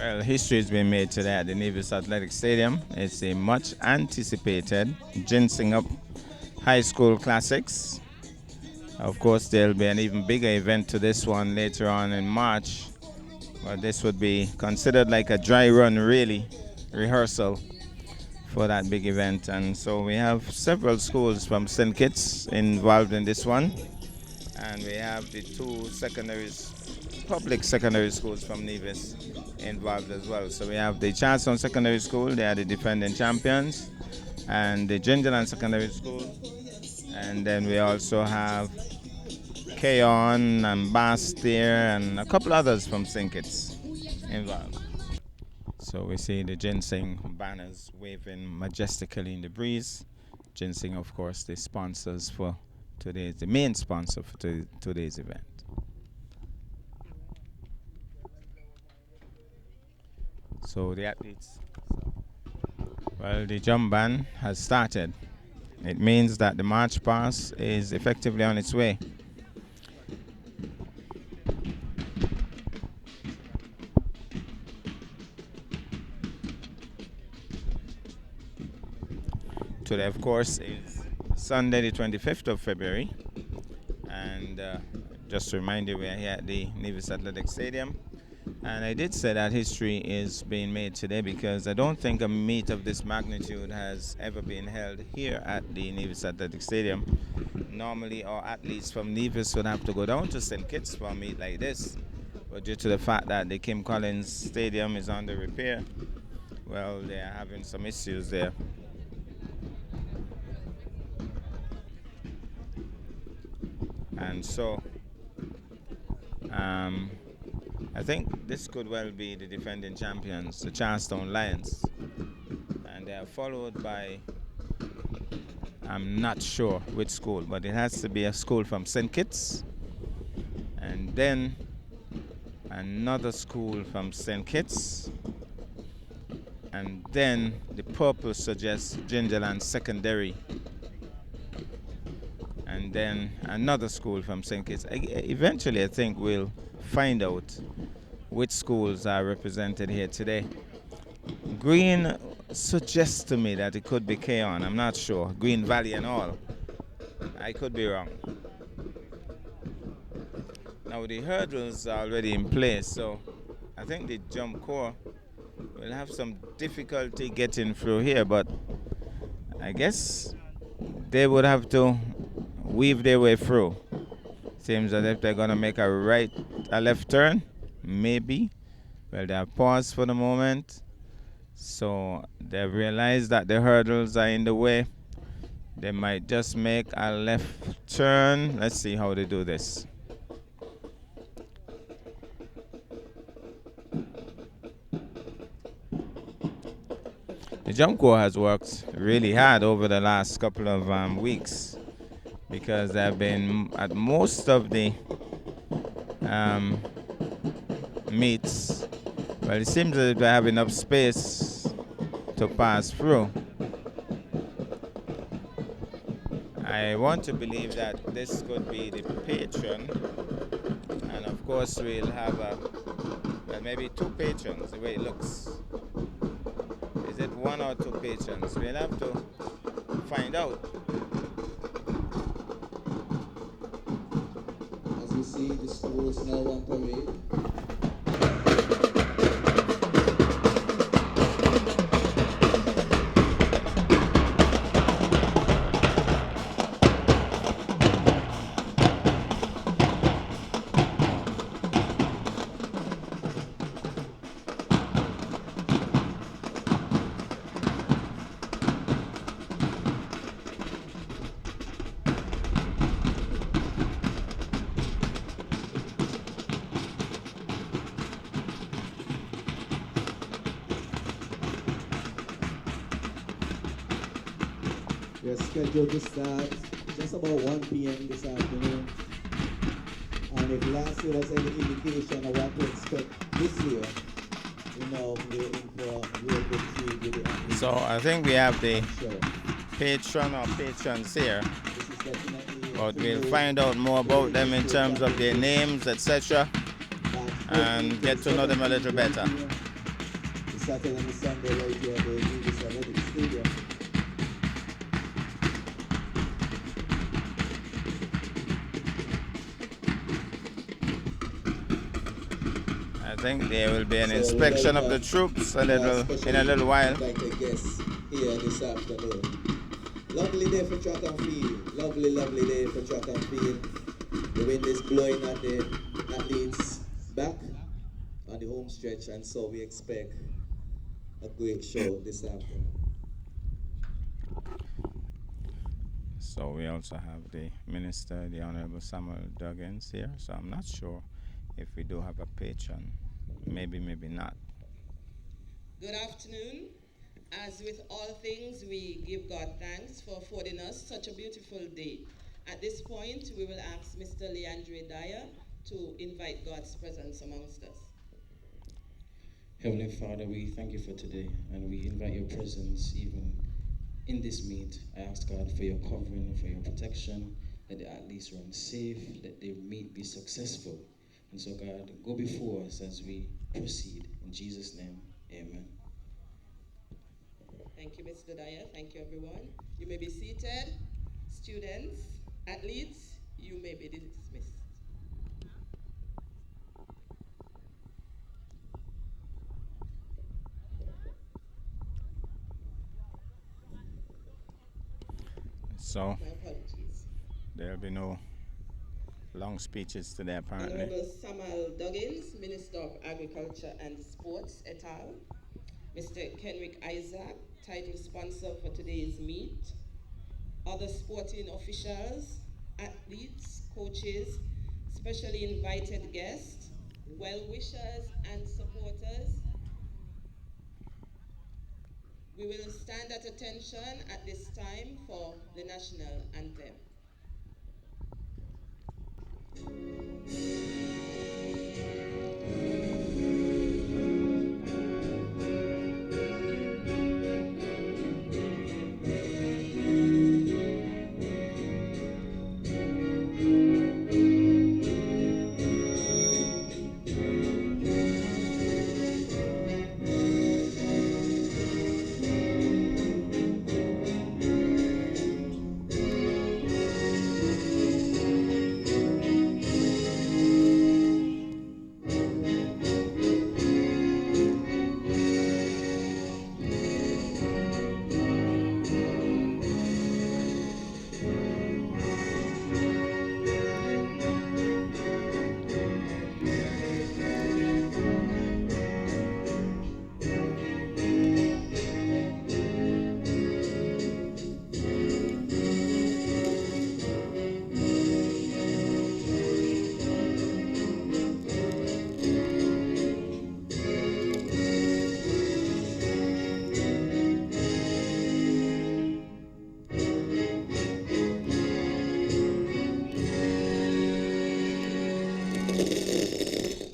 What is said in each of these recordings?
Well, history has been made today at the Nevis Athletic Stadium. It's a much anticipated Ginseng-up High School Classics. Of course, there'll be an even bigger event to this one later on in March. But this would be considered like a dry run, really, rehearsal for that big event. And so we have several schools from St. Kitts involved in this one. And we have the two public secondary schools from Nevis involved as well. So we have the Charleston Secondary School, they are the defending champions, and the Gingerland Secondary School. And then we also have Keon and Bastyr and a couple others from St. Kitts involved. So we see the ginseng banners waving majestically in the breeze. Ginseng, of course, the sponsors for the main sponsor for today's event. So the athletes, well, the jump band has started. It means that the march past is effectively on its way. Today, of course, is Sunday, the 25th of February. And just to remind you, we are here at the Nevis Athletic Stadium. And I did say that history is being made today because I don't think a meet of this magnitude has ever been held here at the Nevis Athletic Stadium. Normally, our athletes from Nevis would have to go down to St. Kitts for a meet like this. But due to the fact that the Kim Collins Stadium is under repair, well, they are having some issues there. And so, I think this could well be the defending champions, the Charlestown Lions. And they are followed by, I'm not sure which school, but it has to be a school from St. Kitts. And then another school from St. Kitts. And then the purple suggests Gingerland Secondary. And then another school from St. Kitts. Eventually, I think we'll find out which schools are represented here today. Green suggests to me that it could be Keon. I'm not sure. Green Valley and all. I could be wrong. Now the hurdles are already in place, so I think the jump corps will have some difficulty getting through here, but I guess they would have to weave their way through. Seems as if they're gonna make a left turn, maybe. Well, they have paused for the moment, so they realize that the hurdles are in the way. They might just make a left turn. Let's see how they do this. The jump corps has worked really hard over the last couple of weeks, because they've been at most of the meets. Well, it seems that they have enough space to pass through. I want to believe that this could be the patron, and of course we'll have maybe two patrons, the way it looks. Is it one or two patrons? We'll have to find out. You see the schools now on parade. We are scheduled to start just about 1 p.m. this afternoon. And if last year was any indication of what to expect this year, we're in for a real good treat with the athletes. So I think we have the patron or patrons here, but we'll find out more about them in terms of their names, etc., and get to know them a little better. Saturday and the Sunday right here at the Davis Athletic Stadium. I think there will be an So inspection of the troops in a little while. Invited guests here this afternoon. Lovely day for track and field. Lovely, lovely day for track and field. The wind is blowing at the athletes back on the home stretch, and so we expect a great show this afternoon. So we also have the Minister, the Honorable Samuel Duggins here. So I'm not sure if we do have a patron. Maybe, maybe not. Good afternoon. As with all things, we give God thanks for affording us such a beautiful day. At this point, we will ask Mr. Leandre Dyer to invite God's presence amongst us. Heavenly Father, we thank you for today, and we invite your presence even in this meet. I ask God for your covering, for your protection, let the athletes run safe, let the meet be successful. And so God, go before us as we proceed. In Jesus' name, amen. Thank you, Mr. Dyer. Thank you, everyone. You may be seated. Students, athletes, you may be dismissed. So My apologies. there'll be no long speeches today, apparently. Honorable Samuel Duggins, Minister of Agriculture and Sports, et al. Mr. Kenrick Isaac, title sponsor for today's meet. Other sporting officials, athletes, coaches, specially invited guests, well-wishers and supporters. We will stand at attention at this time for the national anthem.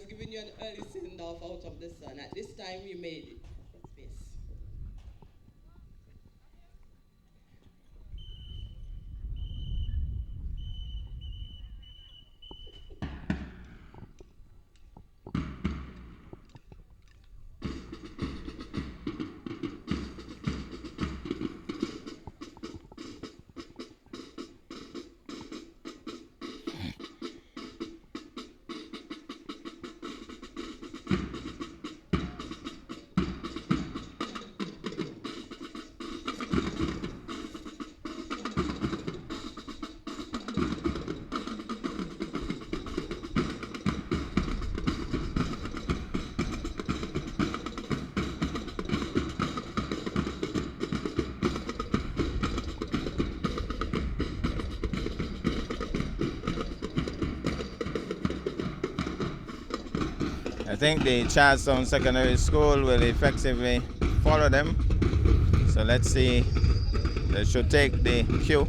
Giving you an early send-off out of the sun. At this time, you made it. Dismiss. I think the Charlestown Secondary School will effectively follow them. So let's see. They should take the cue.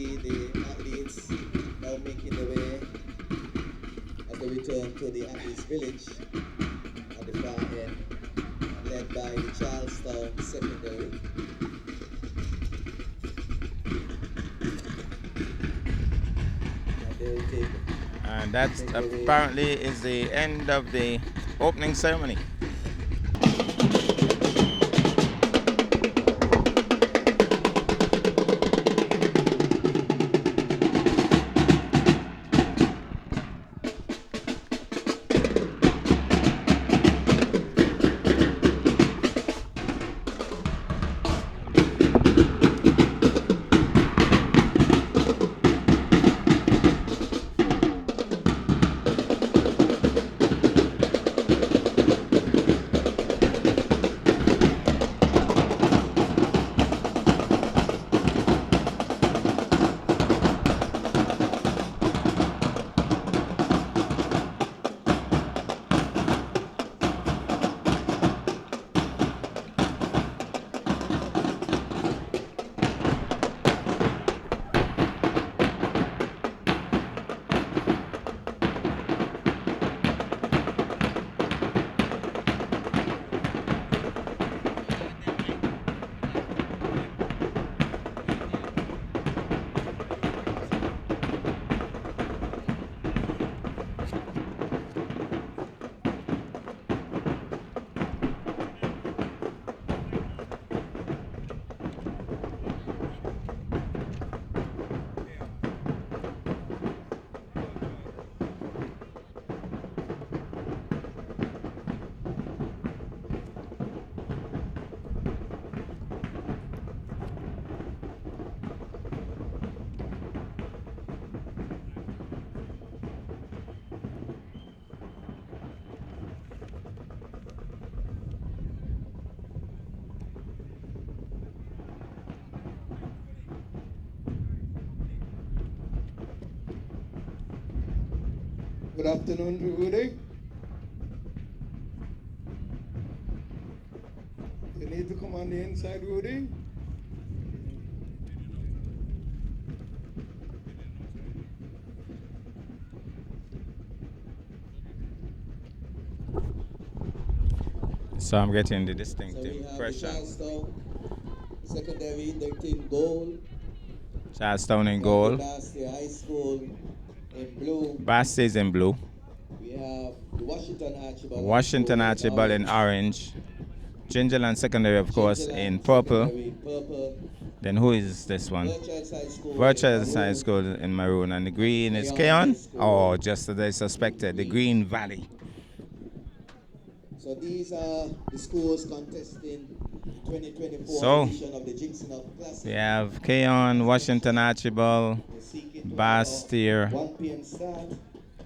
see the athletes now making their way as they return to the athletes village at the far end, led by the Charlestown Secondary. And they will take And that apparently is the end of the opening ceremony. Good afternoon, everybody. You need to come on the inside, Rudy. So I'm getting the So we distinctive have the impression. Charlestown Secondary, their team goal. Charlestown in We have goal. the Bastia High School in blue. Bastia is in blue. We have the Washington Archibald Washington High School Archibald in orange. Gingerland Secondary, of course, in purple. purple. Then who is this one? Virtual High School Virtual High in School in maroon. And the green is Keon High Keon? School Or just as I suspected, the Green Valley. So these are the schools contesting the 2024 So, edition of the Ginseng-up Classic. We have Keon, Washington Archibald, They seek it to Bastia a 1 p.m. start.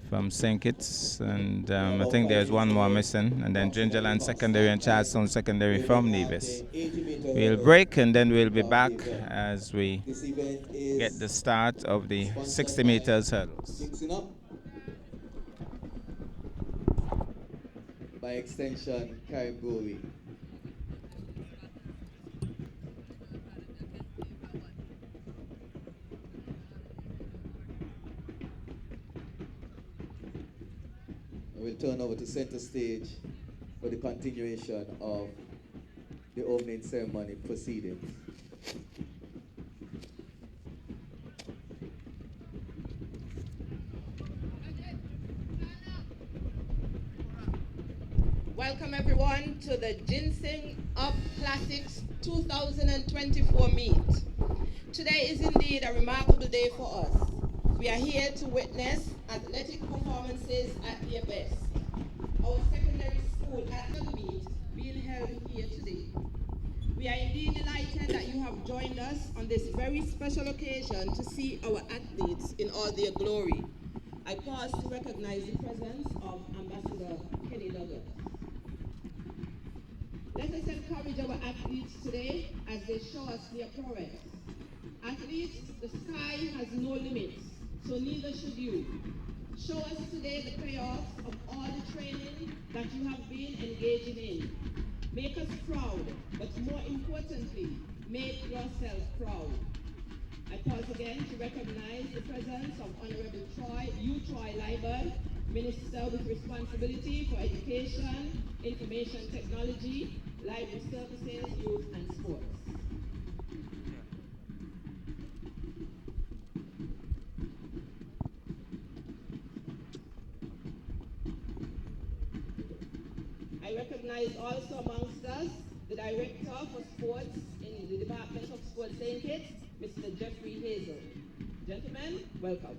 from St. Kitts, and I think there's one more missing, and then Gingerland Secondary and Charlestown Secondary from Nevis. We'll break and then we'll be back as we This event is get the start of the 60 meters hurdles. Ginseng Up, by extension, Carib Brewery. We'll turn over to center stage for the continuation of the opening ceremony proceedings. Welcome everyone to the Ginseng-up Classics 2024 meet. Today is indeed a remarkable day for us. We are here to witness athletic performances at their best. Our secondary school athlete meet being held here today. We are indeed delighted that you have joined us on this very special occasion to see our athletes in all their glory. I pause to recognize the presence of Ambassador Kenny Douglas. Let us encourage our athletes today as they show us their prowess. Athletes, the sky has no limits, so neither should you. Show us today the payoff of all the training that you have been engaging in. Make us proud, but more importantly, make yourself proud. I pause again to recognize the presence of Honorable Troy Liber, Minister with responsibility for education, information technology, library services, youth and sports. I recognize also amongst us the Director for Sports in the Department of Sports St. Kitts, Mr. Jeffrey Hazel. Gentlemen, welcome.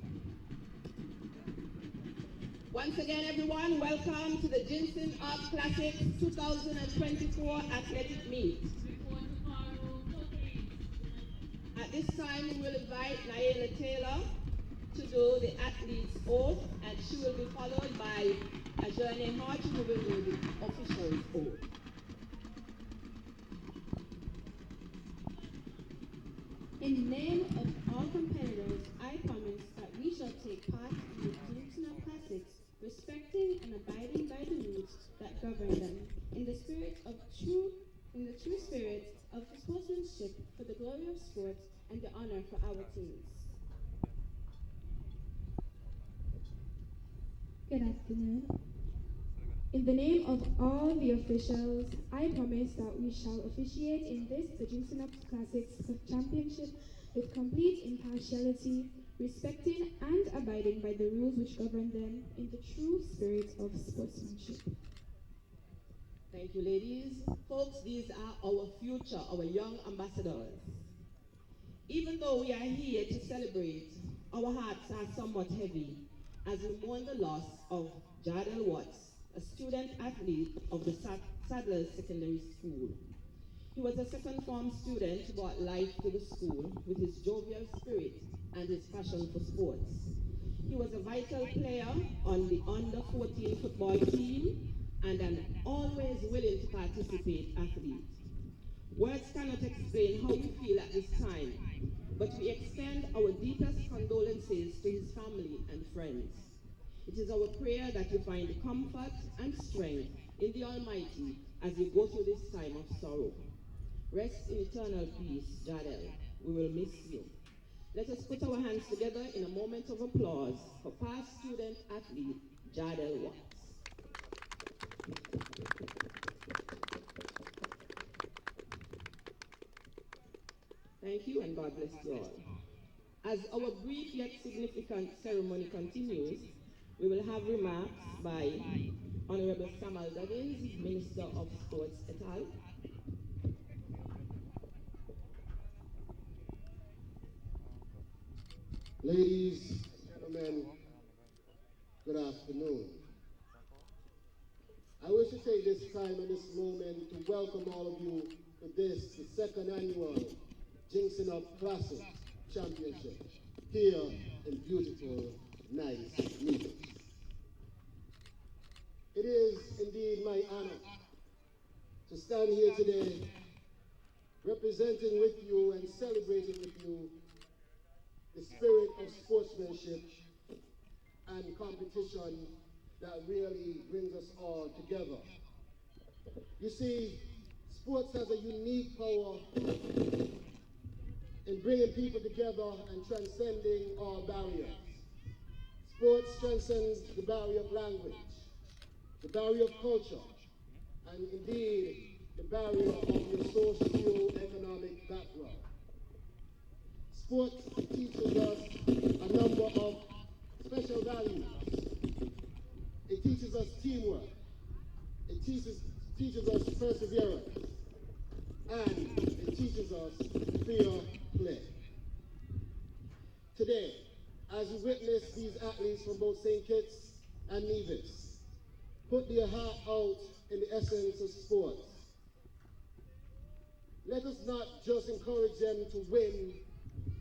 Once again, everyone, welcome to the Ginseng-up Classics 2024 Athletic Meet. At this time, we will invite Naila Taylor to do the athlete's oath, and she will be followed by Ajane Hodge, who will do the official's oath. In the name of all competitors, I promise that we shall take part in the Ginseng-up Classics, respecting and abiding by the rules that govern them, in the true spirit of sportsmanship, for the glory of sports and the honor for our teams. Good afternoon. In the name of all the officials, I promise that we shall officiate in this, the Ginseng-up Classics Championship, with complete impartiality, respecting and abiding by the rules which govern them, in the true spirit of sportsmanship. Thank you, ladies. Folks, these are our future, our young ambassadors. Even though we are here to celebrate, our hearts are somewhat heavy as we mourn the loss of Jardel Watts, a student athlete of the Sadler's Secondary School. He was a second form student who brought life to the school with his jovial spirit and his passion for sports. He was a vital player on the under-14 football team and an always willing to participate athlete. Words cannot explain how we feel at this time, but we extend our deepest condolences to his family and friends. It is our prayer that you find comfort and strength in the Almighty as you go through this time of sorrow. Rest in eternal peace, Jardel. We will miss you. Let us put our hands together in a moment of applause for past student athlete Jardel Watts. Thank you and God bless you all. As our brief yet significant ceremony continues, we will have remarks by Honorable Samuel Duggins, Minister of Sports et al. Ladies, gentlemen, good afternoon. I wish to take this time and this moment to welcome all of you to this, the second annual Ginseng-up Classics Championship here in beautiful, nice Nevis. It is indeed my honor to stand here today representing with you and celebrating with you the spirit of sportsmanship and competition that really brings us all together. You see, sports has a unique power in bringing people together and transcending all barriers. Sports transcends the barrier of language, the barrier of culture, and indeed the barrier of your socio-economic background. Sports teaches us a number of special values. It teaches us teamwork. It teaches us perseverance. And it teaches us fair play. Today, as we witness these athletes from both St. Kitts and Nevis put their heart out in the essence of sports, let us not just encourage them to win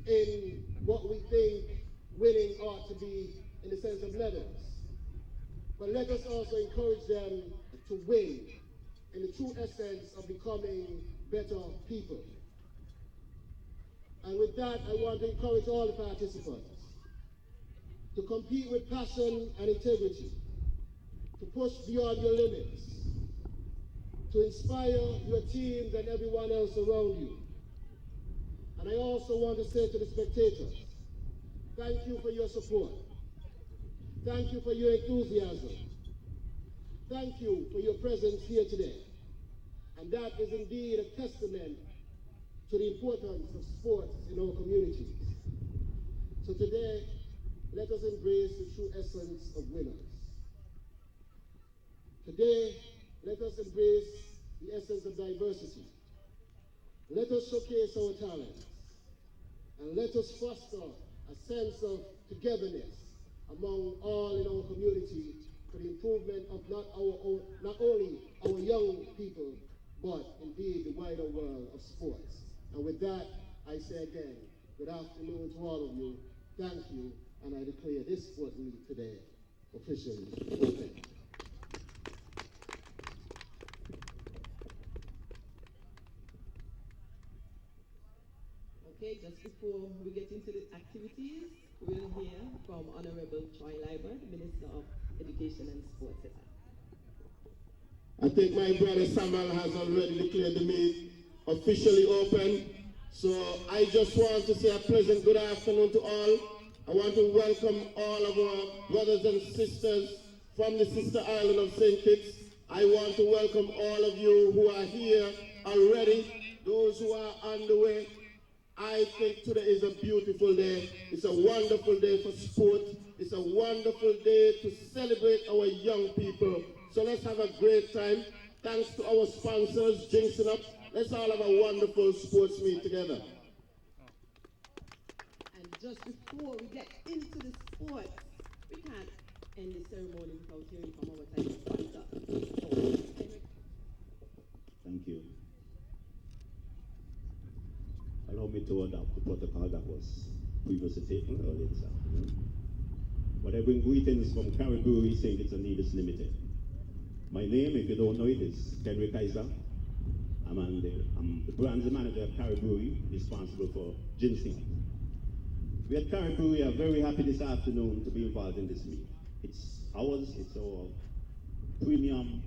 in what we think winning ought to be in the sense of medals, but let us also encourage them to win in the true essence of becoming better people. And with that, I want to encourage all the participants to compete with passion and integrity, to push beyond your limits, to inspire your teams and everyone else around you. And I also want to say to the spectators, thank you for your support. Thank you for your enthusiasm. Thank you for your presence here today. And that is indeed a testament to the importance of sports in our communities. So today, let us embrace the true essence of winners. Today, let us embrace the essence of diversity. Let us showcase our talents. And let us foster a sense of togetherness among all in our community for the improvement of not only our young people, but indeed the wider world of sports. And with that, I say again, good afternoon to all of you. Thank you, and I declare this sport meet today officially open. Okay, just before we get into the activities, we'll hear from Honorable Troy Liber, the Minister of Education and Sports. I think my brother Samuel has already declared the meet officially open. So I just want to say a pleasant good afternoon to all. I want to welcome all of our brothers and sisters from the sister island of St. Kitts. I want to welcome all of you who are here already, those who are on the way. I think today is a beautiful day. It's a wonderful day for sport. It's a wonderful day to celebrate our young people. So let's have a great time. Thanks to our sponsors, ginseng-up. Let's all have a wonderful sports meet together. And just before we get into the sports, we can't end the ceremony without hearing from our title sponsor. Thank you. Allow me to adopt the protocol that was previously taken earlier this afternoon. But I bring greetings from Caribou St. Kitts and Nevis Limited. My name, if you don't know it, is Henry Kaiser. I'm the brand manager of Caribou, responsible for ginseng. We at Caribou are very happy this afternoon to be involved in this meet. It's ours, it's our premium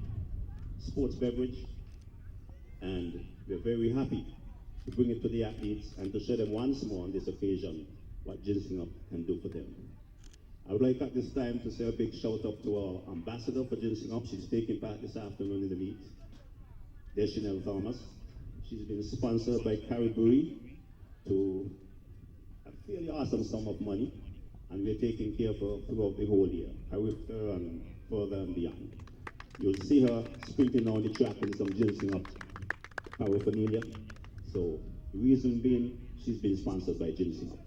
sports beverage, and we're very happy to bring it to the athletes and to show them once more on this occasion what ginseng-up can do for them. I would like at this time to say a big shout out to our ambassador for ginseng-up. She's taking part this afternoon in the meet, Deschanel Thomas. She's been sponsored by Caribou to a fairly awesome sum of money, and we're taking care of her throughout the whole year, Caribou and further and beyond. You'll see her sprinting on the track in some ginseng-up paraphernalia. So the reason being, she's been sponsored by ginseng-up.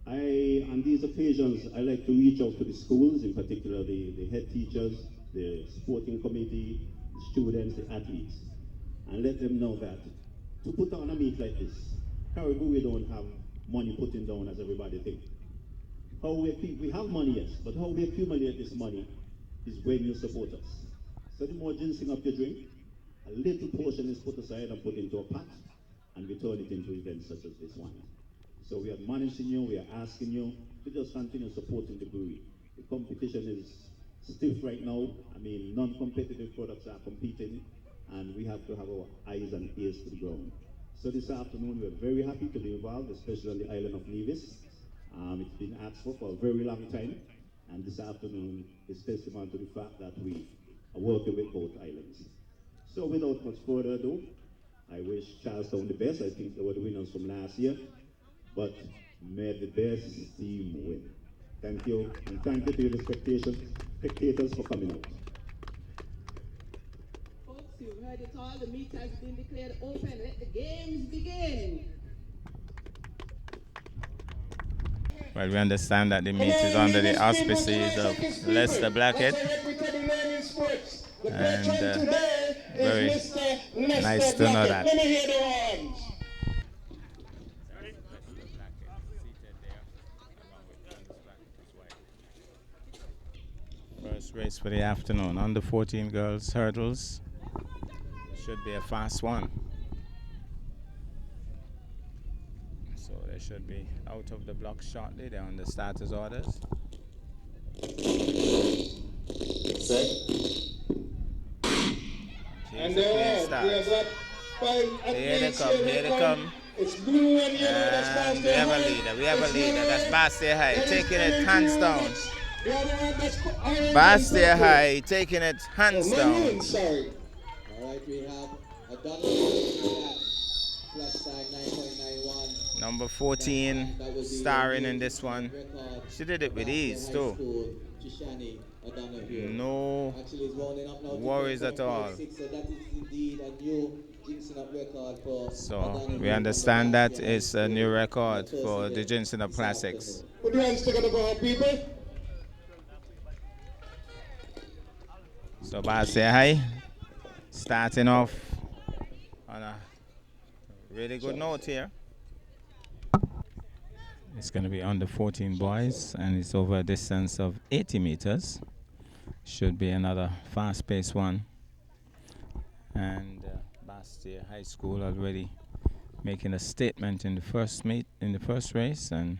On these occasions, I like to reach out to the schools, in particular the head teachers, the sporting committee, the students, the athletes, and let them know that to put on a meet like this, Caribou, we don't have money putting down as everybody thinks. We have money, yes, but how we accumulate this money is when you support us. So the more ginseng-up you drink, a little portion is put aside and put into a pot, and we turn it into events such as this one. So we are admonishing you, we are asking you to just continue supporting the brewery. The competition is stiff right now. I mean, non-competitive products are competing, and we have to have our eyes and ears to the ground. So this afternoon, we're very happy to be involved, especially on the island of Nevis. It's been asked for a very long time, and this afternoon is testament to the fact that we are working with both islands. So without much further ado, I wish Charlestown the best. I think they were the winners from last year, but may the best team win. Thank you, and thank you to your spectators for coming out. Folks, you've heard it all. The meet has been declared open. Let the games begin. Well, we understand that the meet is under the auspices of Lester Blackett, and very nice to know that. First race for the afternoon, under 14 girls hurdles. Should be a fast one. So they should be out of the block shortly. They're on the starters orders. Set. And Clean start. we have got 5 Here they come, here they come. It's blue and yellow. That's And Bastille High. we have a leader. That's Bastille High, That is taking it colored hands blue. down. The other one that's orange and Bastille purple. High taking it hands down. Maroon, sorry. All right, we have a Donovan plus sign 9.91. Number 14 That will be starring a in new this one. record She did it with for ease High too. School, Trishani O'Donoghue. No Actually, it's rounding up now to worries at all. 10.56, so that is indeed a new ginseng-up record for So O'Donoghue we from understand the that Bastille High it's a new School record on the for first the event ginseng-up this classics. afternoon. Put your hands together for our people. So Bastille High starting off on a really good note here. It's going to be under 14 boys, and it's over a distance of 80 meters. Should be another fast-paced one. And Bastille High School already making a statement in the first race, and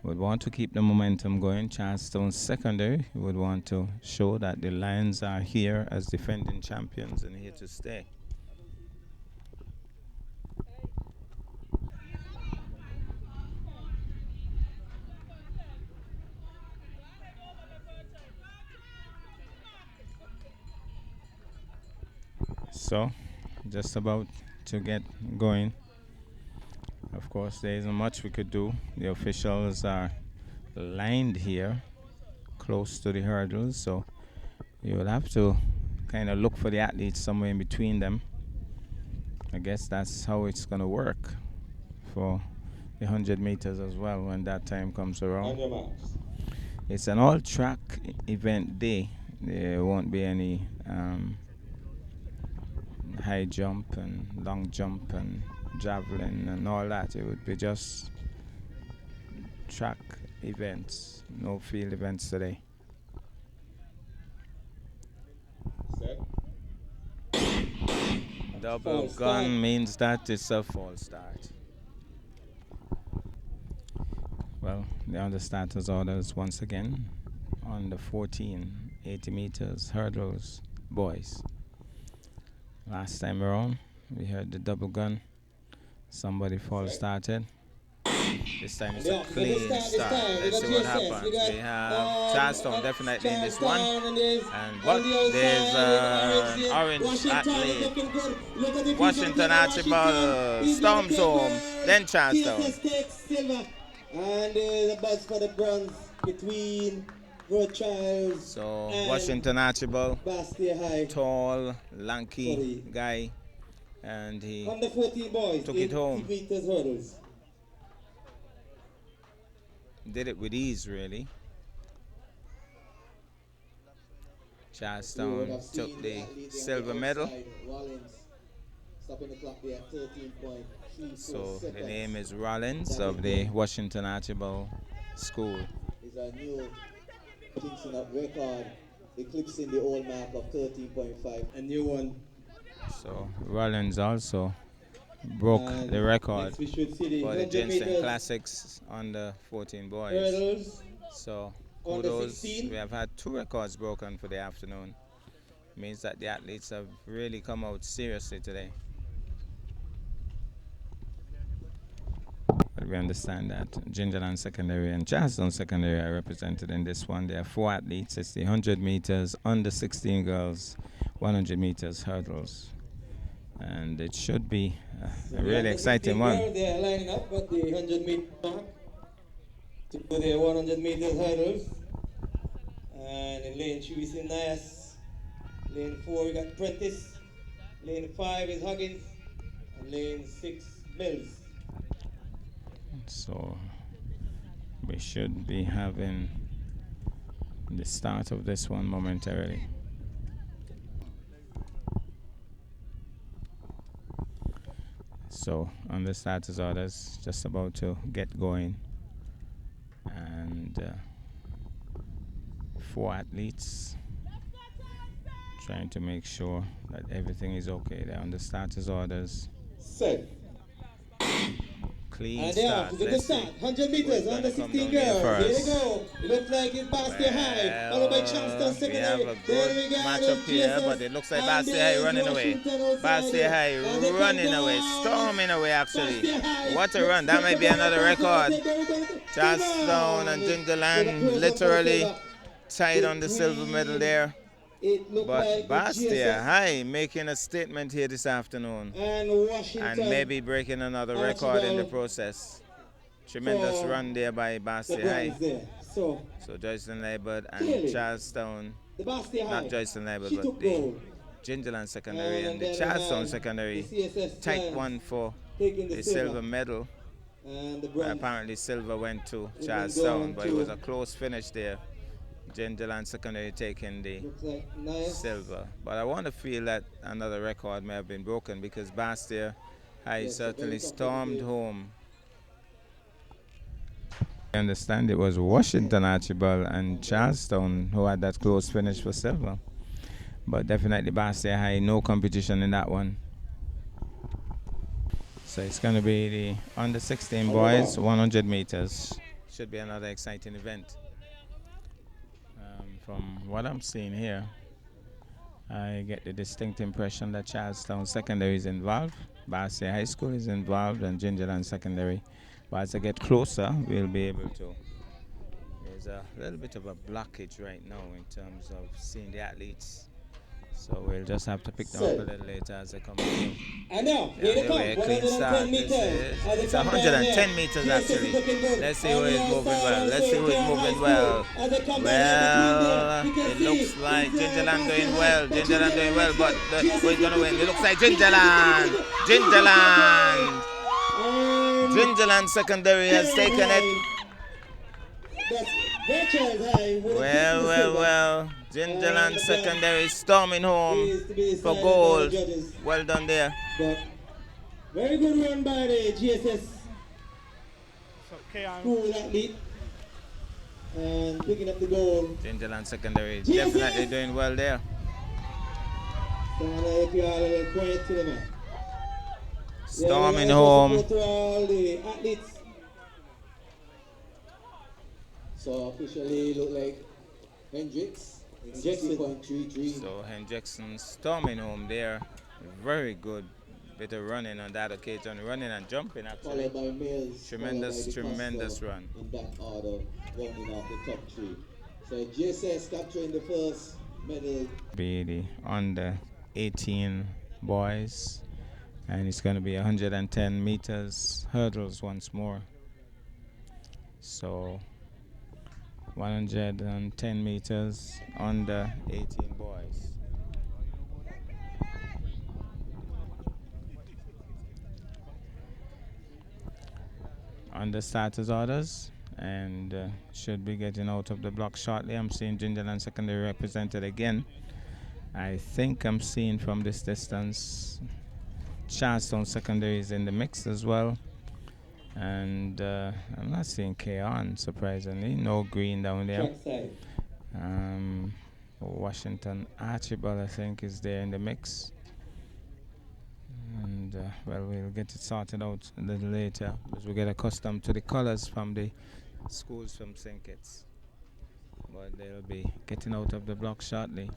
would want to keep the momentum going. Charleston Secondary would want to show that the Lions are here as defending champions and here to stay. So, just about to get going. Of course, there isn't much we could do. The officials are lined here close to the hurdles, so you will have to kind of look for the athletes somewhere in between them. I guess that's how it's going to work for the 100 meters as well when that time comes around. It's an all-track event day. There won't be any high jump and long jump and javelin and all that. It would be just track events, no field events today. Set. Double gun means that it's a false start. Well, the other starters orders once again on the 14 80 meters hurdles boys. Last time around we heard the double gun, somebody false started. This time it's a clean start. Let's see what happens. We have Charleston definitely in this one, but there's an orange athlete. Washington Archibald storms home, then Charleston. And there's a buzz for the bronze between Rothschild. So Washington Archibald, Bastille High, tall, lanky guy, and he under 14 boys, took it home. 80 meters hurdles. Did it with ease, really. Charlestown took the silver medal. Stopping the clock there at 13.34 So seconds. the name is Rollins of the Washington Archibald School. Is a new ginseng-up record, eclipsing the old mark of 13.5. A new one. So Rollins also broke the record We should see for the 100 ginseng meters classics under 14 boys. hurdles. So Under kudos. 16. We have had 2 records broken for the afternoon. Means that the athletes have really come out seriously today. But we understand that Gingerland Secondary and Charleston Secondary are represented in this one. There are 4 athletes. It's the 100 meters under 16 girls, 100 meters hurdles. And it should be a really exciting one. They are lining up at the 100 meter mark to do their 100 meters hurdles. And in lane 2 is Nias. Lane 4 we got Prentice. Lane 5 is Huggins. And lane 6 Mills. So we should be having the start of this one momentarily. So on the starters orders, just about to get going, and 4 athletes trying to make sure that everything is okay. They're on the starters orders. Set. clean And they are start. to the start. 100 meters, under 16 here girls. Here first. they go. It looks like it's Bastia High, followed by Charleston Secondary. We have a good matchup here, but it looks like Bastia High running away. Bastia High running away, storming away actually. What a run, that might be another record. Charlestown and Gingerland literally tied on the silver medal there. But Bastia High making a statement here this afternoon and maybe breaking another record in the process. Tremendous run there by Bastia High. So Joycelyn Labor and Charlestown, not Joycelyn Labor, but the Gingerland Secondary and the Charlestown Secondary tight one for the silver medal. Apparently silver went to Charlestown, but it was a close finish there. Gingerland Secondary taking the silver. But I want to feel that another record may have been broken because Bastia High certainly stormed home. I understand it was Washington Archibald and Charlestown who had that close finish for silver. But definitely Bastia High, no competition in that one. So it's going to be the under 16 boys, 100 meters. Should be another exciting event. From what I'm seeing here, I get the distinct impression that Charlestown Secondary is involved, Bastia High School is involved, and Gingerland Secondary. But as I get closer, we'll be able to. There's a little bit of a blockage right now in terms of seeing the athletes. So we'll just have to pick them up a little later as they come through. And now, here they come, 110 meters. It's 110 meters actually. Let's see who is moving well. Let's see who is moving well. Well, it looks like Gingerland doing well. Gingerland doing well, but who is going to win? It looks like Gingerland. Gingerland. Gingerland Secondary has taken it. Well. Gingerland Secondary storming home for gold. Well done there. But very good run by the GSS school athlete. And picking up the gold. Gingerland Secondary definitely doing well there. Storming home. To all the athletes. So officially look like Hendricks. So Hendrickson storming home there. Very good bit of running on that occasion. Running and jumping actually. Followed by males. Tremendous run. In that order, rounding off the top three. So GSS capturing the first medal. Be the under 18 boys. And it's going to be 110 meters hurdles once more. So 110 meters under 18 boys. On the starters orders and should be getting out of the block shortly. I'm seeing Gingerland Secondary represented again. I think I'm seeing from this distance Charlestown Secondary is in the mix as well. And I'm not seeing K-On, surprisingly. No green down there. Washington Archibald, I think, is there in the mix. And, well, we'll get it sorted out a little later as we get accustomed to the colors from the schools from St. Kitts. But they'll be getting out of the block shortly.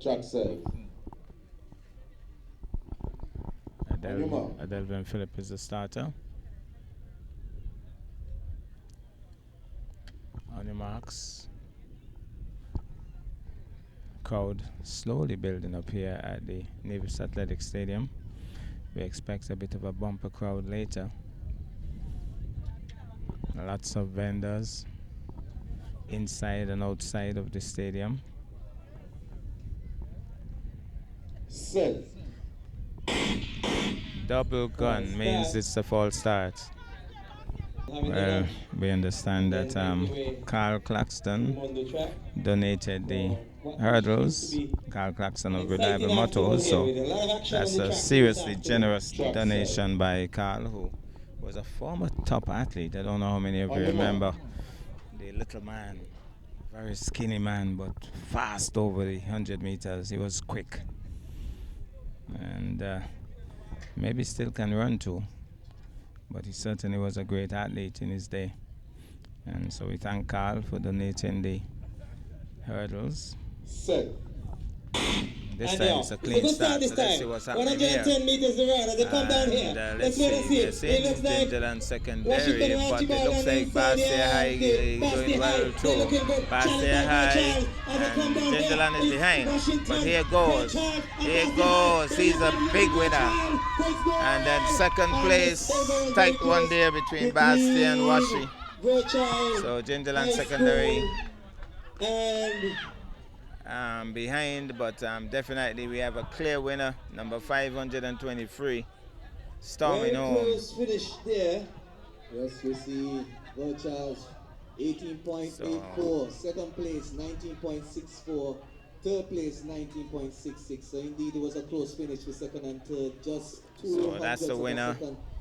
Track save. Adelvin Phillip is the starter. On your marks. Crowd slowly building up here at the Nevis Athletic Stadium. We expect a bit of a bumper crowd later. Lots of vendors inside and outside of the stadium. Set. Double gun means it's a false start. Well, we understand that Carl Claxton donated the hurdles. Carl Claxton of Reliable Motors, so that's a seriously generous donation by Carl, who was a former top athlete. I don't know how many of you remember the little man Very skinny man, but fast over the 100 meters. He was quick. And maybe still can run too. But he certainly was a great athlete in his day. And so we thank Carl for donating the hurdles. Set. This And time it's a clean start, so let's see what's happening here. 110 meters around as they come down here. Let's wait and see. see. We're seeing It looks like Gingerland secondary, Washington and but it Archibald looks on like inside Bastia High going well too. Bastia High and Gingerland is behind. But here goes. Here goes. He's a big winner. And then second place, tight one there between Bastia and Washi. So Gingerland secondary behind, but definitely we have a clear winner, number 523, storming home. Close finish there. Yes, we see Charles 18.84, second place 19.64, third place 19.66. So indeed it was a close finish for second and third, just So that's the winner.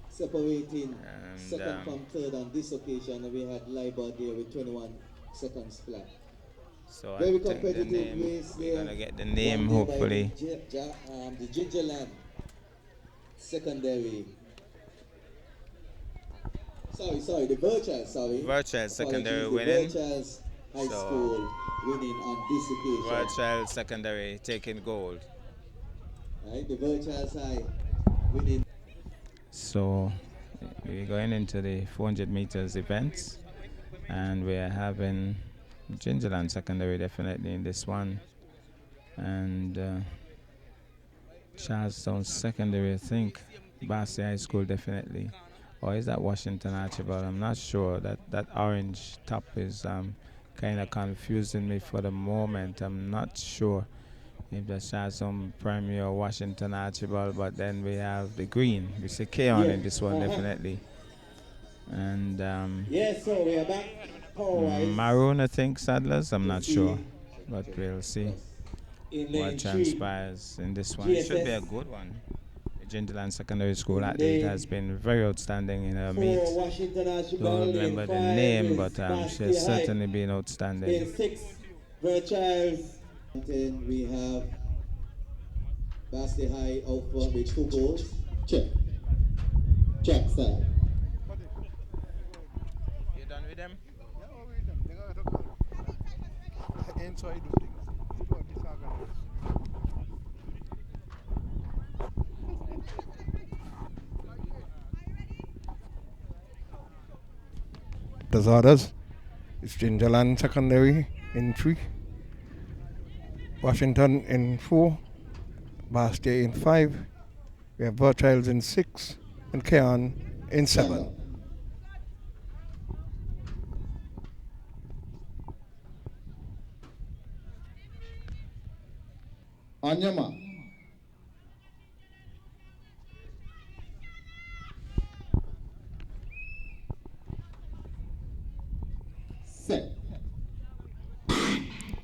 Separating second from third on this occasion. We had Liber there with 21 seconds flat. So Very I think competitive the name, race we're there. going to get the name hopefully. The Gingerland secondary. Sorry, the Virtual secondary winning. Virtual High School winning on this occasion. Virtual secondary taking gold. Right, the Virtual High winning. So we're going into the 400 meters events, and we're having Gingerland secondary definitely in this one, and Charlestown secondary, I think. Bastia High School definitely, or is that Washington Archibald? I'm not sure. That orange top is kind of confusing me for the moment. I'm not sure if that's Charlestown Primary or Washington Archibald, but then we have the green. We see Keon in this one definitely, and so we are back. maroon, I think, Sadlers. I'm not sure, but we'll see what transpires in this one. It should be a good one. The Gingerland Secondary School athlete has been very outstanding in her meet. Don't remember the name, but she has certainly been outstanding. 6 Virtuals. Then we have Bastia High out front with 2 goals. Check style. You done with them? As others, it's Gingerland Secondary in 3, Washington in 4, Bastia in 5, we have Virtuals in 6, and Keon in 7. On your mark. Set.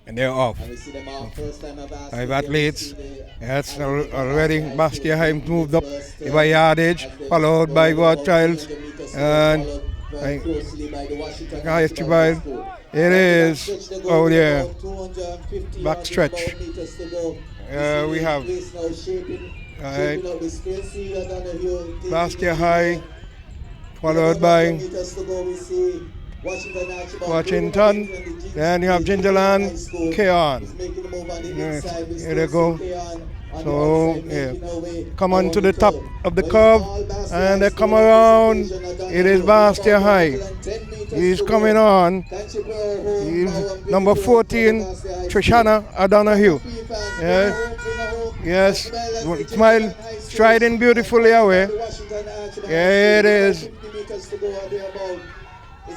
And they're off. And we see them out first time of 5 athletes. Yes, already Bastia High moved up by yardage, followed by Virtuals, and Archibald. It is, oh yeah, back stretch. We have Bastia High, followed by Washington, then you have Gingerland, Keon. Yes, here they go. So, yeah, come on to the top of the curve, and they come around. It is Bastia High. He's coming on. He's number 14, Trishana O'Donoghue. Yes, smile, striding beautifully away. Yeah, it is.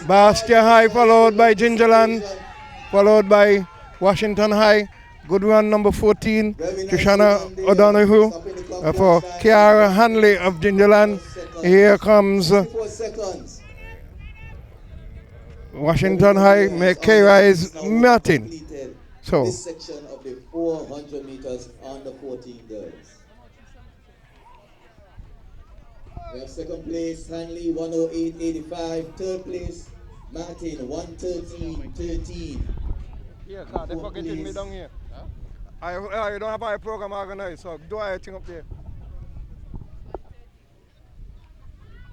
Bastia High followed by Gingerland, followed by Washington High. Good run, number 14, Trishana O'Donoghue. For Kiara Hanley of Gingerland. Here comes Washington High, Keira is Martin. So, this section of the 400 meters under 14 girls. We have second place, Hanley, 108.85. Third place, Martin, 113.13. Yeah, because they're forgetting me down here. Huh? I don't have a program organized, so do I thing up there?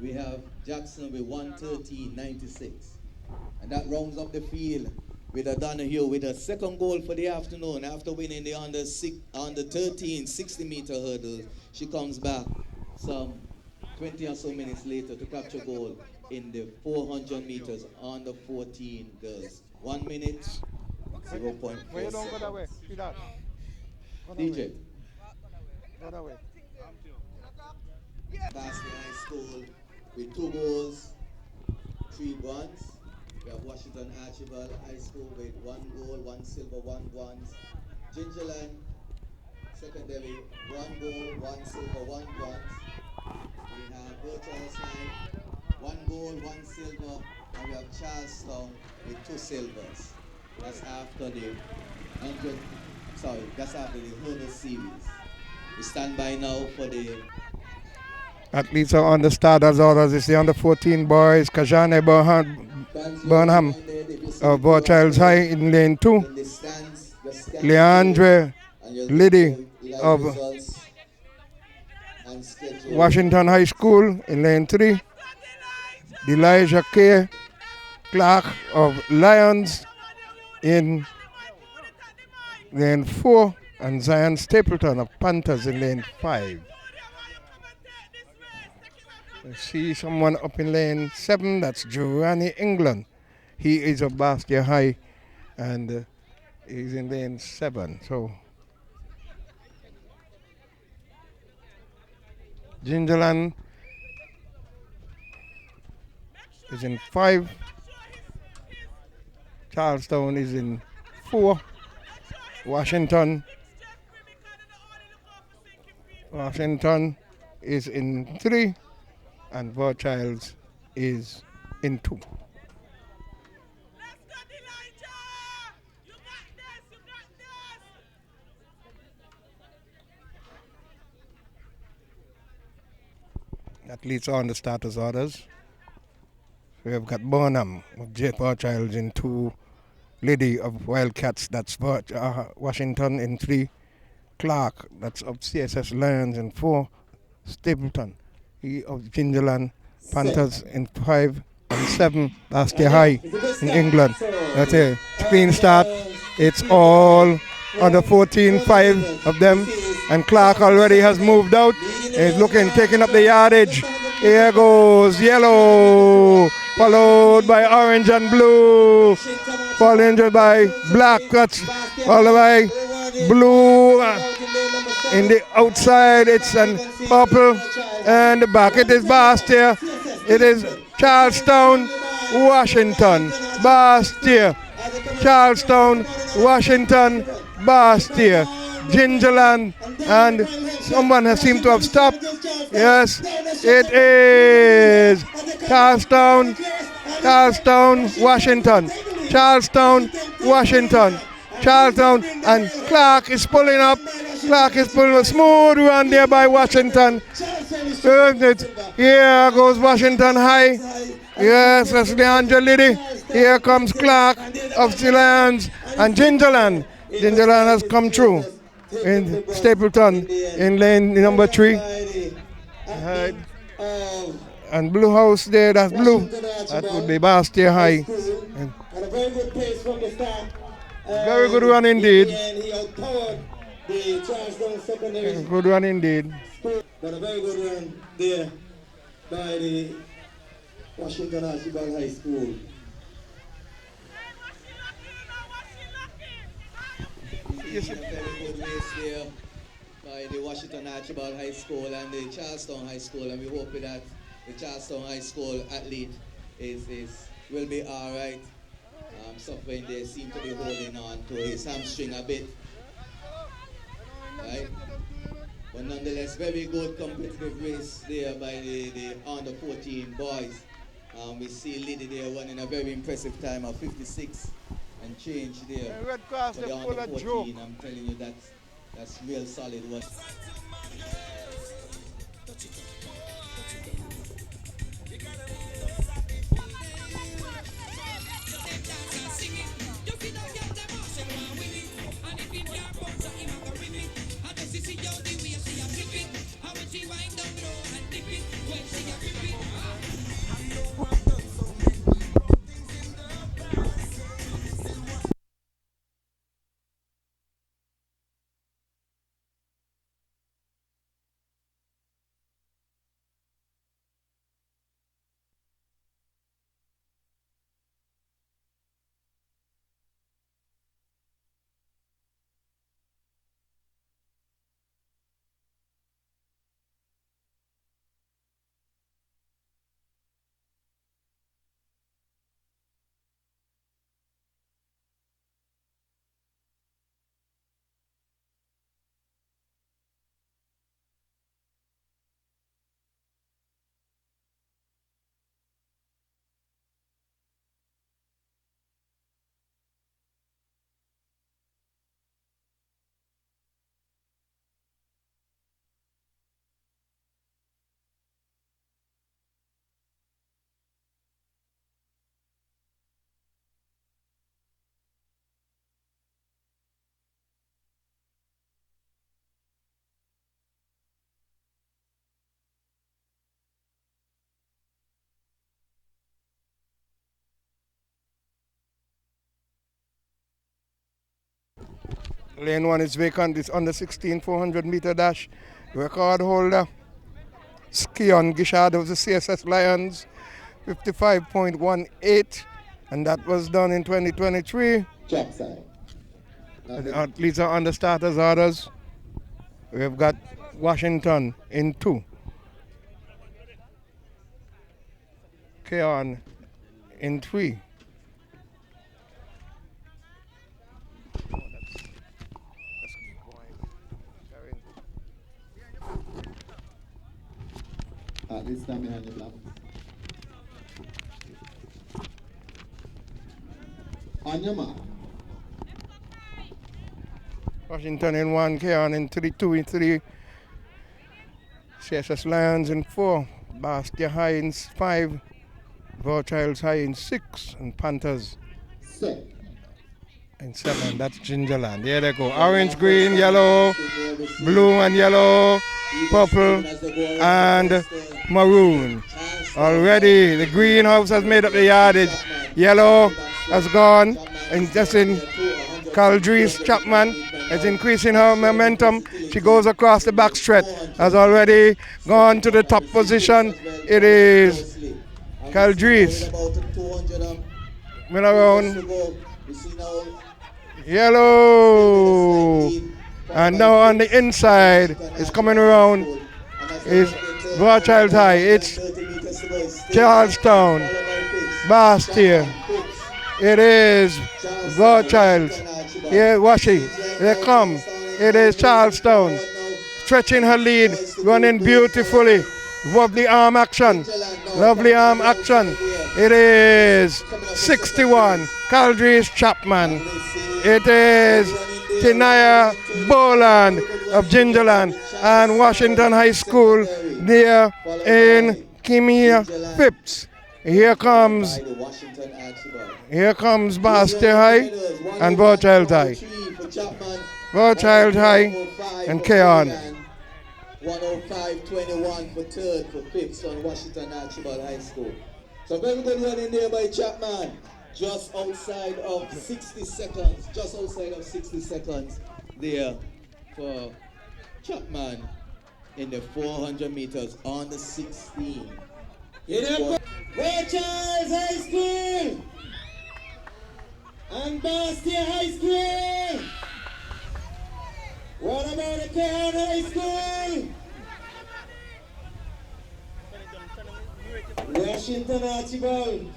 We have Jackson with 113.96. And that rounds up the field with O'Donoghue with a second goal for the afternoon. After winning the under 13 60-meter hurdles, she comes back some 20 or so minutes later to capture goal in the 400 meters under 14 girls. 1 minute, 0.4 Where you don't go that way? seconds. See that? DJ. Go that way. Basket High School with 2 goals, 3 bronze. We have Washington Archibald High School with 1 goal, 1 silver, 1 bronze. Gingerland Secondary, 1 goal, 1 silver, 1 bronze. We have Burchell's High, 1 goal, 1 silver, and we have Charlestown with 2 silvers. That's after the hurdle series. We stand by now for the Athletes are on the starters orders. It's the under 14 boys. Kajane Burnham of Burchell's High in lane 2. Leandre Liddy of Washington High School in lane 3. Elijah K. Clark of Lions in lane 4. And Zion Stapleton of Panthers in lane 5. I see someone up in lane 7, that's Giovanni England. He is of Bastia High and he's in lane 7. So Gingerland is in 5. Charlestown is in 4. Washington is in 3. And Burchell's is in 2. Athletes are on the starters orders. We have got Burnham of J. Burchell's in 2. Liddy of Wildcats, that's Washington in 3. Clark, that's of CSS Lions in 4. Stapleton, he of Gingerland Panthers in 5 and 7. Bastia High in England. That's a clean start. It's all under 14, 5 of them. And Clark already has moved out. He's taking up the yardage. Here goes yellow, followed by orange and blue, followed by black. That's all the way blue. In the outside, it's an purple, and the back it is Bastia. It is Charlestown, Washington, Bastia, Charlestown, Washington, Bastia, Gingerland, and someone has seemed to have stopped. Yes, it is Charlestown, Washington, Charlestown, Washington. Charlestown, and Clark is pulling up. Clark is pulling a smooth run there by Washington. Here goes Washington High. Yes, that's Leandre Liddy. Here comes Clark of the Lions and Gingerland. Gingerland has come through in Stapleton in lane number 3. And Blue House there, that's blue. That would be Bastia High. And a very good pace from the start. Very good run indeed. He outpowered the Charlestown secondary. Good run indeed. But a very good run there by the Washington Archibald High School. A very good race there by the Washington Archibald High School and the Charlestown High School, and we hope that the Charlestown High School athlete will be all right. Suffering, they seem to be holding on to his hamstring a bit, right? But nonetheless, very good competitive race there by the under 14 boys. We see Liddy there running a very impressive time of 56 and change there. Red Cross, for the under 14. I'm telling you that's real solid work. Lane 1 is vacant. It's under 16 400 meter dash. Record holder Skion Gishad of the CSS Lions, 55.18, and that was done in 2023. Trackside. The athletes are under starters orders. We've got Washington in 2. Keon in 3. At this time behind the block. On your mark. Washington in 1, Keon in 3, 2 in 3. CSS Lions in 4. Bastia High in 5. Vorchilds High in 6. And Panthers in 7. That's Gingerland. Here they go. Orange, green, yellow, blue and yellow, purple and maroon. Already the greenhouse has made up the yardage. Yellow has gone, and just in Caldrees Chapman is increasing her momentum. She goes across the backstretch, has already gone to the top position. It is Caldrees. Went around yellow, and now on the inside is coming around is Rothschild High. It's Charlestown, Bastia. It is Rothschild. Here, Washi. They come. It is Charlestown. Stretching her lead, running beautifully. Lovely arm action. Lovely arm action. It is 61. Caldrees Chapman. It is Tinaya Boland of Gingerland and Washington High School there in Kimia Phipps. Here comes Bastia High and Vorchild High. Vorchild High and Keon. 105.21 for third for Phipps on Washington Archibald High School. So very good running there by Chapman. Just outside of 60 seconds. Just outside of 60 seconds there for Chapman in the 400 meters on the 16. Vorchilds High School and Bastia High School. What about the Keon High School? Washington Archibald.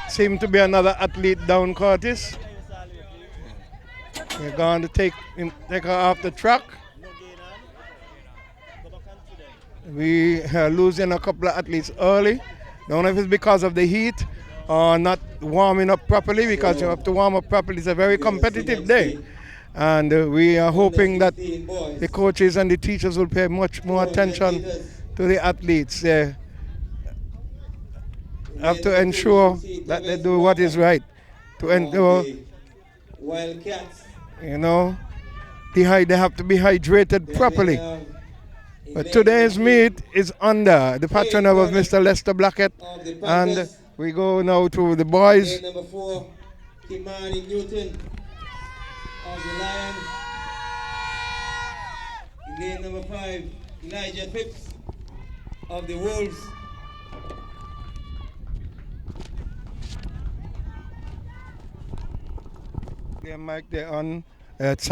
Seemed to be another athlete down, Curtis. We're going to take her off the track. We are losing a couple of athletes early. Don't know if it's because of the heat or not warming up properly, because you have to warm up properly. It's a very competitive day. And we are hoping that the coaches and the teachers will pay much more attention to the athletes. They have to ensure that they do what is right. To ensure Wildcats You know, they have to be hydrated properly. But today's meet is under the patronage of Mr. Lester Blackett, and we go now to the boys. Lane number 4, Kimani Newton of the Lions. Lane number 5, Elijah Phipps of the Wolves. Yeah, Mike, they're on. It's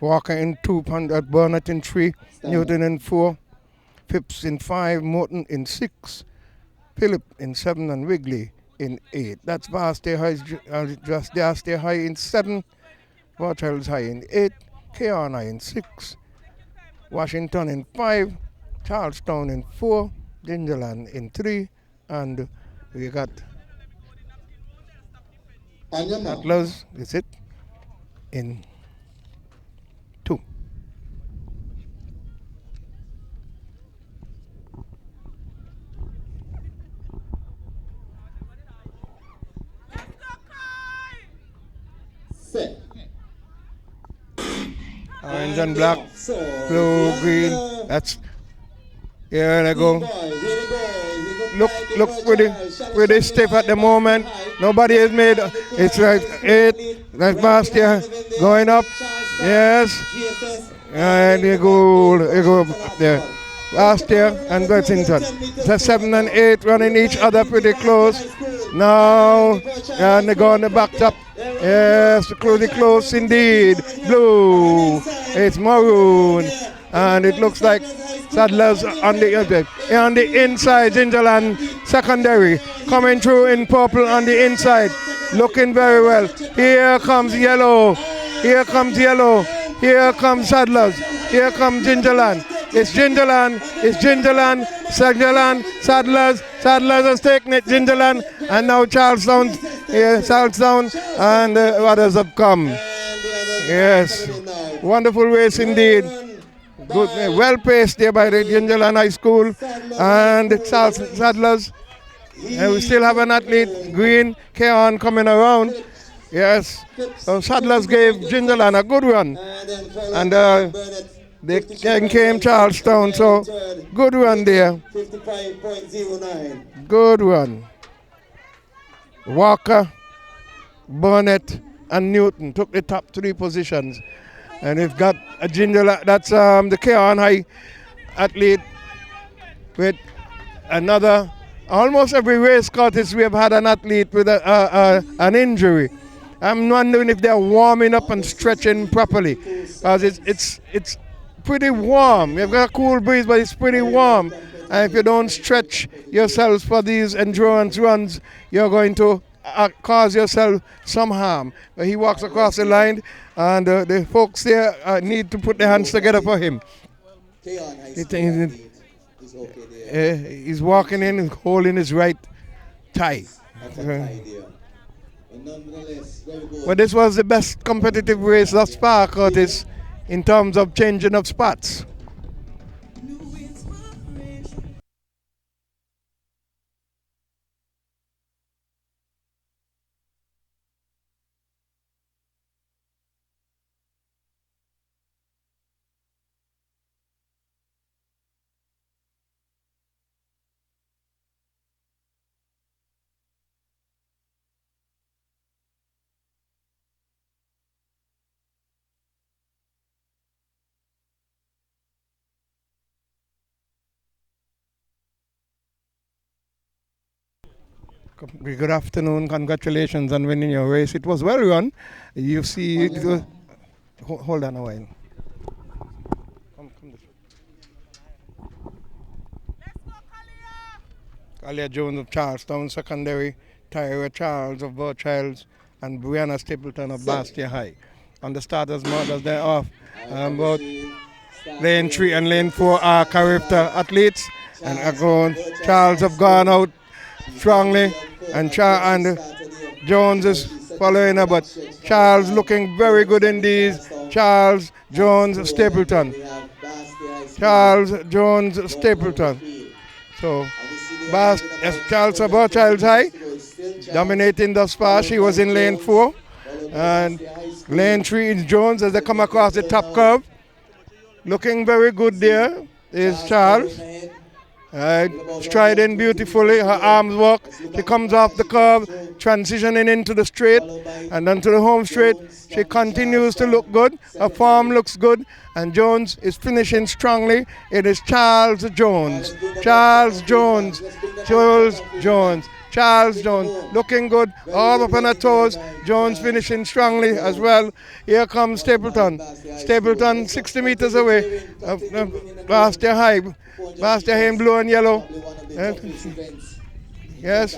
Walker in 2, Burnett in 3, Newton in 4, Phipps in 5, Morton in 6, Phillip in 7, and Wigley in 8. That's Barstay High, just Barstay High in 7, Waterhouse High in 8, Kearn High in 6, Washington in 5, Charlestown in 4, Gingerland in 3, and we got Atlas, is it, in 2. Set. Orange and black, blue, green. That's here they go. Look pretty stiff at the moment. Nobody has made. It's like 8. That's Bastia going up. Yes. And they go up there. Bastia and Bethington. It's 7 and 8 running each other pretty close. Now, and they go on the back top. Yes, close indeed. Blue. It's maroon. And it looks like Sadler's on the inside. Gingerland secondary coming through in purple on the inside. Looking very well. Here comes yellow. Here comes yellow. Here comes Sadler's. Here comes Gingerland. It's Gingerland. It's Gingerland. Sadler's. Sadler's has taken it. Gingerland. And now Charlestown. And others have come. Yes. Wonderful race indeed. Good, well paced there by the Gingerland High School and Sadler's. And we still have an athlete, Green, Keon, coming around. Yes. So Sadler's gave Gingerland a good run. And they came Charlestown, so good run there. 55.09. Good run. Walker, Burnett, and Newton took the top 3 positions. And we've got a Gingerland, that's the Kearn High athlete with another, almost every race, Curtis, we have had an athlete with an injury. I'm wondering if they're warming up and stretching properly, because it's pretty warm. We've got a cool breeze, but it's pretty warm. And if you don't stretch yourselves for these endurance runs, you're going to cause yourself some harm. But he walks across the line, and the folks there need to put their hands together for him. He's walking in and holding his right thigh. But this was the best competitive race thus far, Curtis, in terms of changing of spots. Good afternoon, congratulations on winning your race. It was well run. You see, it was, hold on a while. Come this way. Kalia Jones of Charlestown Secondary, Tyra Charles of Burchilds, and Brianna Stapleton of Bastia High. On the starters, models, they're off. Both lane 3 and lane 4 are character athletes, and Charles have gone out strongly, and Jones is following her, but Charles looking very good in these. Charles Jones Stapleton. Charles Jones Stapleton. So Charles Burchilds High dominating thus far. She was in lane 4, and Lane 3 is Jones as they come across the top curve. Looking very good there is Charles. Striding beautifully, her arms walk. She comes off the curve, transitioning into the straight and then to the home straight. She continues to look good. Her form looks good, and Jones is finishing strongly. It is Charles Jones. Charles Jones. Charles Jones. Charles Jones looking good, all up on her toes. Jones finishing strongly as well. Here comes Stapleton. Stapleton 60 meters away. Bastia High. Bastia High in blue and yellow. Yes.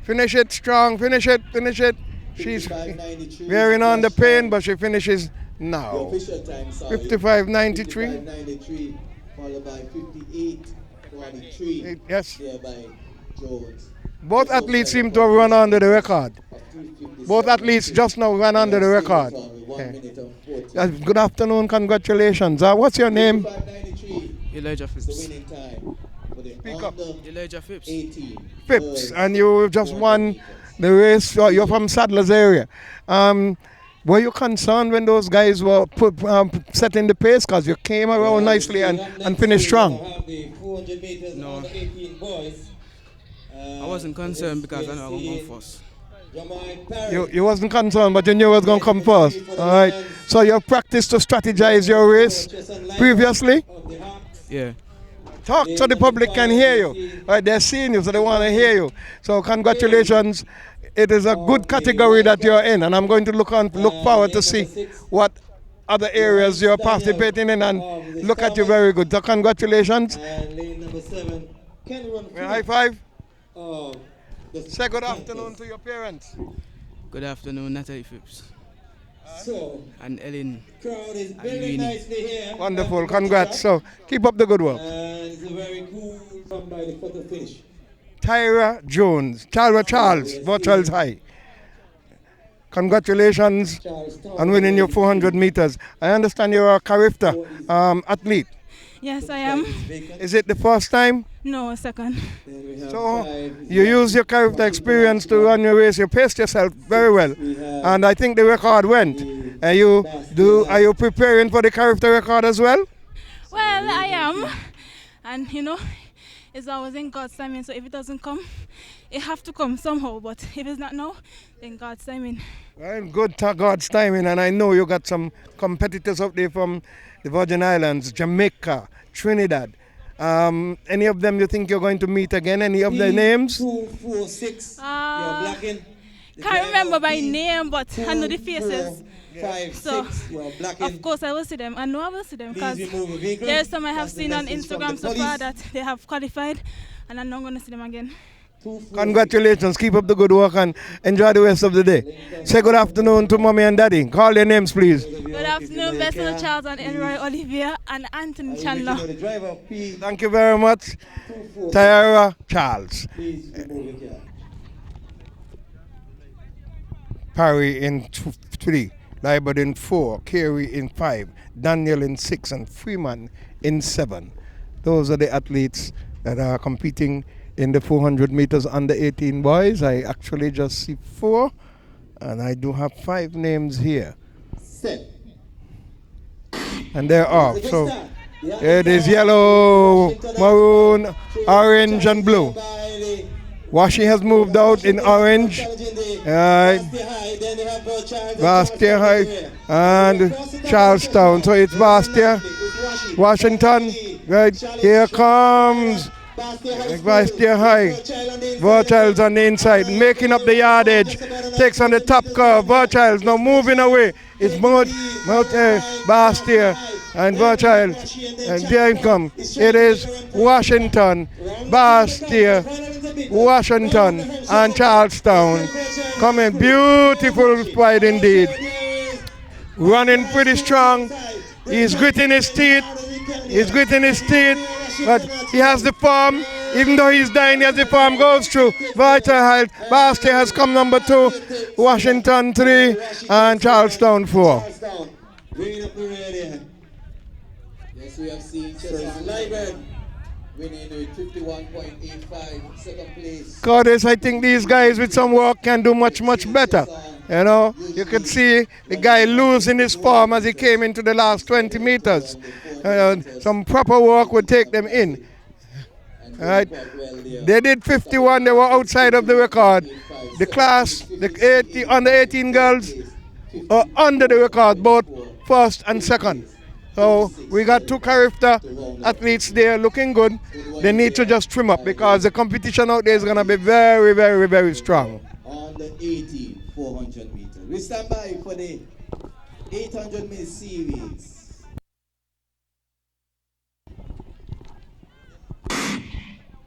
Finish it strong. Finish it. Finish it. She's wearing on the pain, but she finishes now. 55.93. Followed by 58.43. Yes. By Jones. Both athletes seem to have run under the record. Both athletes just now ran under the record. Yeah. Good afternoon, congratulations. What's your name? Elijah Phipps. Speak up. Elijah Phipps. Phipps, and you just won the race. You're from Sadler's area. Were you concerned when those guys were setting the pace? Because you came around nicely and finished strong. No. I wasn't concerned because I know I'm going to come first. You wasn't concerned, but you knew it was going to come first. All right. So you practiced to strategize your race previously? Yeah. Talk so the public can hear you. All right, they're seeing you, so they want to hear you. So congratulations. It is a good category that you're in, and I'm going to look forward to see what other areas you're participating in and look at you very good. So congratulations. High five. Say good afternoon to your parents. Good afternoon, Natalie Phipps. And Ellen. Crowd is and very nicely here. Wonderful, congrats. So keep up the good work. It's a very cool from by the photo finish. Tyra Jones, Charles, Virtuals High. Congratulations on winning your 400 meters. I understand you're a character athlete. Yes, I am. Is it the first time? No, second. So you use your character experience to run your race. You paced yourself very well, and I think the record went. Are you preparing for the character record as well? Well, I am, and you know, it's always in God's timing. So if it doesn't come, it have to come somehow. But if it's not now, then God's timing. Well, good God's timing, and I know you got some competitors up there from the Virgin Islands, Jamaica, Trinidad. Any of them you think you're going to meet again? Any of their names? 246. You're blacking. Can't remember by name, but I know the faces. 5, So, 6, you're blacking. of course, I will see them. I know I will see them because there's some I have seen on Instagram so far that they have qualified, and I'm not going to see them again. Congratulations, keep up the good work and enjoy the rest of the day. Say good afternoon to Mommy and Daddy. Call their names, please. Good afternoon, Bessel Charles and Enroy Olivia and Anthony Chandler. Thank you very much, Tyra Charles. Parry in 3, Libert in 4, Carey in 5, Daniel in 6, and Freeman in 7. Those are the athletes that are competing in the 400 meters under 18 boys. I actually just see 4, and I do have 5 names here. And they're off. So it is yellow, maroon, orange, and blue. Washi has moved out in orange. Bastia High and Charlestown. So it's Bastia, Washington. Right, here comes Bastia High. Virtuals on the inside, making up the yardage. Takes on the top curve. Virtuals now moving away. It's Bastia and Virtuals. And there it comes. It is Washington, Bastia, Washington, and Charlestown. Coming beautiful fight indeed. Running pretty strong. He's gritting his teeth. But he has the form. Even though he's dying, he has the form. Goes through. Vital Bastia has come number 2. Washington 3 and Charlestown 4. Yes, we have seen Libert winning with 51.85, second place. Curtis, I think these guys with some work can do much better. You know, you could see the guy losing his form as he came into the last 20 meters. Some proper work would take them in. Right? They did 51, they were outside of the record. The class, under 18 girls, are under the record, both first and second. So we got two character athletes there looking good. They need to just trim up because the competition out there is going to be very, very, very strong. On the 18, 400 meters. We stand by for the 800 meter series.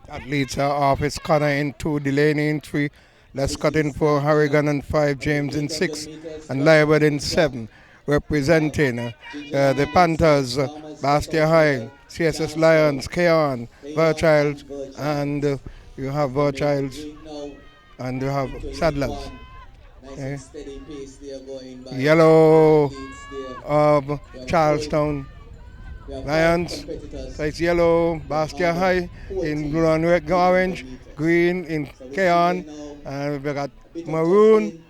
Athletes are off. It's Connor in 2, Delaney in 3. Let's cut in for Harrigan in 5, James in 6, and Lywood in 7. Representing the Panthers, Bastia High, CSS Lions, Keon, Verchild, and you have Verchild, and you have Sadlers. Yellow of Charlestown Lions, so it's yellow, Bastia High in blue and red, orange, green in Keon, and we got maroon,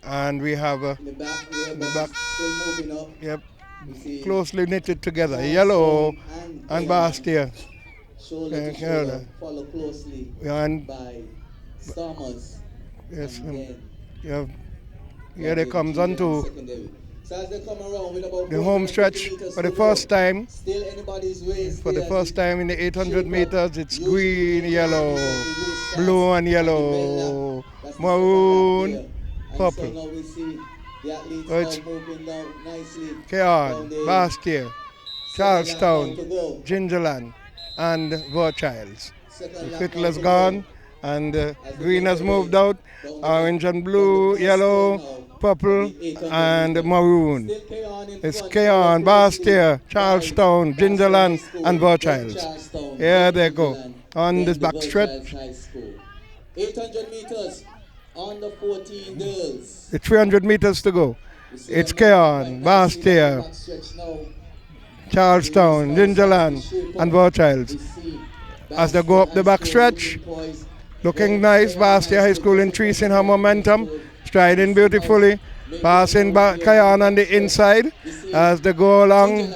and we have in the back, yep, closely knitted together, yellow and Bastia. Follow closely and by Stormers. Yes, here they comes onto the home stretch for the first time. For the first time in the 800 meters, it's green, yellow, blue and yellow, maroon, purple. So it's Keon, Bastia, Charlestown, Gingerland, and Verchilds. The fiddle has gone, and green has moved out, orange and blue, yellow, purple, and maroon. It's Keon, Bastia, Charlestown, Gingerland, and Verchilds. Here they go on this back stretch. 800 meters on the 14 girls. It's 300 meters to go. It's Keon, Bastia, Charlestown, Gingerland, and Verchilds. As they go up the back stretch, looking nice, Bastia High School increasing her momentum, striding beautifully, passing Keon on the inside as they go along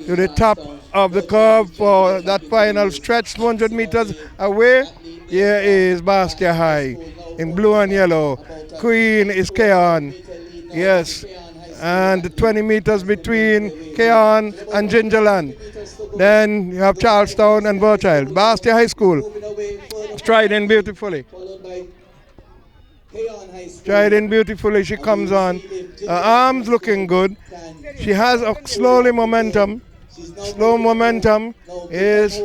to the top of the curve for that final stretch, 200 meters away. Here is Bastia High in blue and yellow. Green is Keon, yes, and 20 meters between Keon and Gingerland. Then you have Charlestown and Verchild. Bastia High School striding beautifully. Striding beautifully, she comes on. Her arms looking good. She has a slowly momentum. Slow momentum is,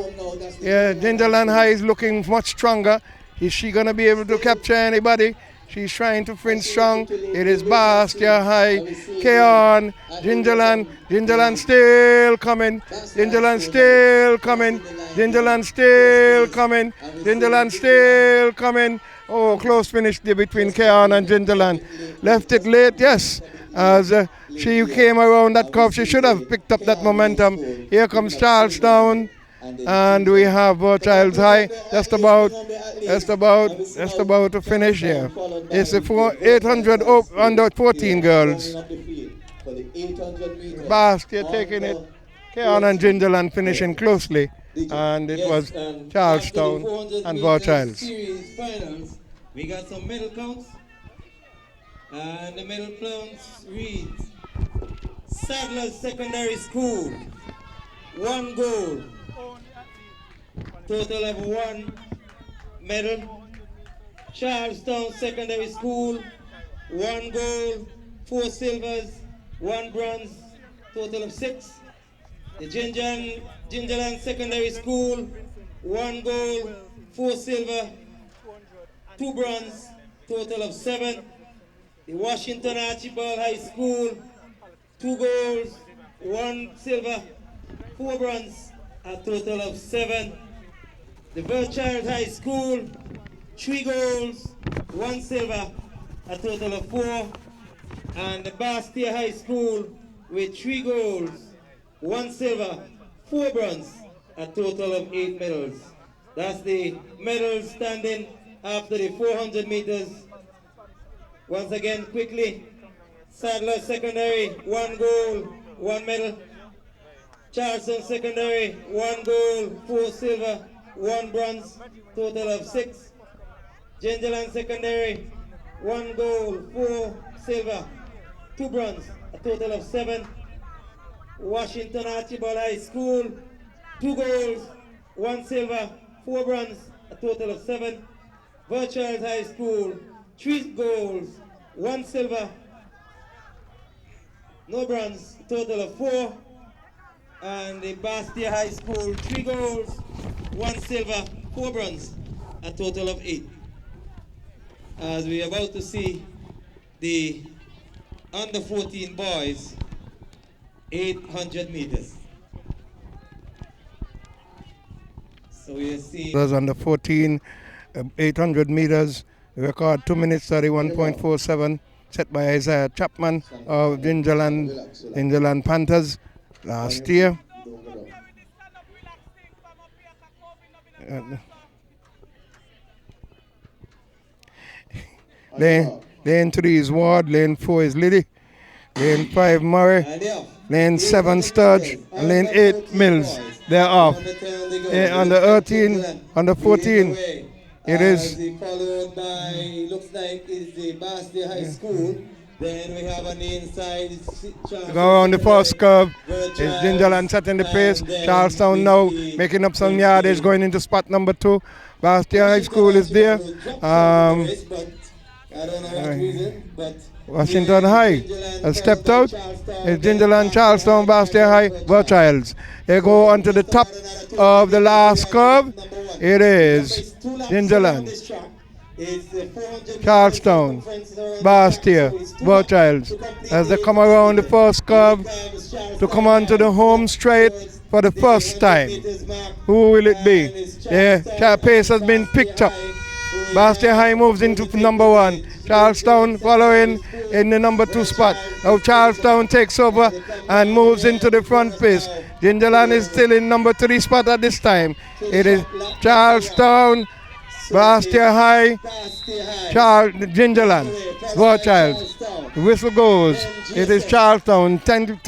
Gingerland High is looking much stronger. Is she going to be able to capture anybody? She's trying to finish strong. It is Bastia High, Keon, Gingerland still coming, Gingerland still coming, Gingerland still coming, Gingerland still coming. Oh, close finish there between Keon and Gingerland. Left it late, yes. As she came around that curve, she should have picked up that momentum. Here comes Charlestown, and we have Verchilds High just about to finish here. It's the 800 under 14 girls. Bastia taking it. Keon and Gingerland finishing closely, and it was Charlestown and Verchilds. We got some medal counts, and the medal counts reads: Sadler's Secondary School, 1 gold, total of 1 medal. Charlestown Secondary School, 1 gold, 4 silvers, 1 bronze, total of 6. The Gingerland Secondary School, 1 gold, 4 silver, 2 bronze, total of 7. The Washington Archibald High School, 2 golds, 1 silver, 4 bronze, a total of 7. The Verchild High School, 3 golds, 1 silver, a total of 4. And the Bastia High School with 3 golds, 1 silver, 4 bronze, a total of 8 medals. That's the medals standing after the 400 meters Once again, quickly. Sadler Secondary, 1 gold, 1 medal. Charleston Secondary, 1 gold, 4 silver, 1 bronze, total of 6. Gingerland Secondary, 1 gold, 4 silver, 2 bronze, a total of 7. Washington Archibald High School, 2 golds, 1 silver, 4 bronze, a total of 7. Virtual High School, 3 golds, 1 silver, no bronze, a total of 4. And the Bastia High School, 3 golds, 1 silver, 4 bronze, a total of 8. As we are about to see the under 14 boys, 800 meters. So we are seeing Those under 14, 800 meters, record 2 minutes 31.47, set by Isaiah Chapman of Gingerland Panthers last year. Lane 3 is Ward, lane 4 is Liddy, lane 5 Murray, lane 7 Sturge, and lane 8 Mills. They're off. Under 14, it is. Followed by, looks like is the Bastia High School. Then we have on the inside. Go around the first curve. It's Gingerland setting the pace. Charlestown now making up some yardage, going into spot number 2. Bastia High School is there. Washington High has stepped out. It's Gingerland, Charlestown, Bastia High, Virchilds. They go onto the top of the last curve. It is Gingerland, Charlestown, Bastia, Virchilds. As they come around the first curve to come onto the home straight for the first time. Who will it be? The pace has been picked up. Bastia High moves into number 1. Charlestown following in the number 2 spot. Now Charlestown takes over and moves into the front pace. Gingerland is still in number 3 spot at this time. It is Charlestown, Bastia High, Gingerland, Virchilds. The whistle goes. It is Charlestown, 10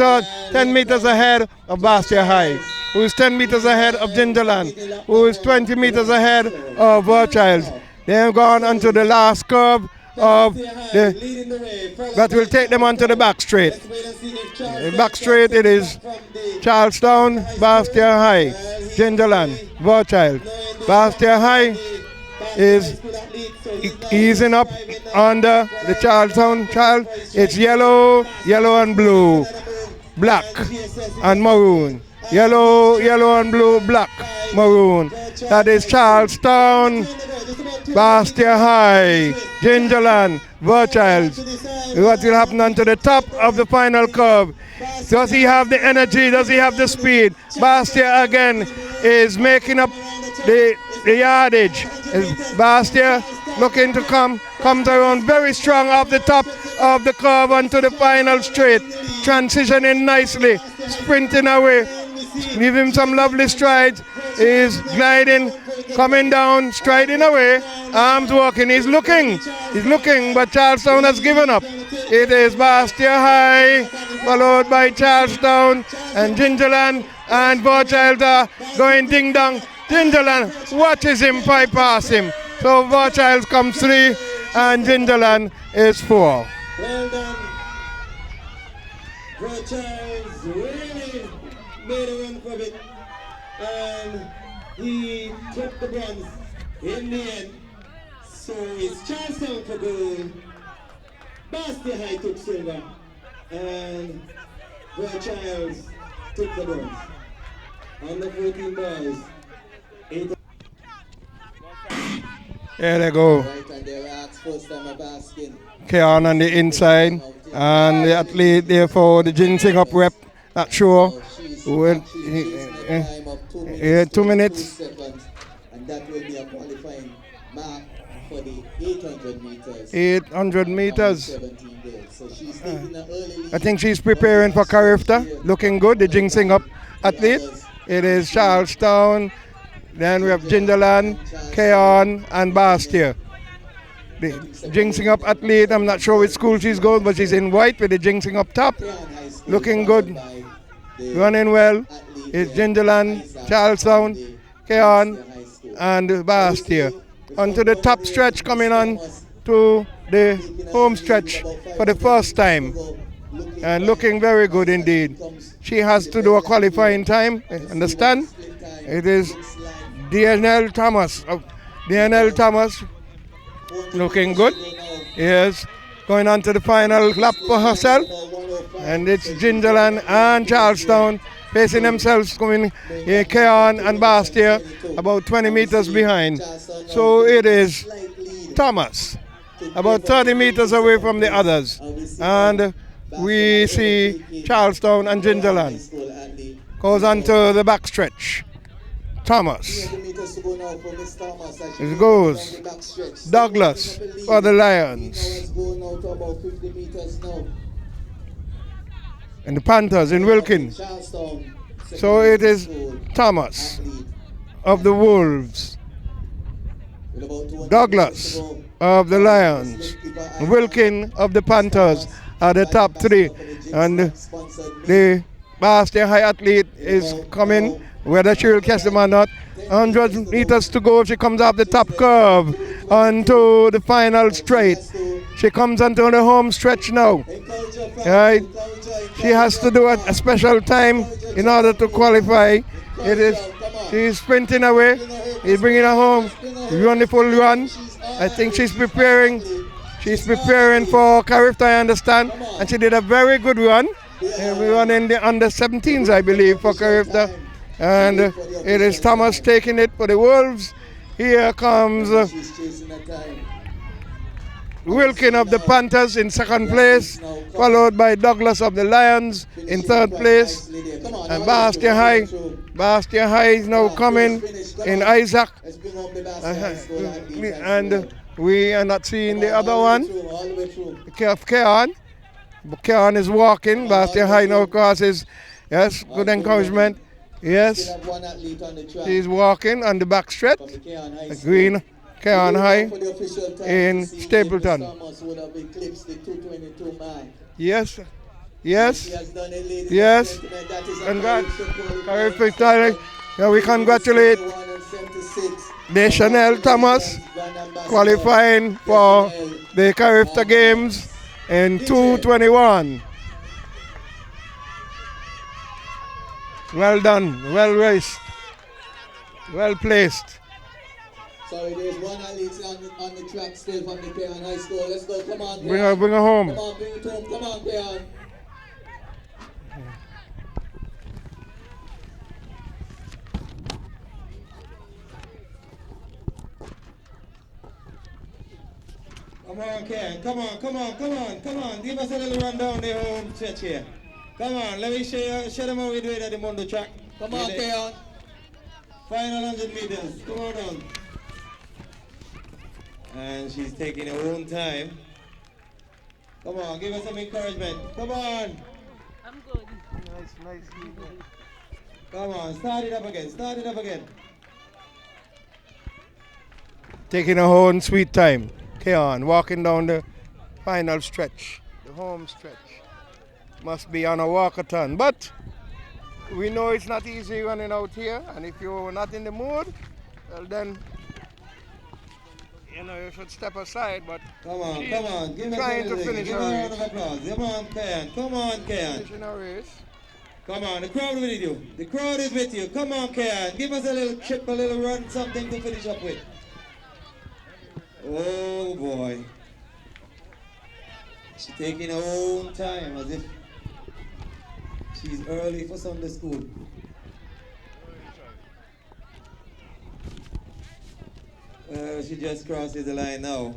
meters ahead of Bastia High, who is 10 meters ahead of Gingerland, who is 20 meters ahead of Virchilds. They have gone onto the last curve of that will take them onto the back straight. The back straight it is Charlestown, Bastia High, Gingerland, Virchilds. Bastia High is easing up under the Charlestown child. It's yellow and blue, black and maroon. Yellow and blue, black, maroon. That is Charlestown, Bastia High, Gingerland, Virchilds. What will happen onto the top of the final curve? Does he have the energy? Does he have the speed? Bastia again is making up the yardage. Bastia looking to comes around very strong off the top of the curve onto the final straight. Transitioning nicely, sprinting away. Give him some lovely strides. He's gliding, coming down, striding away, arms walking. He's looking, but Charlestown has given up. It is Bastia High, followed by Charlestown, and Gingerland and Virchilds are going ding dong. Gingerland watches him bypass him. So Virchilds comes 3 and Gingerland is 4. Well done. Virchilds really made a run for it, and he took the bronze in the end. So it's Charlestown for gold, Bastia High took silver, and Virchilds took the bronze. Under 14 boys. There they go. Keon on the inside, and the athlete there for the ginseng-up rep, not sure. 2 minutes. And that will be a qualifying mark for the 800 meters. 800 meters. So she's taking an early lead. I think she's preparing for Carifta. Looking good, the ginseng-up athlete. It is Charlestown. Then we have Gingerland, Keon, and Bastia. the ginseng-up athlete. I'm not sure which school she's going, but she's in white with the ginseng-up top. Looking good. Running well. It's Gingerland, Charlestown, Keon, and Bastia. Onto the top stretch, coming on to the home stretch for the first time. And looking very good indeed. She has to do a qualifying time, understand? It is DNL Thomas. DNL Thomas looking good. Yes, going on to the final lap for herself. And it's Gingerland and Charlestown facing themselves, coming Keon and Bastia about 20 meters behind. So it is Thomas about 30 meters away from the others. And we see Charlestown and Gingerland. Goes on to the backstretch. Thomas. It goes. Douglas for the Lions. And the Panthers in Wilkin. So it is Thomas of the Wolves. Douglas of the Lions. Wilkin of the Panthers are the top three. And the Bastia High athlete is coming, whether she will catch them or not. 100 meters to go. She comes off the top curve onto the final straight. She comes onto the home stretch now. Right? She has to do a special time in order to qualify. She's sprinting away. He's bringing her home. Wonderful run. I think she's preparing. She's preparing for Carifta, I understand. And she did a very good run. We run in the under 17s, I believe, for Carifta. And it is Thomas taking it for the Wolves. Here comes Wilkin of the Panthers in second place, followed by Douglas of the Lions in third place. And Bastia High is now coming in Isaac. And we are not seeing the other one, Keon. Keon is walking. Bastia High now crosses. Yes, good encouragement. Yes, he's walking on the back stretch. Green Keon High in Stapleton. Yes, yes, yes. Congrats. Terrific, Tyler. Yeah, we congratulate the Chanel Thomas qualifying for the Carifta Games in 2:21. Well done, well raced, well placed. Sorry, there's one athlete on the track still from the Keon High School. Let's go, come on, Bring her home. Come on, bring it home. Come on, Keon. Come on, Keon. Come on. Give us a little run down the home stretch here. Come on, let me show them how we do it at the Mondo track. Come on, Keon. Final 100 meters. Come on down. And she's taking her own time. Come on, give us some encouragement. Come on. I'm good. Nice. Come on, start it up again. Taking her own sweet time. Keon walking down the final stretch, the home stretch. Must be on a walkathon, but we know it's not easy running out here, and if you're not in the mood, well then, you should step aside, but come on, give us trying to finish give her a round of applause. Come on, Keon. Finishing her race. Come on, the crowd with you. The crowd is with you. Come on, Keon. Give us a little trip, a little run, something to finish up with. Oh boy. She's taking her own time as if she's early for Sunday school. She just crosses the line now.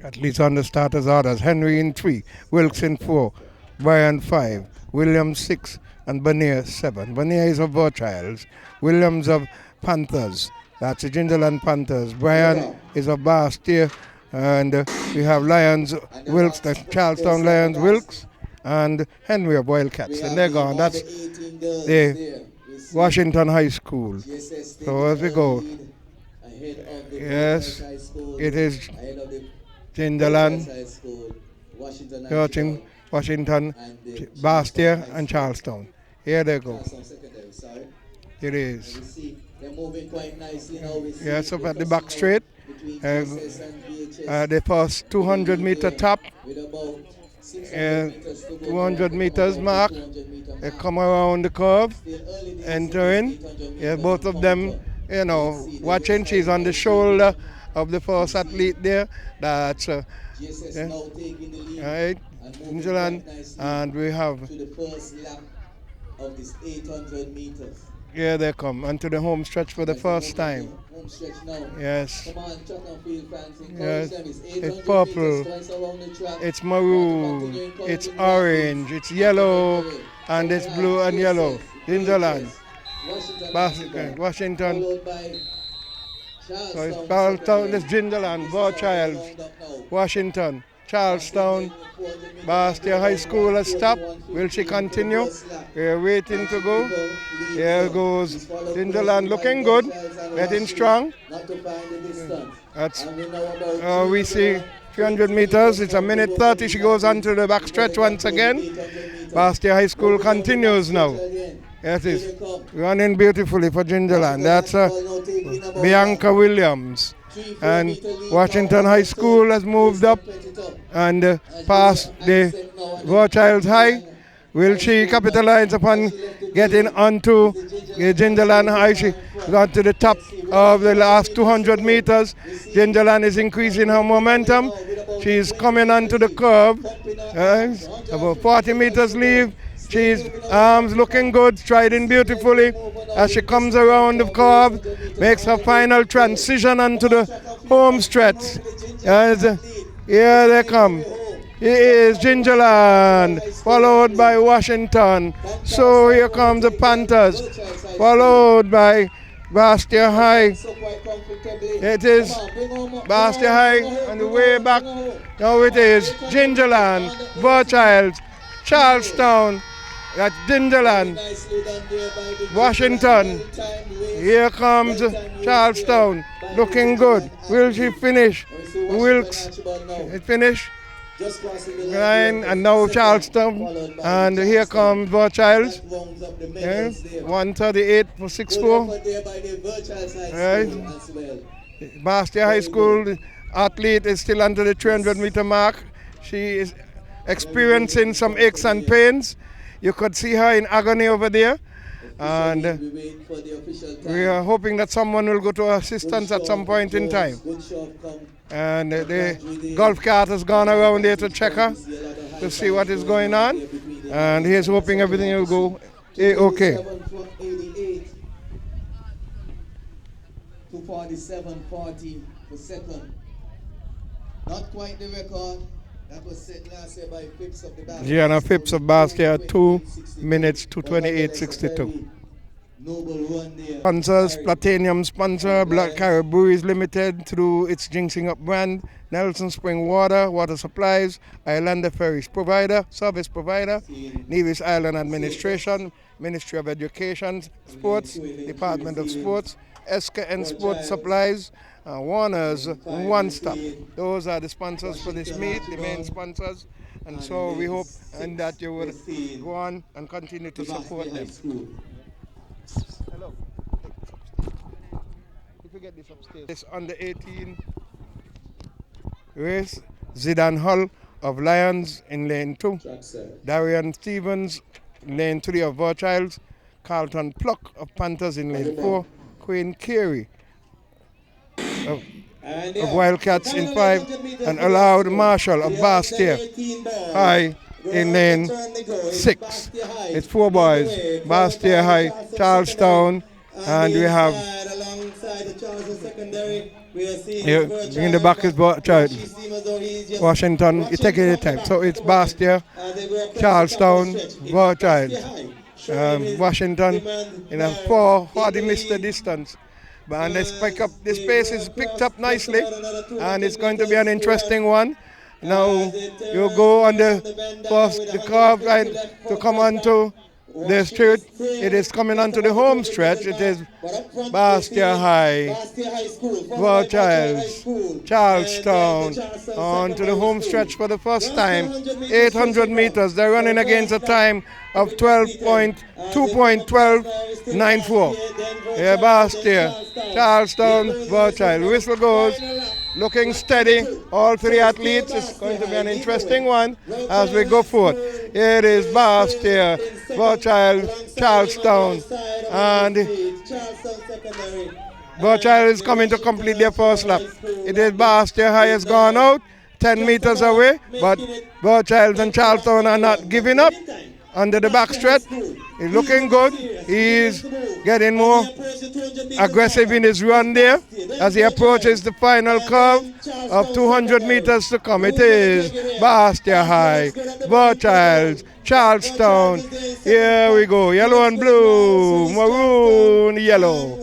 Athletes on the starters orders: Henry in 3, Wilkes in 4, Brian 5, Williams 6, and Bernier 7. Bernier is of Childs, Williams of Panthers, that's the Gingerland Panthers. Brian is of Bastia, and we have Lions, Wilkes, the Charlestown Lions, Wilkes, and Henry of Wildcats. And they're gone. That's the Washington High School. So as we go, yes, it is Gingerland, Washington, Bastia, and Charlestown. Here they go. It is. Yes, up at the back straight. The first 200-meter top, 200 meters mark. They come around the curve, entering. Yeah, both of them, you know, watching. She's on the shoulder of the first athlete there. That's right, New Zealand, and we have. To the first lap of this 800 meters. Here they come onto the home stretch for the first time. Home stretch now. Yes. Come on, track and field fans. Yes. It's purple, it's maroon, it's orange, it's yellow, and it's blue and yellow. Gingerland, Washington. So it's Charlestown, it's Gingerland, Childs, Washington, Charlestown. Bastia High School has stopped. Will she continue? We're waiting to go. Here goes Gingerland, looking good, getting strong. That's, we see 300 meters. It's a minute 30. She goes onto the back stretch once again. Bastia High School continues now. Yes, it is running beautifully for Gingerland. That's Bianca Williams. And Washington High School has moved up and past the Childs High. Will she capitalize upon getting onto the Gingerland High? She got to the top of the last 200 meters. Gingerland is increasing her momentum. She's coming onto the curve. About 40 meters leave. She's arms looking good, striding beautifully as she comes around the curve, makes her final transition onto the home stretch. Here they come. Here is Gingerland, followed by Washington. So here comes the Panthers, followed by Bastia High. It is Bastia High on the way back. Now it is Gingerland, Childs, Charlestown. That's Gingerland, Washington. Here comes Charlestown, looking good. Will she finish? Wilkes, finish. And now Charlestown, and here comes Childs. 138 for 6'4". Right. Bastia High School, the athlete is still under the 300-meter mark. She is experiencing some aches and pains. You could see her in agony over there. And we are hoping that someone will go to her assistance at some point in time. And the golf cart has gone around there to check her, to see what is going on. And he's hoping everything will go okay. 247.40 per second. Not quite the record. That was set last year by Phipps of the Bastia. Gianna Phipps of Bastia, 2 minutes, 2:28.62. Noble run there. Sponsors, Platinum sponsor, Black Caribou is limited through its Ginseng-up brand, Nelson Spring Water, water supplies, Islander Ferries provider, service provider, Nevis Island Administration, Ministry of Education, Sports, Department of Sports, SKN Sports Supplies, Warner's, One Stop. Those are the sponsors for this meet, the main sponsors. And so we hope and that you will go on and continue to support them. Hello. If you get this upstairs. This under 18 race, Zidane Hull of Lions in lane 2. Darian Stevens in lane 3 of Childs. Carlton Pluck of Panthers in lane 4. Queen Carey of Wildcats in 5. And Allowed Marshall of Bastia High in lane 6. It's 4 boys. Bastia High, Charlestown, and we have alongside the Charlestown Secondary We are seeing Yeah, his in the back is child. Washington, you take it time. So it's Bastia, Charlestown, child. Washington in a 440 meter distance. And this pace is picked up nicely, and it's going to be an interesting one. Now you go on the curve right to come onto the street. It is coming onto the home stretch. It is Bastia High, Childs, Charlestown, onto the home stretch for the first time. 800 meters. They're running against a time of 2.1294. Yeah, Bastia, Charlestown, Child. Whistle goes. Looking steady, all three athletes. It's going to be an interesting one as we go forward. It is Bastia, Child, Charlestown, and Child is coming to complete their first lap. It is Bastia High has gone out, 10 meters away, but Child and Charlestown are not giving up. Under the backstretch, he's looking good. He's getting more aggressive in his run there as he approaches the final curve of 200 meters to come. It is Bastia High, Childs, Charlestown. Here we go. Yellow and blue, maroon, yellow.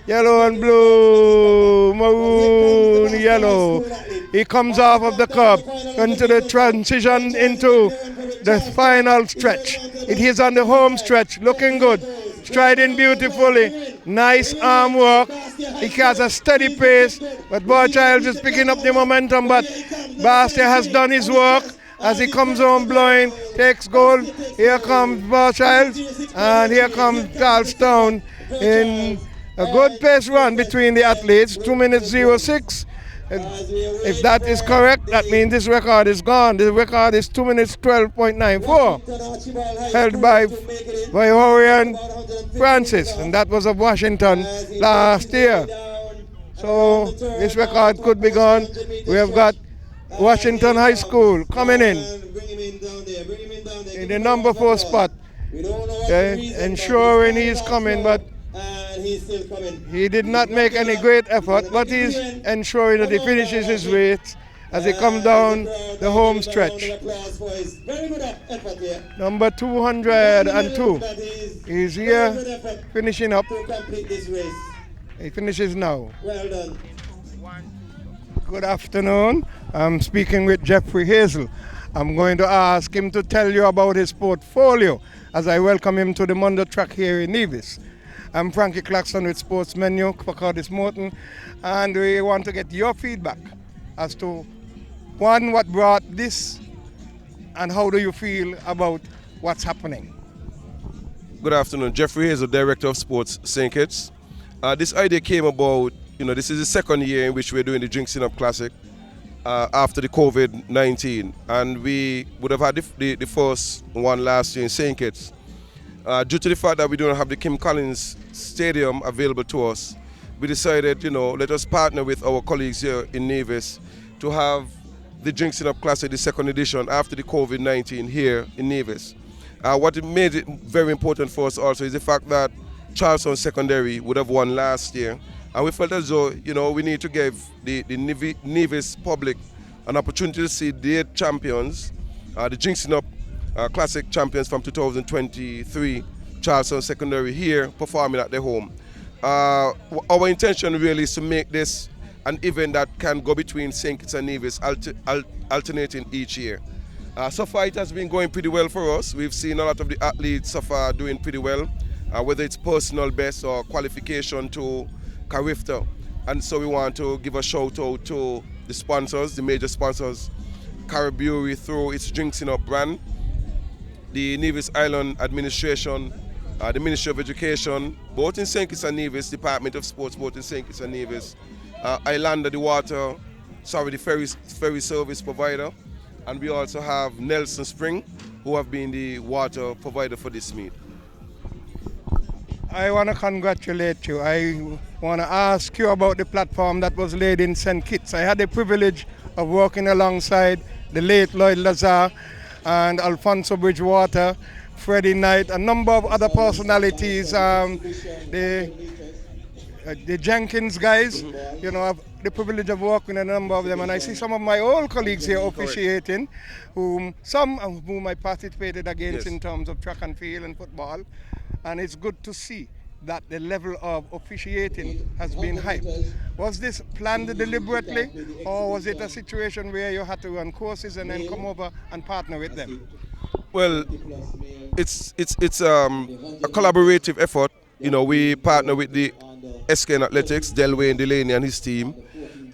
Yellow and blue, maroon, yellow. He comes off of the curb into the transition into the final stretch. It is on the home stretch, looking good, striding beautifully, nice arm work. He has a steady pace, but Childs is picking up the momentum, but Bastia has done his work as he comes home blowing, takes gold. Here comes Childs, and here comes Charlestown in a good pace run between the athletes, 2 minutes 06. If that is correct, that means this record is gone. The record is 2 minutes 12.94, held by Horian Francis, and that was of Washington last year. So this record could be gone. We have got Washington High School coming in the number 4 spot, ensuring he's coming, but he did not make any great effort, but he's ensuring that he finishes his race as he comes down the home stretch. Number 202 is here finishing up. He finishes now. Well done. Good afternoon. I'm speaking with Jeffrey Hazel. I'm going to ask him to tell you about his portfolio as I welcome him to the Mondo track here in Nevis. I'm Frankie Claxton with Sports Menu for Curtis Morton, and we want to get your feedback as to, one, what brought this, and how do you feel about what's happening? Good afternoon. Jeffrey Hazel, Director of Sports, St. Kitts. This idea came about, this is the second year in which we're doing the ginseng-up Classic after the COVID-19, and we would have had the first one last year in St. Kitts. Due to the fact that we don't have the Kim Collins Stadium available to us, we decided, let us partner with our colleagues here in Nevis to have the ginseng-up Classic, the second edition, after the COVID-19 here in Nevis. What made it very important for us also is the fact that Charlestown Secondary would have won last year, and we felt as though, we need to give the Nevis public an opportunity to see their champions, the ginseng-up Classic champions from 2023, Charlestown Secondary here performing at their home. Our intention really is to make this an event that can go between St. Kitts and Nevis, alternating each year. So far it has been going pretty well for us. We've seen a lot of the athletes so far doing pretty well, whether it's personal best or qualification to Carifta. And so we want to give a shout out to the sponsors, the major sponsors, Caribbery through its ginseng-up brand, the Nevis Island Administration, the Ministry of Education, both in St. Kitts and Nevis, Department of Sports, both in St. Kitts and Nevis, Islander, the ferry service provider, and we also have Nelson Spring, who have been the water provider for this meet. I want to congratulate you. I want to ask you about the platform that was laid in St. Kitts. I had the privilege of working alongside the late Lloyd Lazar and Alfonso Bridgewater, Freddie Knight, a number of other personalities, the the Jenkins guys. You know, I've the privilege of working with a number of them, and I see some of my old colleagues here officiating, some of whom I participated against in terms of track and field and football, and it's good to see that the level of officiating has been hyped. Was this planned deliberately, or was it a situation where you had to run courses and then come over and partner with them? Well, it's a collaborative effort. You know, we partner with the SKN Athletics, Delwayne Delaney and his team,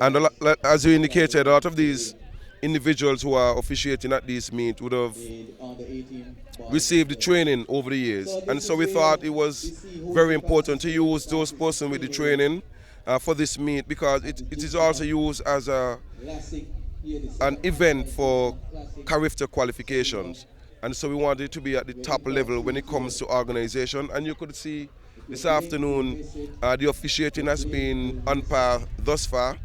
and as you indicated, a lot of these individuals who are officiating at these meet would have received the training over the years, and so we thought it was very important to use those persons with the training for this meet, because it is also used as an event for CARIFTA qualifications, and so we wanted it to be at the top level when it comes to organization. And you could see this afternoon the officiating has been on par thus far.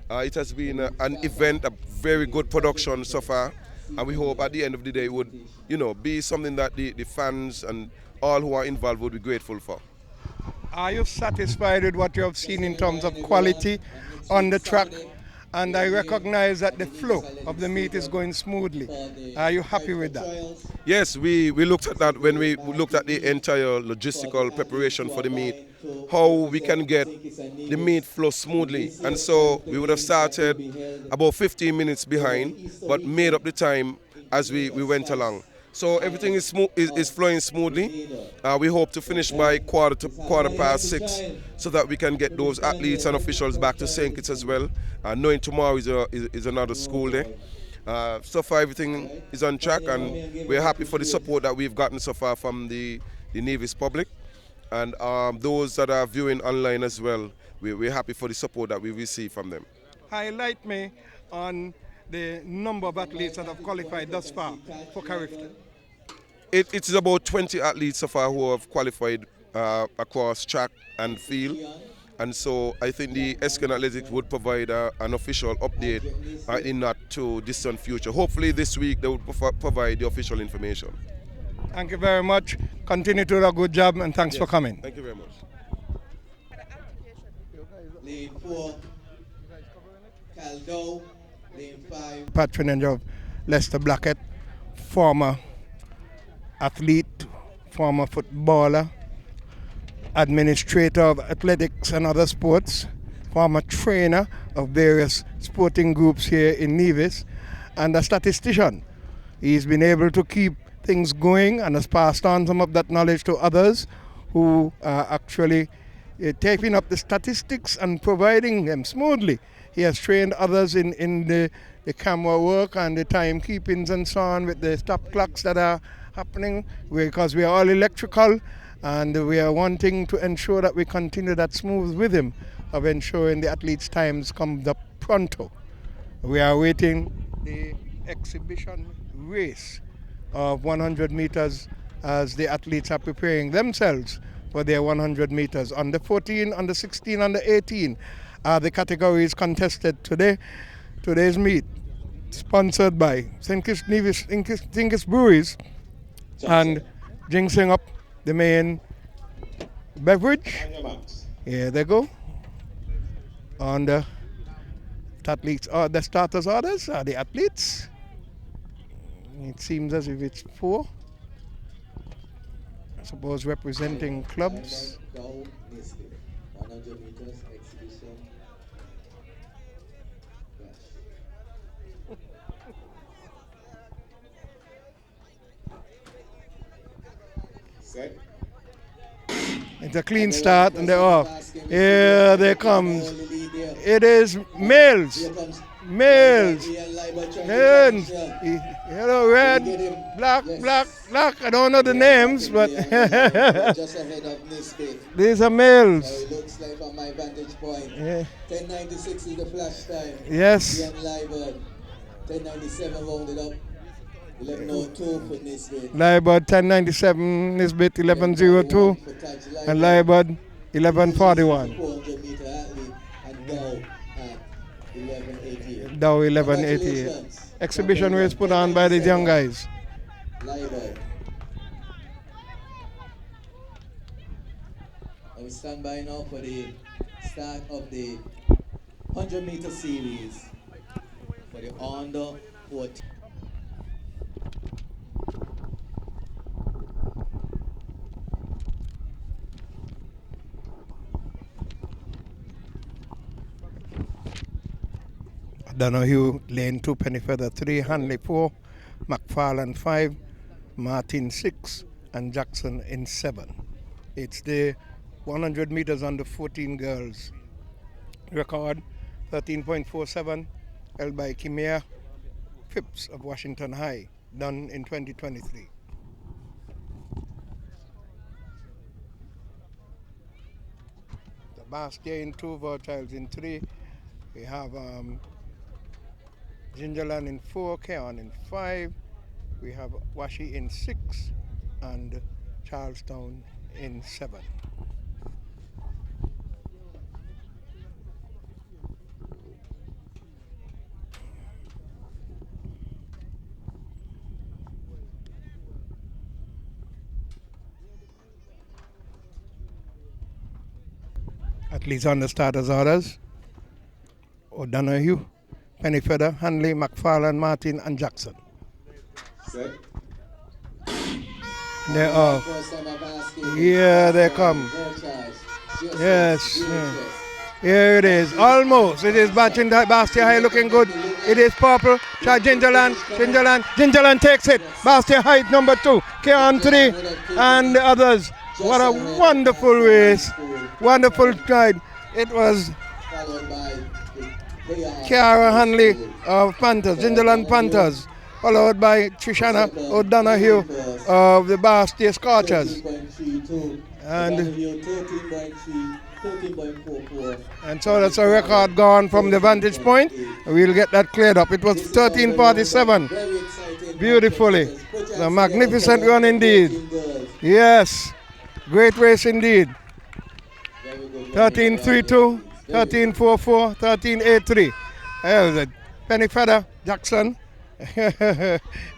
It has been an event, a very good production so far, and we hope at the end of the day it would, you know, be something that the fans and all who are involved would be grateful for. Are you satisfied with what you have seen in terms of quality on the track? And I recognize that the flow of the meet is going smoothly. Are you happy with that? Yes, we looked at that when we looked at the entire logistical preparation for the meet, how we can get the meet flow smoothly. And so we would have started about 15 minutes behind, but made up the time as we went along. So everything is flowing smoothly. We hope to finish by quarter past 6, so that we can get those athletes and officials back to St. Kitts as well, knowing tomorrow is another school day. So far everything is on track, and we're happy for the support that we've gotten so far from the Nevis public, and those that are viewing online as well. We're happy for the support that we receive from them. Highlight me on the number of athletes that have qualified thus far for CARIFTA. It is about 20 athletes so far who have qualified across track and field, and so I think the SKN Athletics would provide an official update in not too distant future. Hopefully this week they will provide the official information. Thank you very much. Continue to do a good job, and thanks for coming. Thank you very much. Lane 4, Caldo. Lane 5. Patronage of Lester Blackett, former athlete, former footballer, administrator of athletics and other sports, former trainer of various sporting groups here in Nevis, and a statistician. He's been able to keep things going and has passed on some of that knowledge to others who are actually taking up the statistics and providing them smoothly. He has trained others in the camera work and the timekeepings and so on, with the stop clocks that are happening, because we are all electrical, and we are wanting to ensure that we continue that smooth rhythm of ensuring the athletes' times come up pronto. We are waiting the exhibition race of 100 meters as the athletes are preparing themselves for their 100 meters. Under 14, under 16, under 18 are the categories contested today. Today's meet sponsored by St. Kitts Breweries and Ginseng-up, the main beverage. Here they go. On the athletes, the starters orders are the athletes. It seems as if it's 4. I suppose representing clubs. 100 meters exhibition. Set. It's a clean start and they're off. Here they comes. It is males. Males. Men. Yellow, red, black, black, black. I don't know the names, but these are males. So it looks like from my vantage point. Yeah. 10:96 is the flash time. Yes. Ian Libert. 10:97 rounded up. 11:02 for Nisbet. Libert 10:97, Nisbet 11:02, and Libert 11:41. 400 meter athlete, and Dow at 11:88. Dow 11:88. Exhibition race put on by these young guys. Libert. And we stand by now for the start of the 100-meter series for the under 14. Donahue, lane 2, Pennyfeather 3, Hanley 4, McFarland 5, Martin 6, and Jackson in 7. It's the 100 meters under 14 girls. Record 13.47, held by Kimia Phipps of Washington High, done in 2023. The Bastia in 2, Vortiles in 3. We have Gingerland in 4, Keon in 5. We have Washi in 6 and Charlestown in 7. At least on the starters orders: O'Donoghue, Pennyfeather, Hanley, McFarland, Martin, and Jackson. Set. They are. Here they come. Yes. Here it is. Almost. It is Bastia High looking good. It is purple. Try Gingerland. Gingerland takes it. Bastia High number 2. Keon 3. And the others. What a wonderful race. Wonderful ride. It was Kiara Hanley of Panthers, Gingerland Panthers, followed by Trishana O'Donoghue of the Bastia Scorchers. And so that's a record gone from the vantage point. We'll get that cleared up. It was 13:47. Beautifully. A magnificent run indeed. Yes. Great race indeed. 13:32, 13:44, 13:83. There's it. Pennyfeather, Jackson.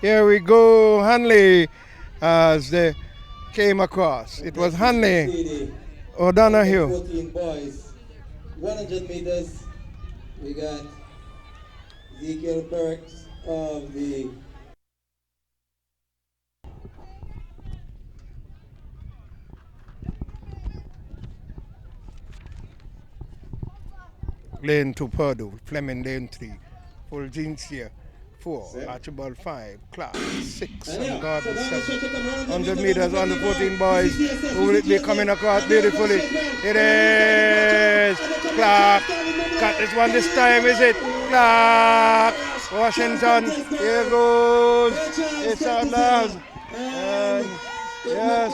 Here we go. Hanley as they came across. It was Hanley O'Donoghue. 14 boys. 100 meters. We got Ezekiel Burks of the Lane 2, Purdue, Fleming lane 3, Fulgencia 4, Archibald 5, Clark 6, and Gordon 7. 100 meters on the 14 boys. Who will it be coming across beautifully? It is Clark. Got this one this time, is it? Clark. Washington. Here goes. It's out loud. And yes.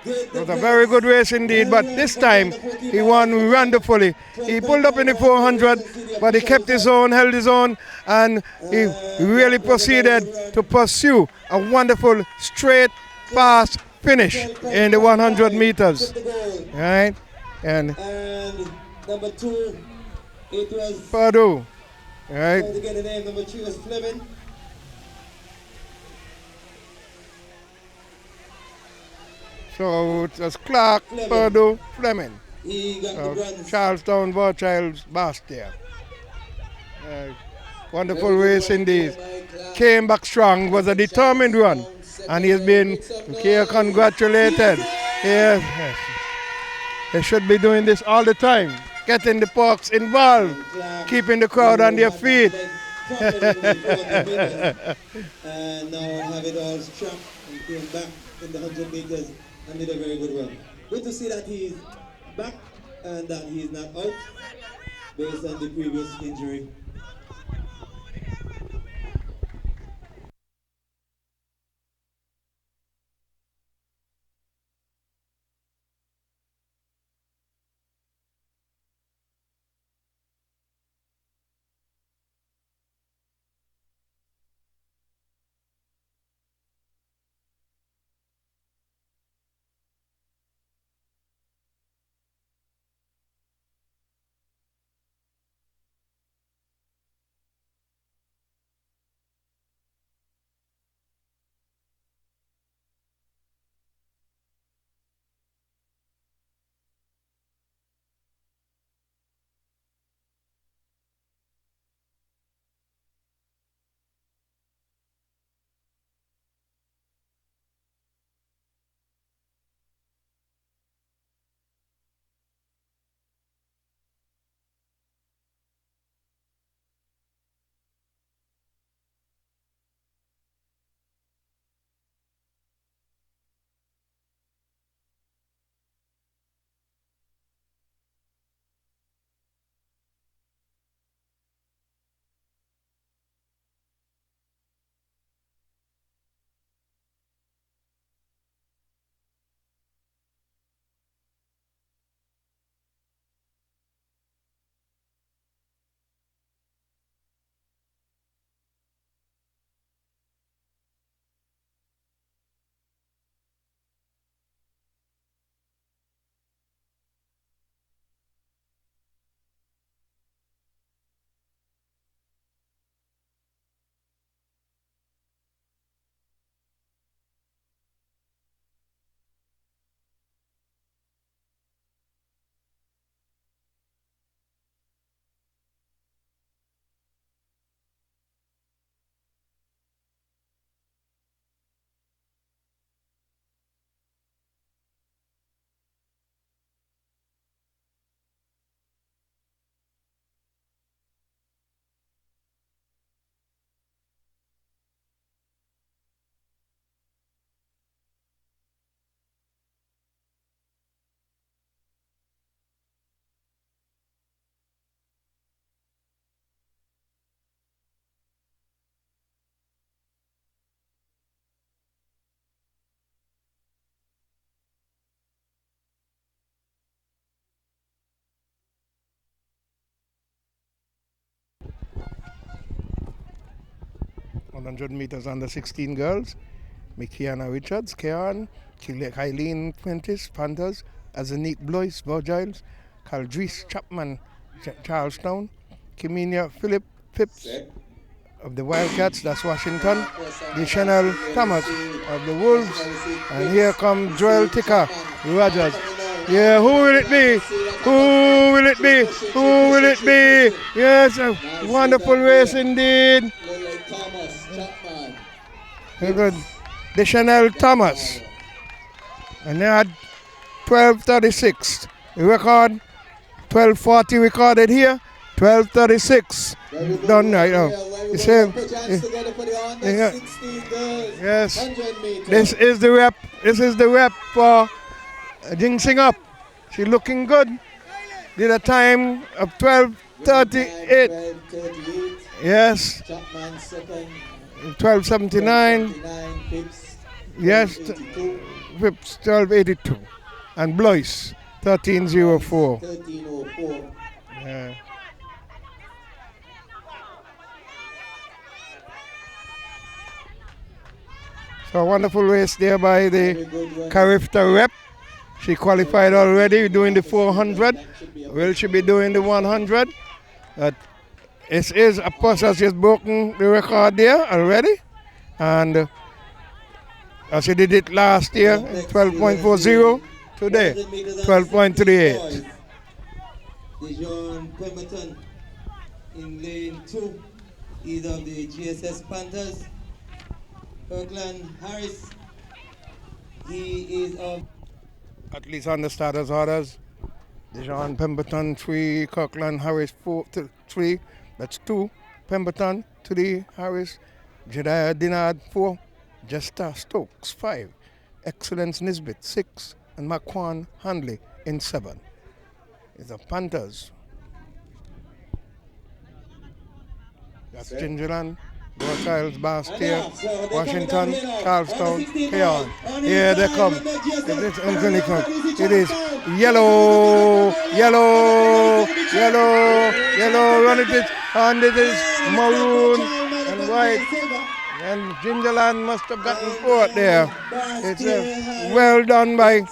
It was a very good race indeed, but this time he won wonderfully. He pulled up in the 400, but he kept his own, held his own, and he really proceeded to pursue a wonderful, straight, fast finish in the 100 meters. Right? And number 2, it was Purdue. Right? to get the name. Number 3 was Fleming. So it was Clark, Purdue, Fleming. He got the bronze. Charlestown, Vortiles, Bastia. Wonderful race indeed. Came back strong, was a determined run, and he has been here congratulated. Yes. They should be doing this all the time, getting the parks involved, keeping the crowd on their feet. And now have it all strapped and came back in the 100 meters and did a very good run. Good to see that he's back and that he's not out based on the previous injury. 100 meters under 16 girls. Mikiana Richards, Kean, Kylene Prentice, Panthers, Azanique Blois, Bogiles, Caldrice Chapman, Charlestown, Kiminia Phipps of the Wildcats, that's Washington, Chanel Thomas of the Wolves, and here comes Joel Tika Rogers. Yeah, who will it be? Who will it be? Who will it be? Yes, a wonderful race indeed. Very good. Chanel Thomas. And they had 12:36. The record, 12:40 recorded here, 12:36 done right now. You see? Yes. This is the rep. This is the rep for Ginseng-up. She's looking good. Did a time of 12:38. Yes. 12:79. Yes. Phipps 12:82. And Blois 13:04. Yeah. So a wonderful race there by the Carifta rep. She qualified already doing the 400. Will she be doing the 100? It is a process. She's broken the record there already. And as she did it last year, 12.40. Today, 12.38. Dijon Pemberton in lane 2 is of the GSS Panthers. Kirkland Harris, he is of... At least on the starters' orders. Dijon Pemberton 3, Kirkland Harris 3. That's 2. Pemberton 3, Harris. Jedediah Dinard 4. Jester Stokes 5. Excellence Nisbet 6. And Marquand Handley in 7. It's the Panthers. That's Gingerland, Rothschilds, Bastia, Washington, Charlestown, Keon. Here they come. It is yellow, yellow, yellow, yellow, and it is maroon and white. And Gingerland must have gotten fourth there. It's well done by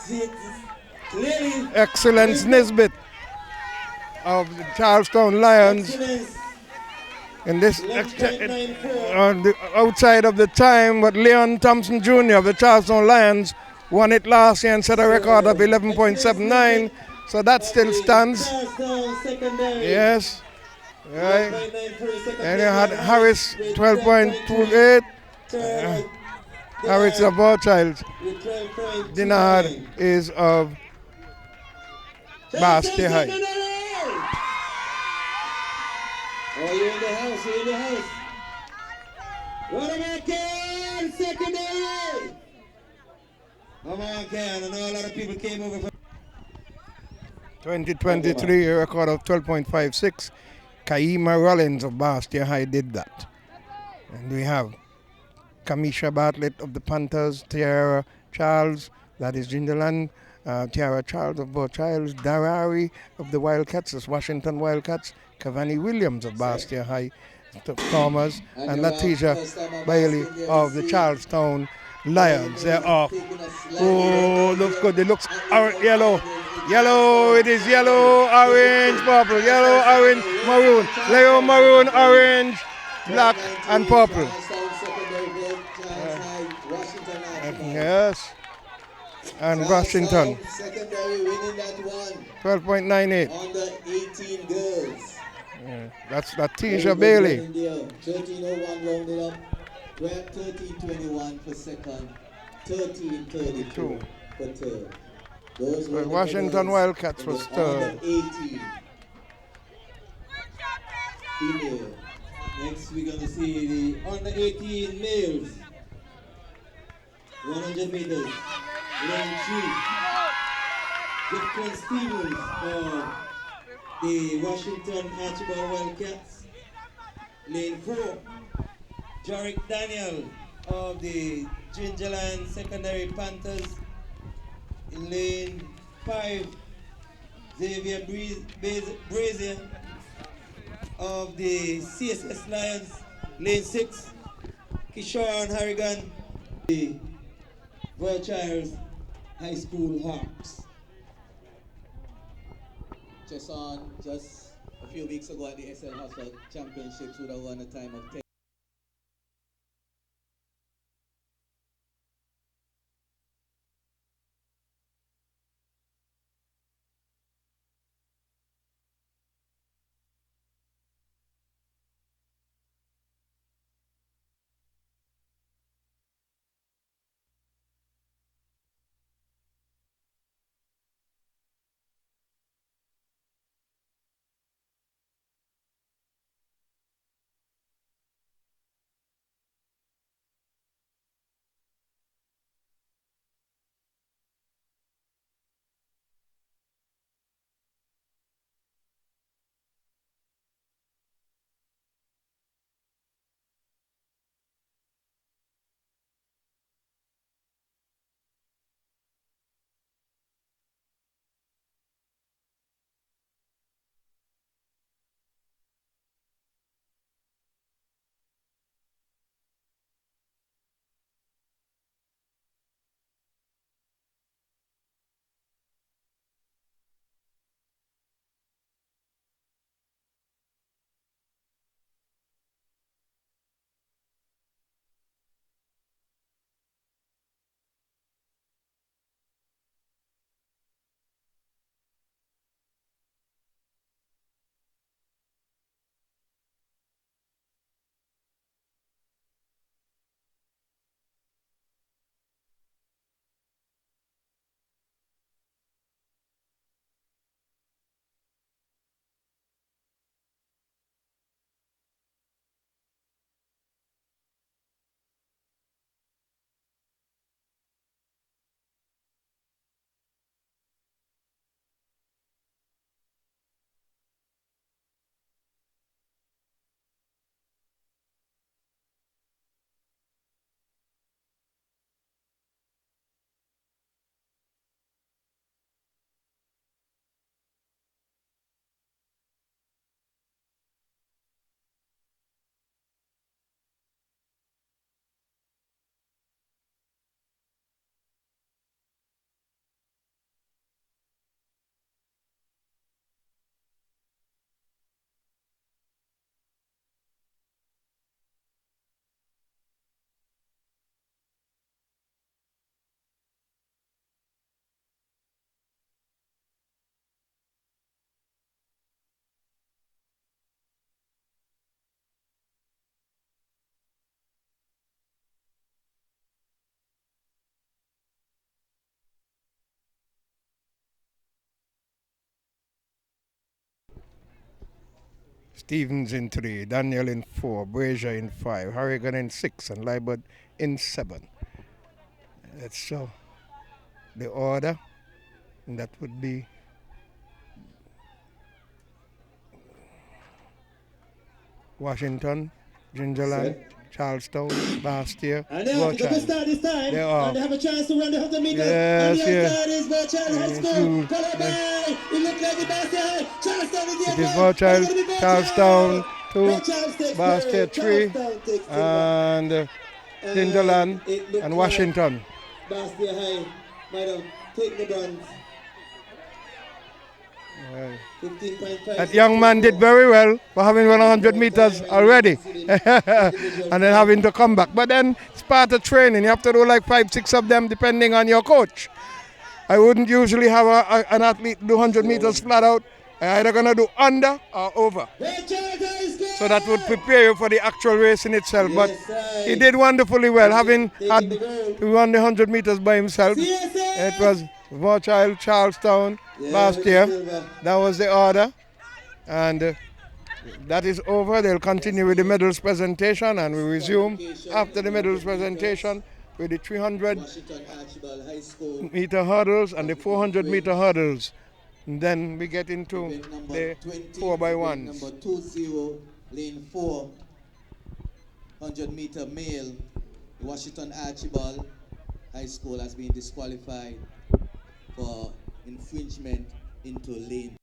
Excellence Nisbet of the Charlestown Lions. In this on the outside of the time, but Leon Thompson Jr. of the Charlestown Lions won it last year and set a record of 11.79. So that still stands. Yes. Right. And you had Harris 12.28. Harris of Rothschilds. Dinard is of Bastia High. Oh, you're in the house, you're in the house. What about Ken? Secondary! Come on, Ken. I know a lot of people came over. 2023, a record of 12.56. Kaima Rollins of Bastia High did that. And we have Kamisha Bartlett of the Panthers, Tiara Charles, that is Gingerland, Tiara Charles of Rothschilds, Darari of the Wildcats, that's Washington Wildcats, Cavani Williams of Bastia High, Thomas, and Letitia Bailey of the Charlestown Lions. They're off. Oh, looks good. It looks yellow. Yellow, it is yellow, orange, purple. Yellow, orange, maroon. Yellow, maroon, orange, black, and purple. Yes. And Washington. Secondary winning that one. 12.98. Under 18 girls. Yeah, that's Letitia Bailey. 13:01 rounded up. 13:21 for second. 13:32 for third. Those were Washington Wildcats was third. 18. Female. Next, we're going to see the under 18 males. 100 meters. Lane 3. Jeffrey Stevens of the Washington Archibald Wildcats. Lane 4. Jarek Daniel of the Gingerland Secondary Panthers. In lane 5, Xavier Brazier of the CSS Lions. Lane 6, Kishore and Harrigan, the Childs High School Hawks. Just a few weeks ago at the SL Hustle Championships would have won a time of 10. Stevens in 3, Daniel in 4, Brazier in 5, Harrigan in 6, and Libert in 7. That's so the order. And that would be Washington, Gingerland, Charlestown, Bastia, And they have to go start this time. And they have a chance to run the 100 meters. And the start is Child High School. Followed by, it looks like the Bastia High. Charlestown is the it is Child, Charlestown 2, Bastia 3, and Gingerland and Washington. Bastia High, madam, take the bronze. 15.5. That young man did very well for having run 100 meters already and then having to come back. But then it's part of training. You have to do like 5, 6 of them depending on your coach. I wouldn't usually have an athlete do 100 meters flat out. I'm either going to do under or over. So that would prepare you for the actual race in itself. But he did wonderfully well, having run the 100 meters by himself. It was Child, Charlestown, Bastia. That was the order. And that is over. They'll continue with the medals presentation, and we resume after the medals presentation with the 300 meter hurdles and the 400 meter hurdles. And then we get into the 4x1s. Number 20, lane 4, 100 meter male, Washington Archibald High School has been disqualified for infringement into lane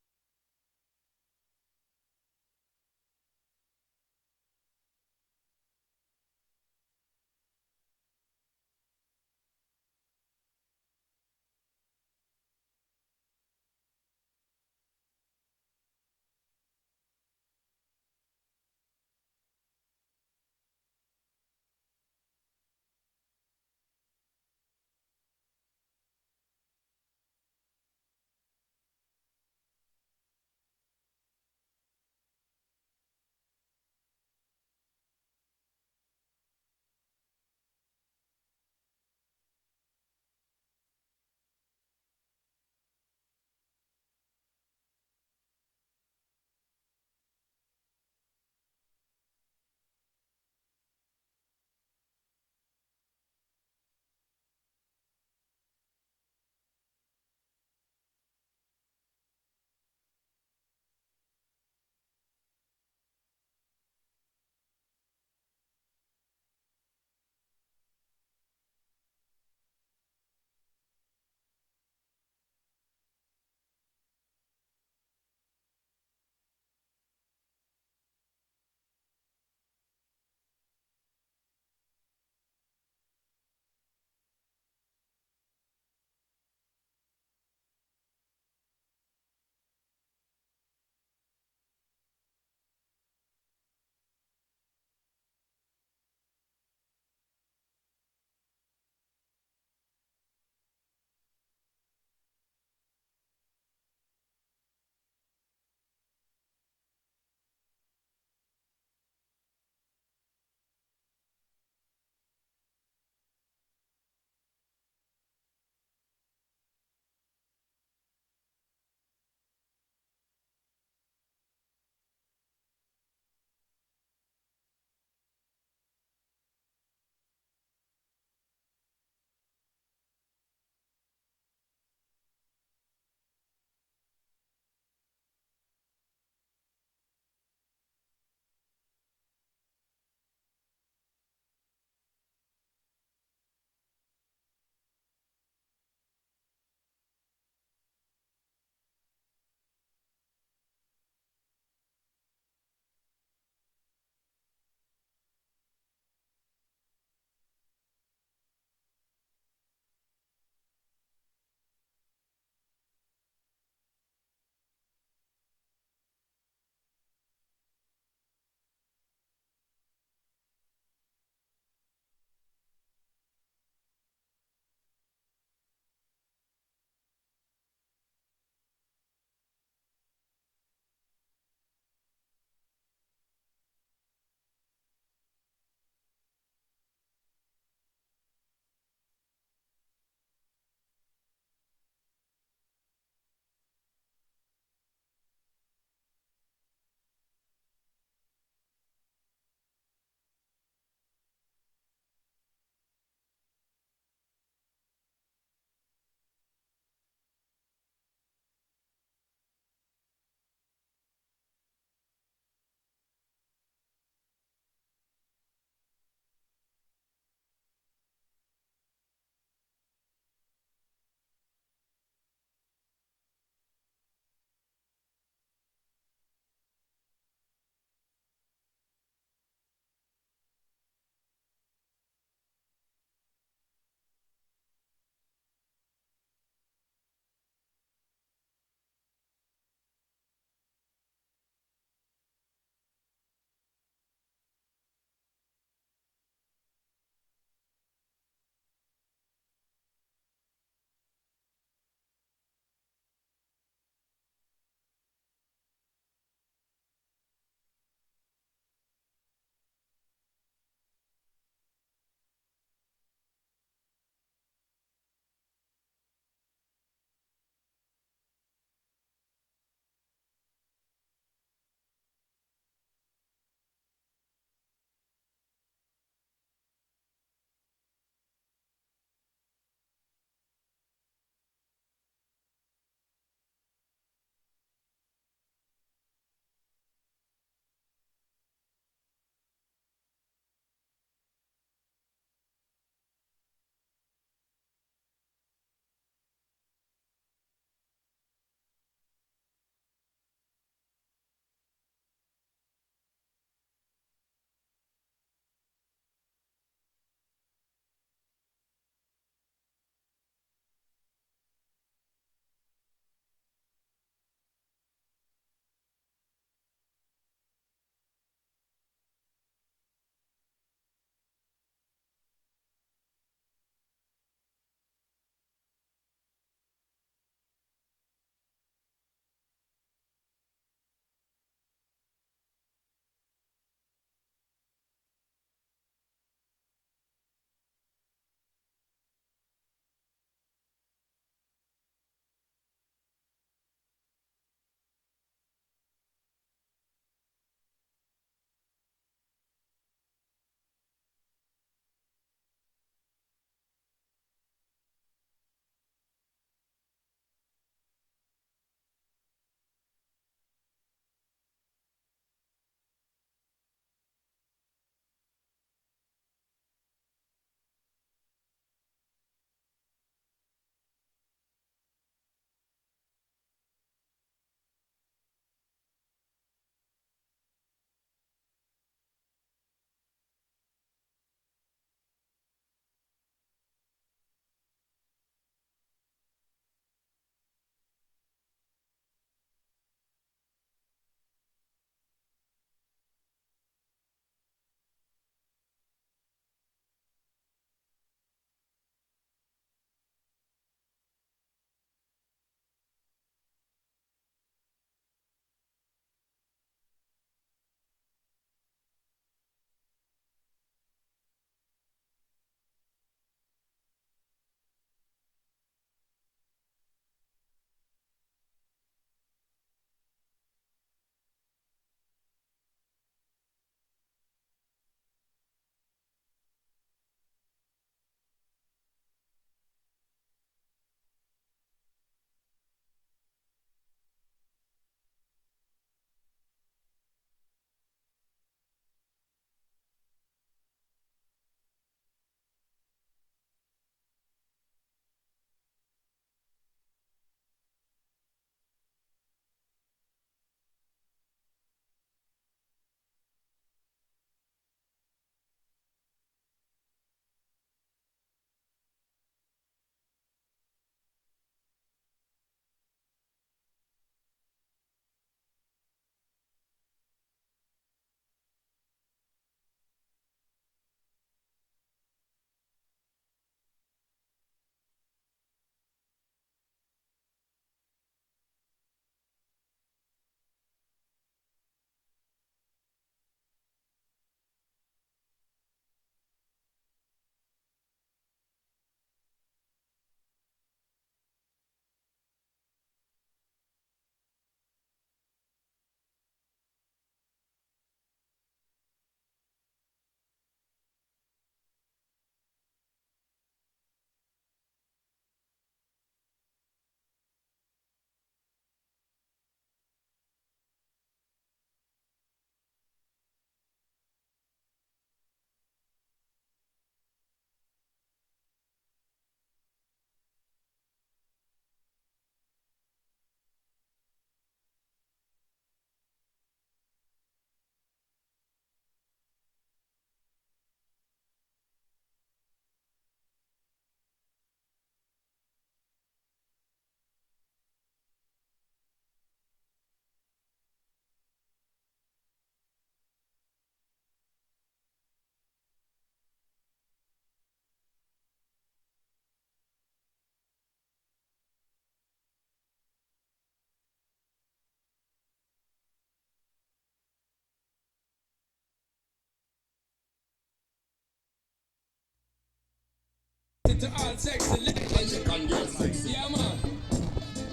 Dedicated to all sexy ladies. Yeah, man.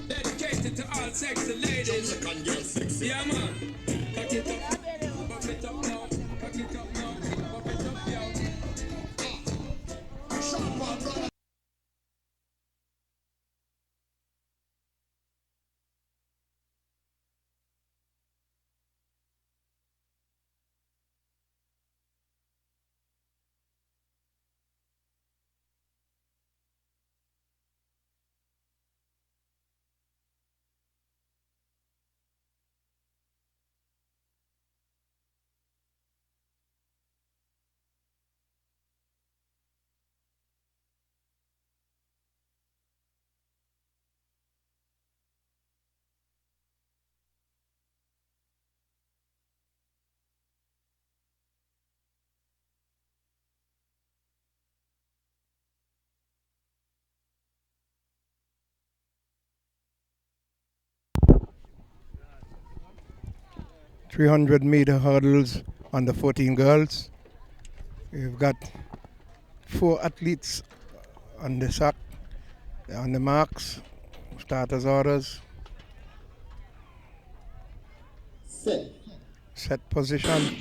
Dedicated to all sexy ladies. Yeah, man. Cock it up. Cock it up now. Cock it up now. Cock it up, yo. 300-meter hurdles on the 14 girls. We've got 4 athletes on the sack, on the marks, starters orders. Set position.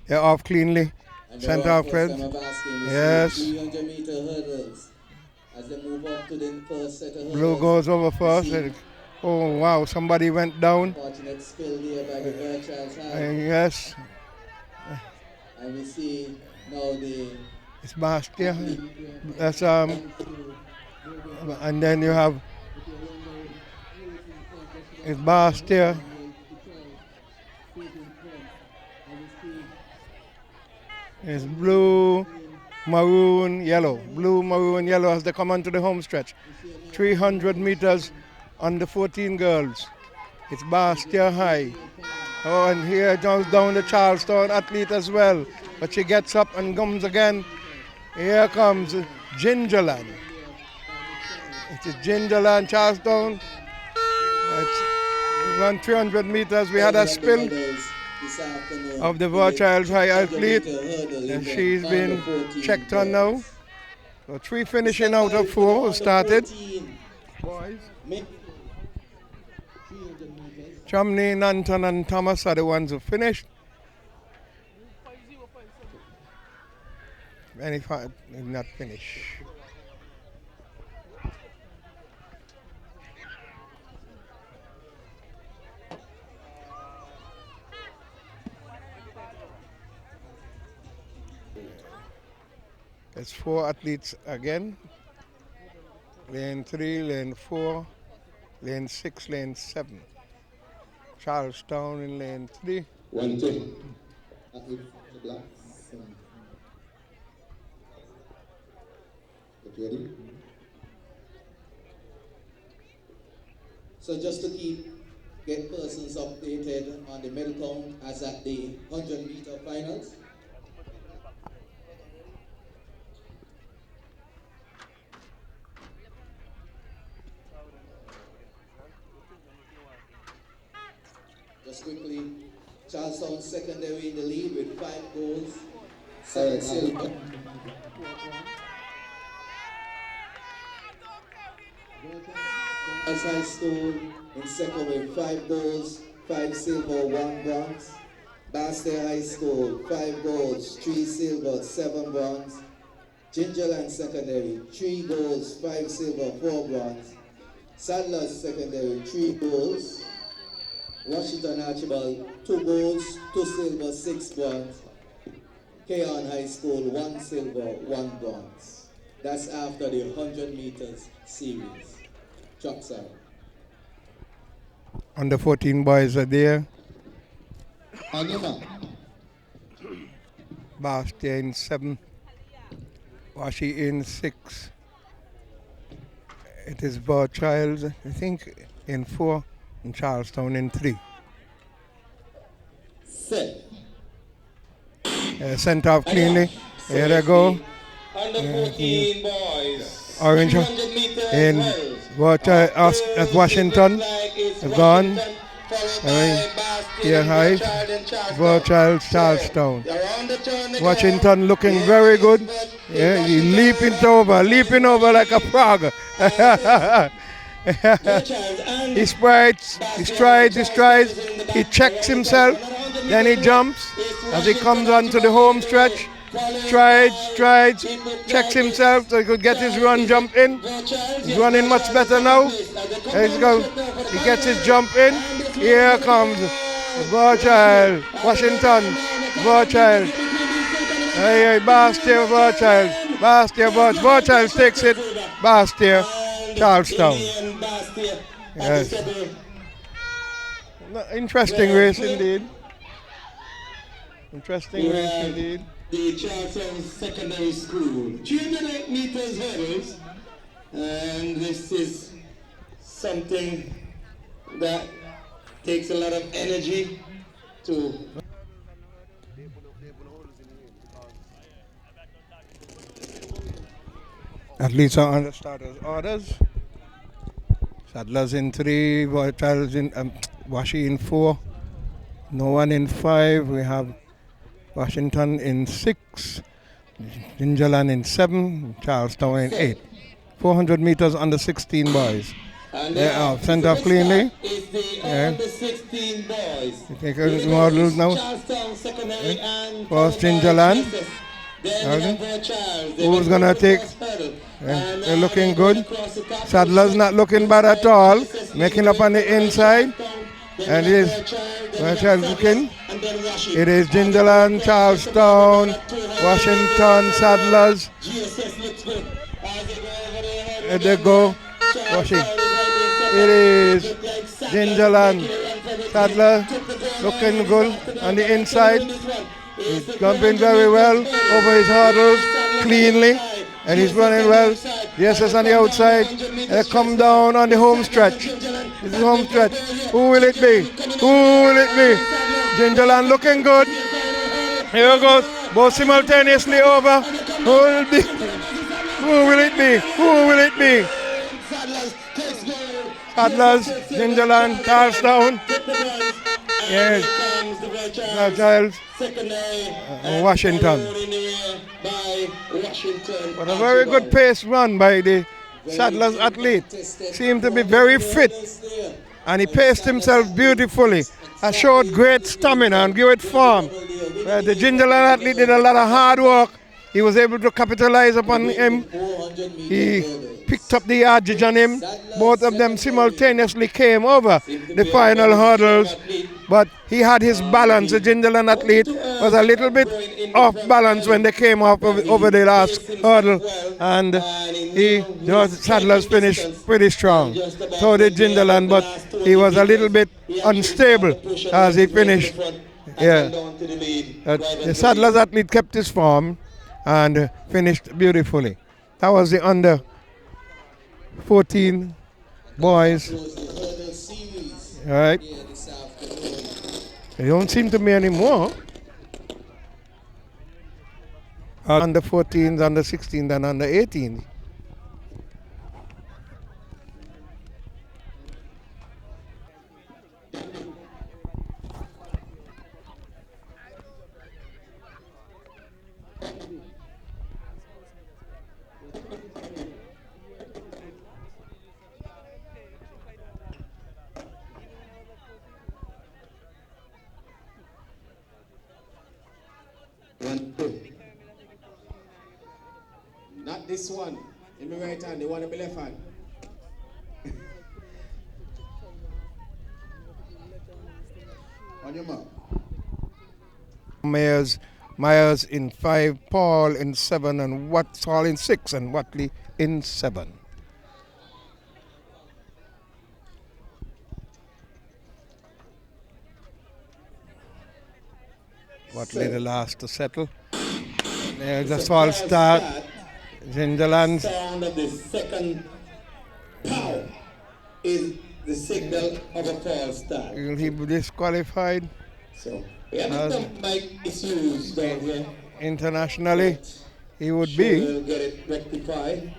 They're off cleanly. Center off Fred. Yes. 300-meter hurdles. As they move up to the first set of hurdles. Blue goes over first. Oh wow, somebody went down. Fortunate spill there by the girl child's Yes. And we see now it's Bastia. That's and then you have it's Bastia. It's blue, maroon, yellow. Blue, maroon, yellow as they come onto the home stretch. 300 meters on the 14 girls. It's Bastia High. Oh, and here comes down the Charlestown athlete as well. But she gets up and comes again. Here comes Gingerland. It is Gingerland, Charlestown. It's run 300 meters. We had a spill of the Child's High athlete, and she's been checked on now. So 3 finishing out of 4 started. Boys. Chumney, Nanton, and Thomas are the ones who finished. Any did not finish. There's 4 athletes again. Lane 3, lane 4, lane 6, lane 7. Charlestown in lane 3. 1, 2. Athlete the blacks. Get ready. So just to get persons updated on the medal count as at the 100-meter finals. Just quickly, Charlestown secondary in the lead with 5 goals, 7 silver. Girls High School in second with 5 goals, 5 silver, 1 bronze. Bastia High School, 5 goals, 3 silver, 7 bronze. Gingerland Secondary, 3 goals, 5 silver, 4 bronze. Sadler's Secondary, 3 goals. Washington Archibald, 2 goals, 2 silver, 6 bronze. Keon High School, 1 silver, 1 bronze. That's after the 100 meters series. Trucks out. Under 14 boys are there. Bastia in 7. Washi in 6. It is Child, I think, in 4. And Charlestown in 3. Set. Sent off cleanly. Here they go. Under 14 boys. Orange in at Washington. Gone. Bastia High, Virtual Charlestown. Washington looking very good. Yeah, he leaping over like a frog. He strides, he checks himself, then he jumps as he comes onto the home stretch. Strides, checks himself so he could get his run jump in. He's running much better now. There he goes. He gets his jump in. Here comes Virchild, Washington, Virchild. Hey, Bastia, Virchild. Virchild takes it. Bastia, Charlestown. Yes. Interesting race indeed. Interesting race indeed. The Charlestown Secondary School. 308 meters hurdles. And this is something that takes a lot of energy to. Athletes are under starters' orders. Sadler's in 3, Virchild's in, Washi in 4, no one in 5. We have Washington in 6, Gingerland in 7, Charlestown in 8. 400 meters under 16 boys. They are sent off cleanly. Under 16 boys. You take a models now. First Gingerland. Who's gonna take? They're looking good. Sadler's not looking bad at all. Making up on the inside. And it is Virchild looking. It is Gingerland, Charlestown, Washington, Sadler's. There they go. Washington. It is Gingerland, Sadler looking good on the inside. He's jumping very well over his hurdles cleanly, and he's running well. Yes, it's on the outside. They come down on the home stretch. This is home stretch. Who will it be? Who will it be? Gingerland looking good. Here goes. Both simultaneously over. Who will it be? Who will it be? Who will it be? Sadler's, Gingerland, Charlestown. Yes. Giles, Washington. But a very good pace run by the Sadler's athlete. Seemed to be very fit. And he paced himself beautifully. Showed great stamina and great form. The Gingerland athlete did a lot of hard work. He was able to capitalize upon him. He picked up the yardage on him. Both of them simultaneously came over the final hurdles. But he had his balance. The Gingerland athlete was a little bit off balance when they came off over the last hurdle. And Sadler's finished pretty strong. So did Gingerland, but he was a little bit unstable as he finished. Yeah. The Sadler's athlete kept his form and finished beautifully. That was the under 14 boys. All right. They don't seem to be anymore. Under 14s, under 16s, and under 18s. Not this one. In my right hand, the one in my left hand. On your mark. Myers in 5, Paul in 7, and Wattall in 6, and Watley in 7. Watley the last to settle. There's a false start. Gingerland. Sound of the second pow is the signal of a false start. Will he be disqualified? So we have some mic issues down here. Internationally, he would Sure, be. we'll get it rectified.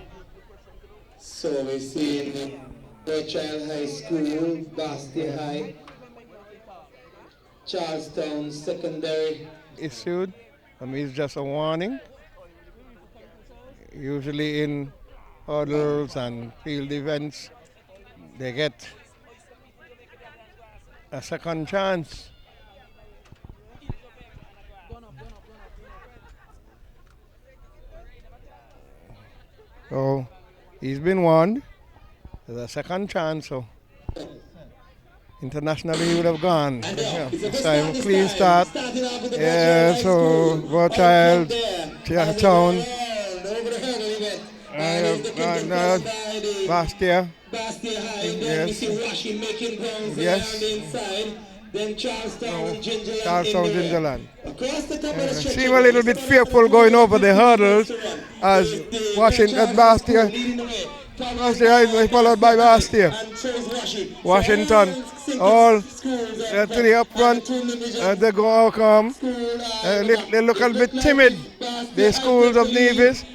So we're seeing Virchild High School, Bastia High. Charlestown Secondary. Issued. It's just a warning. Usually in hurdles and field events, they get a second chance. So he's been warned. There's a second chance. So internationally, he would have gone. This time, clean start. Yeah, so Rothschild, Town. Bastia. Yes. Yes. Then Charlestown, Gingerland. Charlestown, Gingerland. Seem a little bit fearful going over the hurdles as Washington, Bastia. Bastia is followed by Bastia. Washington, all to the up front, they go come. They look a bit timid, the schools of Nevis,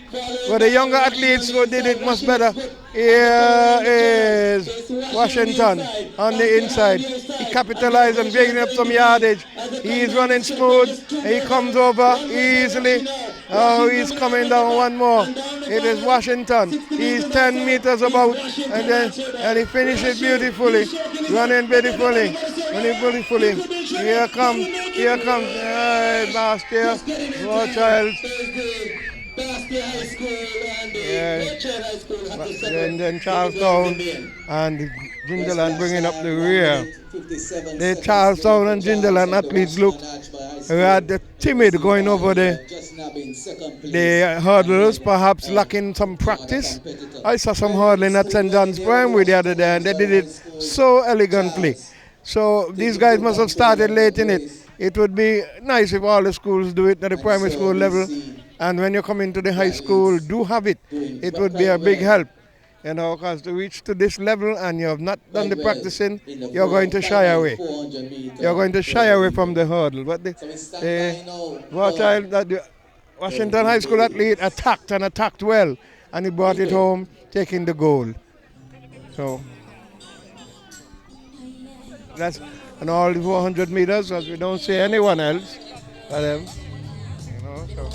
but the younger athletes who did it much better. Here is Washington on the inside. He capitalized on picking up some yardage. He's running smooth. He comes over easily. Oh, he's coming down one more. It is Washington. He's 10 meters about, and he finishes beautifully. Running beautifully. Here comes. Bastia, Rothschild. Then Charlestown and Gingerland bringing up the rear. The Charlestown and Gingerland athletes looked rather timid going over the hurdles, perhaps lacking some practice. I saw some hurdling at St. John's Primary the other day and they did it so elegantly. So these guys must have started late in it. It would be nice if all the schools do it at the primary school level. And when you come into the high school, do have it. It would be a big help. You know, because to reach to this level and you have not done the practicing, you're going to shy away. You're going to shy away from the hurdle. But the Washington High School athlete attacked well, and he brought it home, taking the goal. So that's and all the 400 meters, as we don't see anyone else. But so.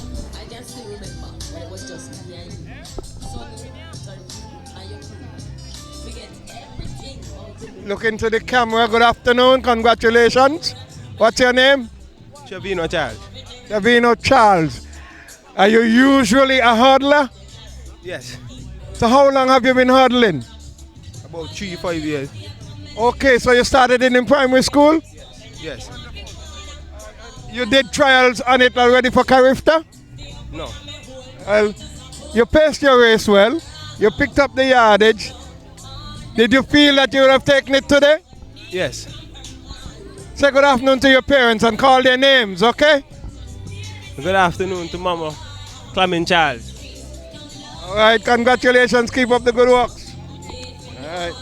Look into the camera. Good afternoon. Congratulations. What's your name? Chavino Charles. Chavino Charles. Are you usually a hurdler? Yes. So how long have you been hurdling? About 3-5 years. Okay, so you started in primary school? Yes. You did trials on it already for Carifta? No. Well, you paced your race well. You picked up the yardage. Did you feel that you would have taken it today? Yes. Say good afternoon to your parents and call their names, okay? Good afternoon to Mama, Clement Charles. All right, congratulations. Keep up the good works. All right.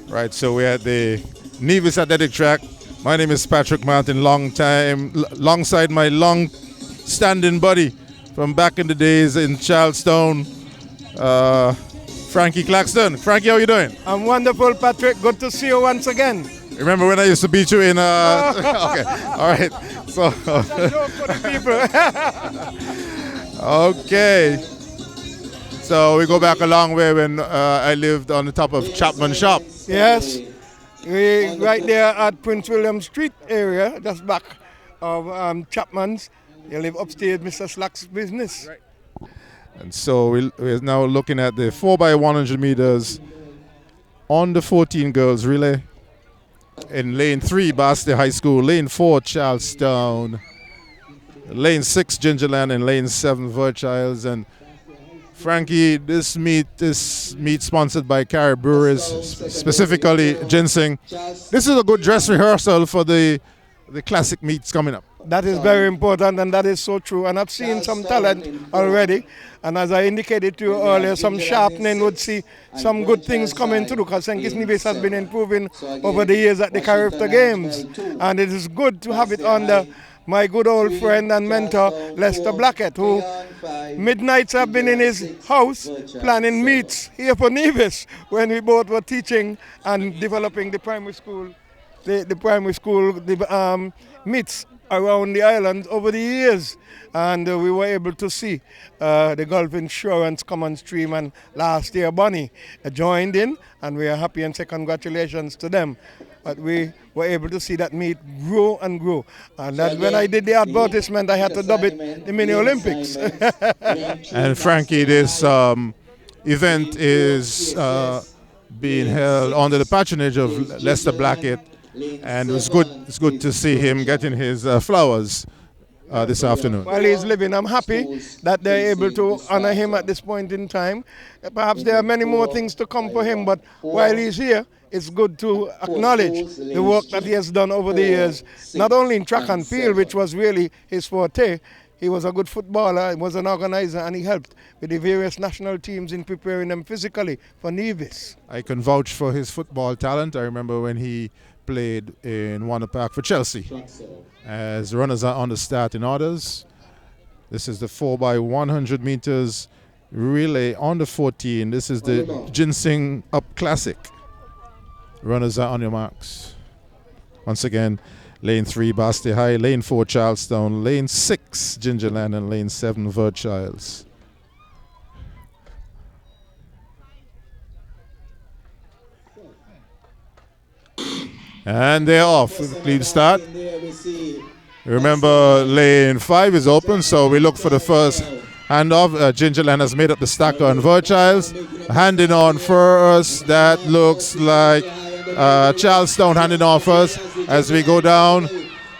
Right, so we're at the Nevis Athletic Track. My name is Patrick Martin, alongside my long-standing buddy from back in the days in Charlestown, Frankie Claxton. Frankie, how you doing? I'm wonderful, Patrick. Good to see you once again. Remember when I used to beat you in? Okay, all right. So, okay. So we go back a long way when I lived on the top of Chapman Shop. Yes, we right there at Prince William Street area, just back of Chapman's. You live upstairs, Mr. Slack's business. Right. And so we're now looking at the 4x100 meters on the 14 girls relay. In lane 3, Basti High School, lane 4, Charlestown, lane 6, Gingerland, and lane 7, Virchiles. And Frankie, this meet sponsored by Carib Breweries, specifically Ginseng. This is a good dress rehearsal for the classic meets coming up. That is very important, and that is so true. And I've seen some talent already. And as I indicated to you earlier, some sharpening would see some good things coming through, because St. Kitts Nevis has been improving over the years at the Caribbean Games. And it is good to have it under my good old friend and mentor, Lester Blackett, who midnights have been in his house planning meets here for Nevis when we both were teaching and developing the primary school, meets around the island over the years. And we were able to see the Gulf Insurance come on stream, and last year Bonnie joined in, and we are happy and say congratulations to them. But we were able to see that meet grow and grow. And that when I did the advertisement, I had to dub it the Mini Olympics. And Frankie, this event is being held under the patronage of Lester Blackett, and it's good to see him getting his flowers this afternoon. While he's living, I'm happy that they're able to honor him at this point in time. Perhaps there are many more things to come for him, but while he's here, it's good to acknowledge the work that he has done over the years, not only in track and field, which was really his forte. He was a good footballer, he was an organizer, and he helped with the various national teams in preparing them physically for Nevis. I can vouch for his football talent. I remember when he played in Wanda Park for Chelsea as runners are on the starting orders. This is the 4x100 meters relay on the 14. This is the Ginseng-up Classic. Runners are on your marks. Once again, lane 3, Basti High, lane 4, Charlestown, lane 6, Gingerland, and lane 7, Virchiles. And they're off with a clean start. Remember, lane 5 is open, so we look for the first handoff. Gingerland has made up the stacker on Virchiles. Handing on first, that looks like Charlestown handing on first. As we go down,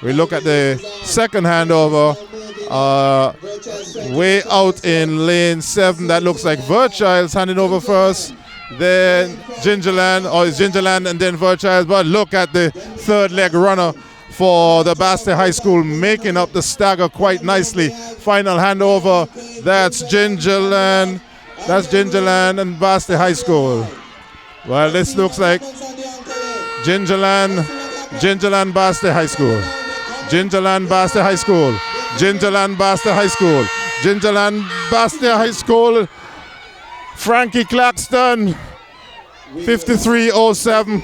we look at the second handover. Way out in lane 7, that looks like Virchiles handing over first. Then Gingerland, or it's Gingerland and then Virchiles. But look at the third leg runner for the Basti High School, making up the stagger quite nicely. Final handover, that's Gingerland. That's Gingerland and Basti High School. Well, this looks like Gingerland, Basti High School. Gingerland, Basti High School. Gingerland, Basti High School. Gingerland, Basti High School. Frankie Claxton, 53.07.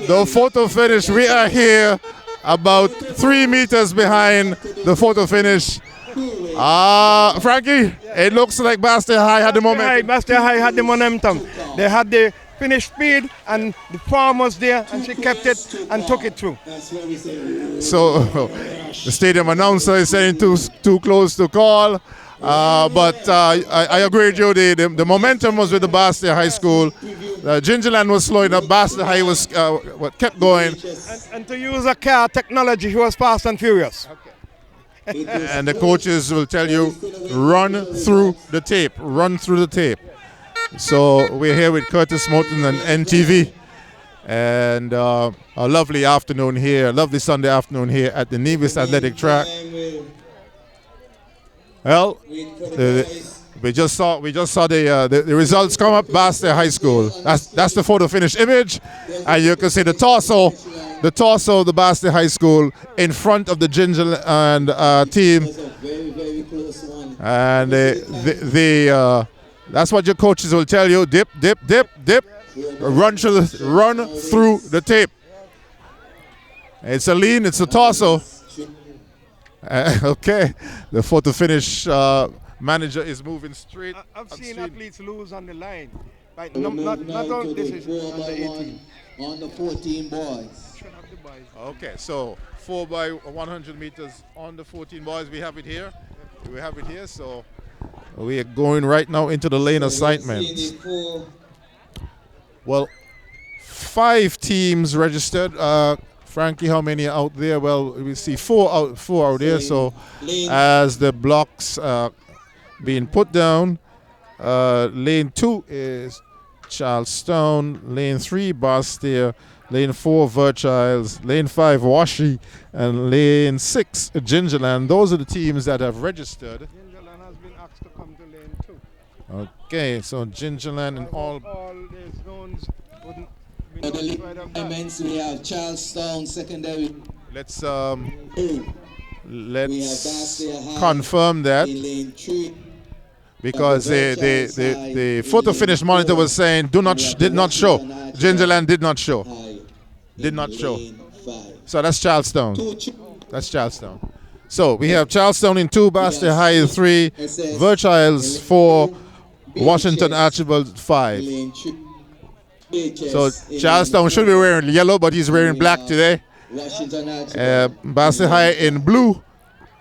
The photo finish, we are here about 3 meters behind the photo finish. Frankie, it looks like Basti High had the momentum. Basti High had the momentum. They had the finish speed, and the form was there, and she kept it and took it through. So the stadium announcer is saying too close to call. But I agree with you, the momentum was with the Basti High School. Gingerland was slowing up, Basti High was kept going. And to use a car technology, he was fast and furious. Okay. And the coaches will tell you, run through the tape, run through the tape. So we're here with Curtis Moulton and NTV. And a lovely afternoon here, lovely Sunday afternoon here at the Nevis Athletic Track. Well, the We just saw the results come up. Bastia High School. That's the photo finish image, and you can see the torso of the Bastia High School in front of the Gingerland team. And that's what your coaches will tell you. Dip, dip, dip, dip. Run through the tape. It's a lean. It's a torso. Okay, the photo finish manager is moving straight. I've seen athletes lose on the line. Like, not all this is on the 18. On the 14 boys. Okay, so 4 by 100 meters on the 14 boys. We have it here. So we are going right now into the lane assignments. Well, 5 teams registered. Frankie, how many are out there? Well, we see 4 out there. So as the blocks being put down, lane 2 is Charlestown, lane 3 Bastia, lane 4 Virchiles, lane 5 Washi, and lane 6 Gingerland. Those are the teams that have registered. Gingerland has been asked to come to lane 2. Okay, so Gingerland and all the zones wouldn't. For the elements, we have Charlestown secondary. Let's confirm that, because the photo finish monitor was saying did not show. Gingerland did not show. So that's Charlestown. So we have Charlestown in 2, Bastia High in 3, Virchiles 4, Washington Archibald 5. So Charlestown should be wearing yellow, but he's wearing black today. Bastia High in blue,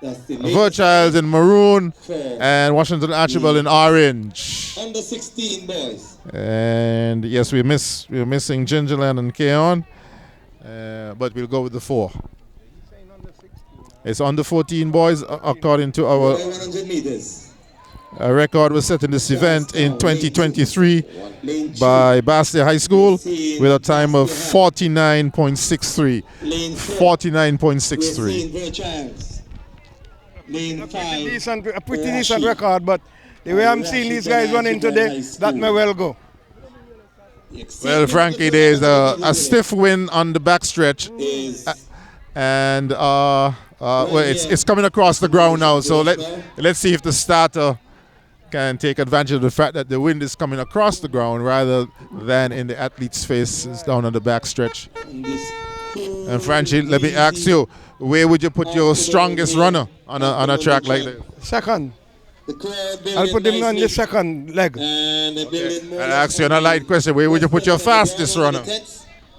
Virchiles in maroon, and Washington Archibald in orange. Under 16 boys. And yes, we're missing Gingerland and Keon, but we'll go with the 4. It's under 14 boys, according to our 100 meters. A record was set in this event in 2023 by Bastia High School with a time of 49.63. 49.63. A pretty decent record, but the way I'm seeing these guys running today, that may well go. Well, Frankie, there's a stiff wind on the backstretch, and well, it's coming across the ground now. So let's see if the starter can take advantage of the fact that the wind is coming across the ground rather than in the athlete's faces down on the backstretch. And Franchi, let me ask you, where would you put your strongest runner on a track like this? Second. I'll put him on the second leg. Okay. I'll ask you another light question. Where would you put your fastest runner?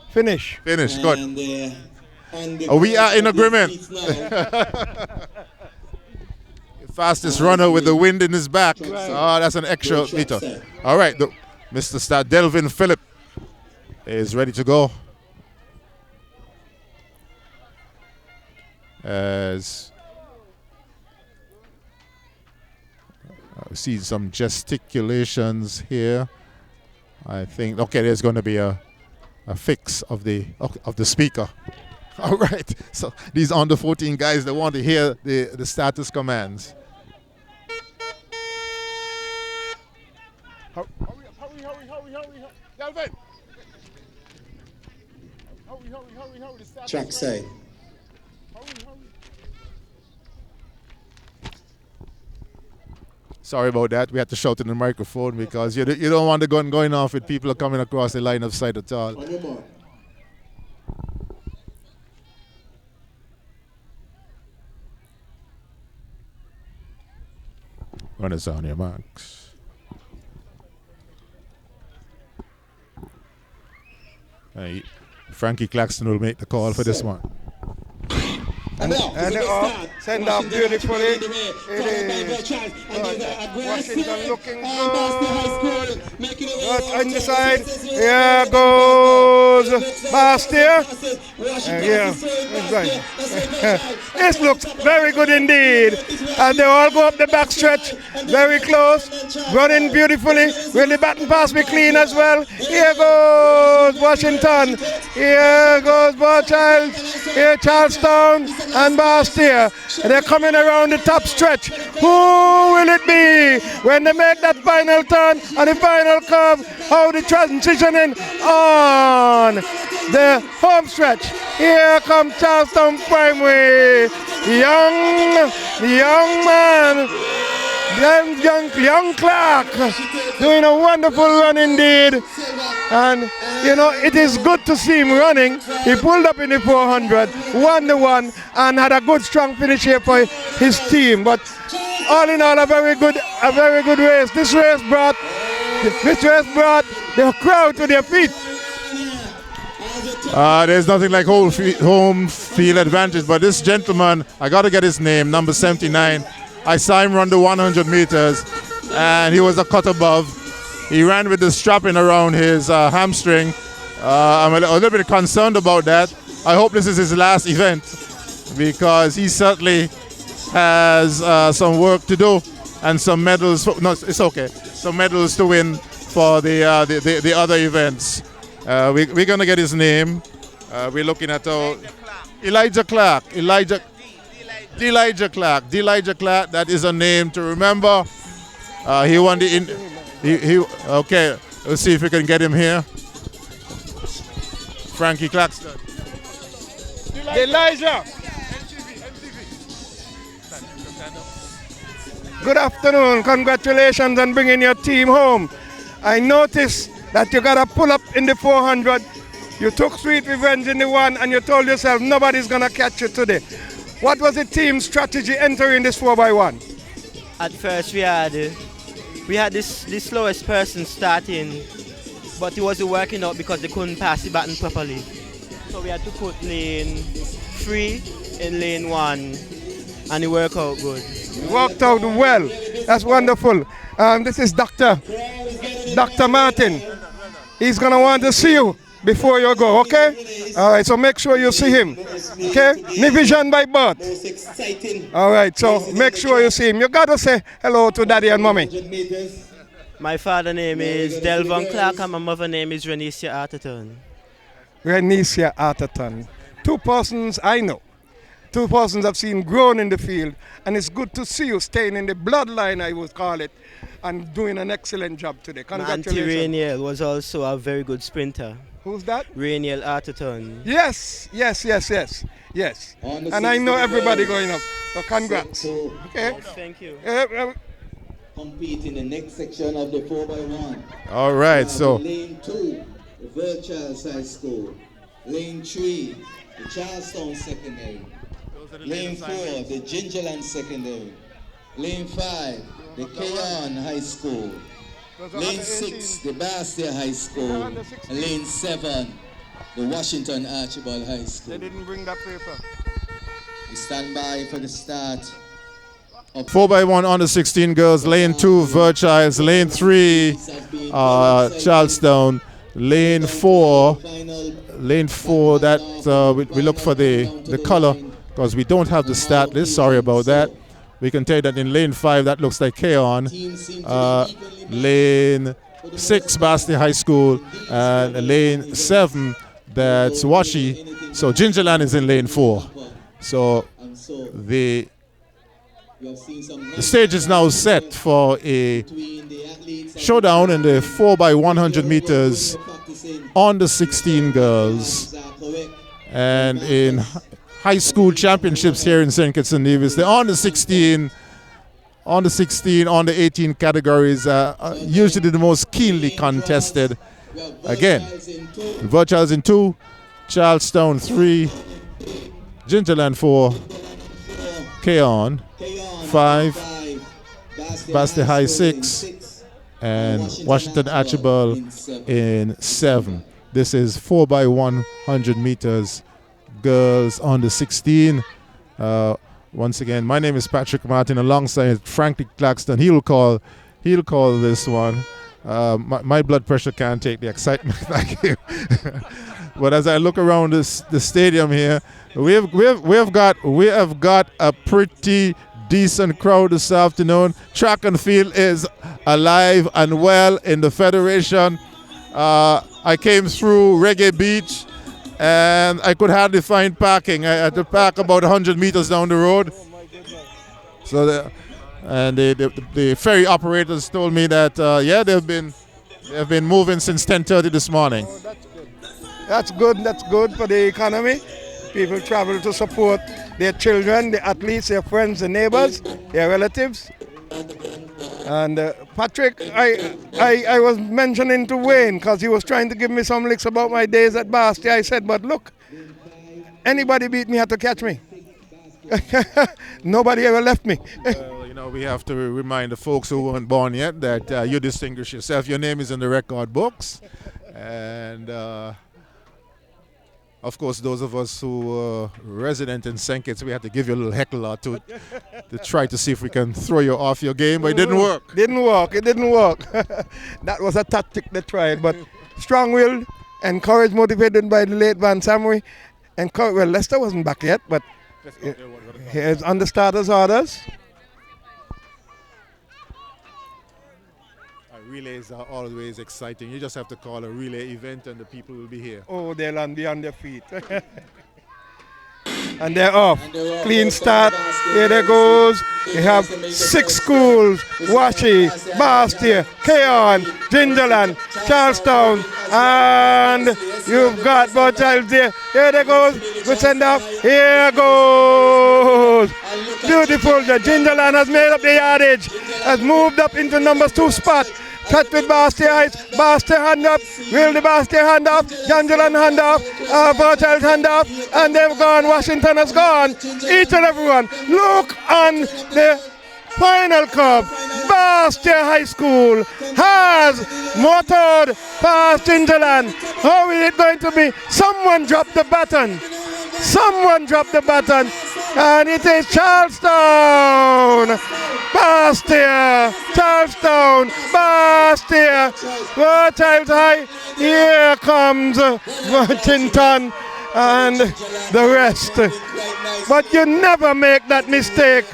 Finish. Good. We are in agreement. Fastest runner with the wind in his back. Oh, that's an extra meter. All right, Mr. Star Delvin Phillip is ready to go. As I see some gesticulations here. I think, okay, there's going to be a fix of the speaker. All right, so these under 14 guys that want to hear the status commands. Hurry, Delvin! Hurry. Track side. Sorry about that. We had to shout in the microphone because you don't want the gun going off with people coming across the line of sight at all. On your mark. Runners on your marks. Frankie Claxton will make the call for this one. And send off beautifully. It is Washington looking good. But on the side, here goes Bastia. This looks very good indeed. And they all go up the back stretch, very close, running beautifully. Will the baton pass be clean as well? Here goes Washington. Here goes Virchiles. Here Charlestown. and Bastia. They're coming around the top stretch. Who will it be when they make that final turn and the final curve? How the transitioning on the home stretch. Here comes Charlestown Primary. Young man. Young Clark doing a wonderful run indeed, and you know it is good to see him running. He pulled up in the 400, won the one, and had a good strong finish here for his team. But all in all, a very good race. This race brought the crowd to their feet. There's nothing like home field advantage, but this gentleman, I got to get his name, number 79. I saw him run the 100 meters, and he was a cut above. He ran with the strapping around his hamstring. I'm a little bit concerned about that. I hope this is his last event, because he certainly has some work to do and some medals. No, it's okay. Some medals to win for the other events. We're gonna get his name. We're looking at Elijah Clark. Elijah Clark, that is a name to remember. He won the okay, let's see if we can get him here. Frankie Claxton. Elijah. Good afternoon. Congratulations on bringing your team home. I noticed that you got to pull up in the 400. You took sweet revenge in the one, and you told yourself nobody's going to catch you today. What was the team's strategy entering this 4x1? At first we had this the slowest person starting, but it wasn't working out because they couldn't pass the baton properly. So we had to put lane 3 in lane 1, and it worked out good. It worked out well. That's wonderful. This is Dr. Martin. He's going to want to see you before you go, okay? All right, so make sure you see him, okay? Nivision by birth. All right, so make sure you see him. You got to say hello to daddy and mommy. My father's name is Delvon Clark, and my mother's name is Renesia Atherton. Renesia Atherton. Two persons I know. Two persons I've seen grown in the field, and it's good to see you staying in the bloodline, I would call it, and doing an excellent job today. Congratulations. Auntie Rainiel was also a very good sprinter. Who's that? Rainiel Atherton. Yes. And I know everybody going up. So congrats. Okay. Thank you. Compete in the next section of the 4x1. All right, so Lane 2, the Virchals High School. Lane 3, the Charlestown Secondary. Lane 4, the Gingerland Secondary. Lane 5, the Keon High School. Lane 6, the Bastia High School. And lane 7, the Washington Archibald High School. They didn't bring that paper. We stand by for the start. 4x1 under 16 girls, lane 2 Virchals, lane 3 Charlestown, lane 4 that we look for the color because we don't have the stat list, sorry about that. We can tell you that in lane 5 that looks like Keon, lane 6 Bastia High School, and lane 7 that's Washi. So Gingerland is in lane 4. So the stage is now set for a showdown in the 4x100 meters on the 16 girls. And in high school championships here in St. Kitts and Nevis, they're on the 16, on the 18 categories, usually the most keenly contested. Again, Virchals in 2, Charlestown 3, Gingerland 4, Keon 5, Bastia High 6, and Washington Archibald in 7. This is 4x100 meters, girls on the 16. Once again, my name is Patrick Martin, alongside Frankie Claxton. He'll call this one. My blood pressure can't take the excitement like you. But as I look around the stadium here, we have got a pretty decent crowd this afternoon. Track and field is alive and well in the Federation. I came through Reggae Beach and I could hardly find parking. I had to park about 100 meters down the road. So the ferry operators told me that yeah, they've been moving since 10:30 this morning. That's good. That's good for the economy. People travel to support their children, the athletes, their friends, their neighbors, their relatives. And Patrick, I was mentioning to Wayne, because he was trying to give me some licks about my days at Bastia. I said, but look, anybody beat me had to catch me. Nobody ever left me. Well, you know, we have to remind the folks who weren't born yet that you distinguish yourself. Your name is in the record books. And of course, those of us who are resident in St. Kitts, we had to give you a little heckle or two to try to see if we can throw you off your game, but it didn't work. It didn't work. That was a tactic they tried, but strong-willed, encouraged, motivated by the late Van Samry. Well, Lester wasn't back yet, but he's on the starters' orders. Relays are always exciting. You just have to call a relay event and the people will be here. Oh, they'll be on their feet. And they're off. Clean start. Here they goes. We have 6 schools: Washi, Bastia, Keon, Gingerland, Charlestown, and you've got both child there. Here they goes. We send up. Here goes. Beautiful. The Gingerland has made up the yardage. Has moved up into number 2 spot. Cut with Bastia eyes. Bastia hand up. Will the Bastia hand off? Gingerland hand off. Bartels hand off. And they've gone. Washington has gone. Each and everyone. Look on the final curve. Bastia High School has motored past Gingerland. How is it going to be? Someone dropped the baton. Someone dropped the baton. And it is Charlestown. Bastia, Charlestown, Bastia, Child High. Here comes Washington and the rest. But you never make that mistake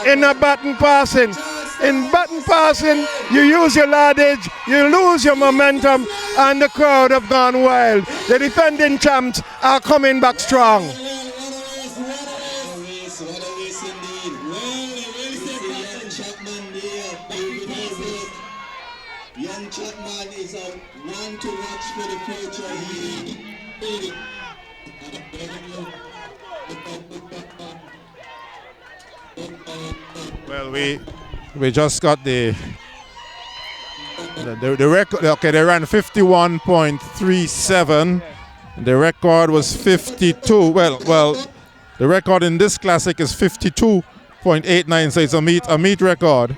in a baton passing. In baton passing, you use your yardage, you lose your momentum, and the crowd have gone wild. The defending champs are coming back strong. Young Chapman is a one to watch for the future. Well, we just got the record. Okay, they ran 51.37. The record was 52. Well, the record in this classic is 52.89. So it's a meet record.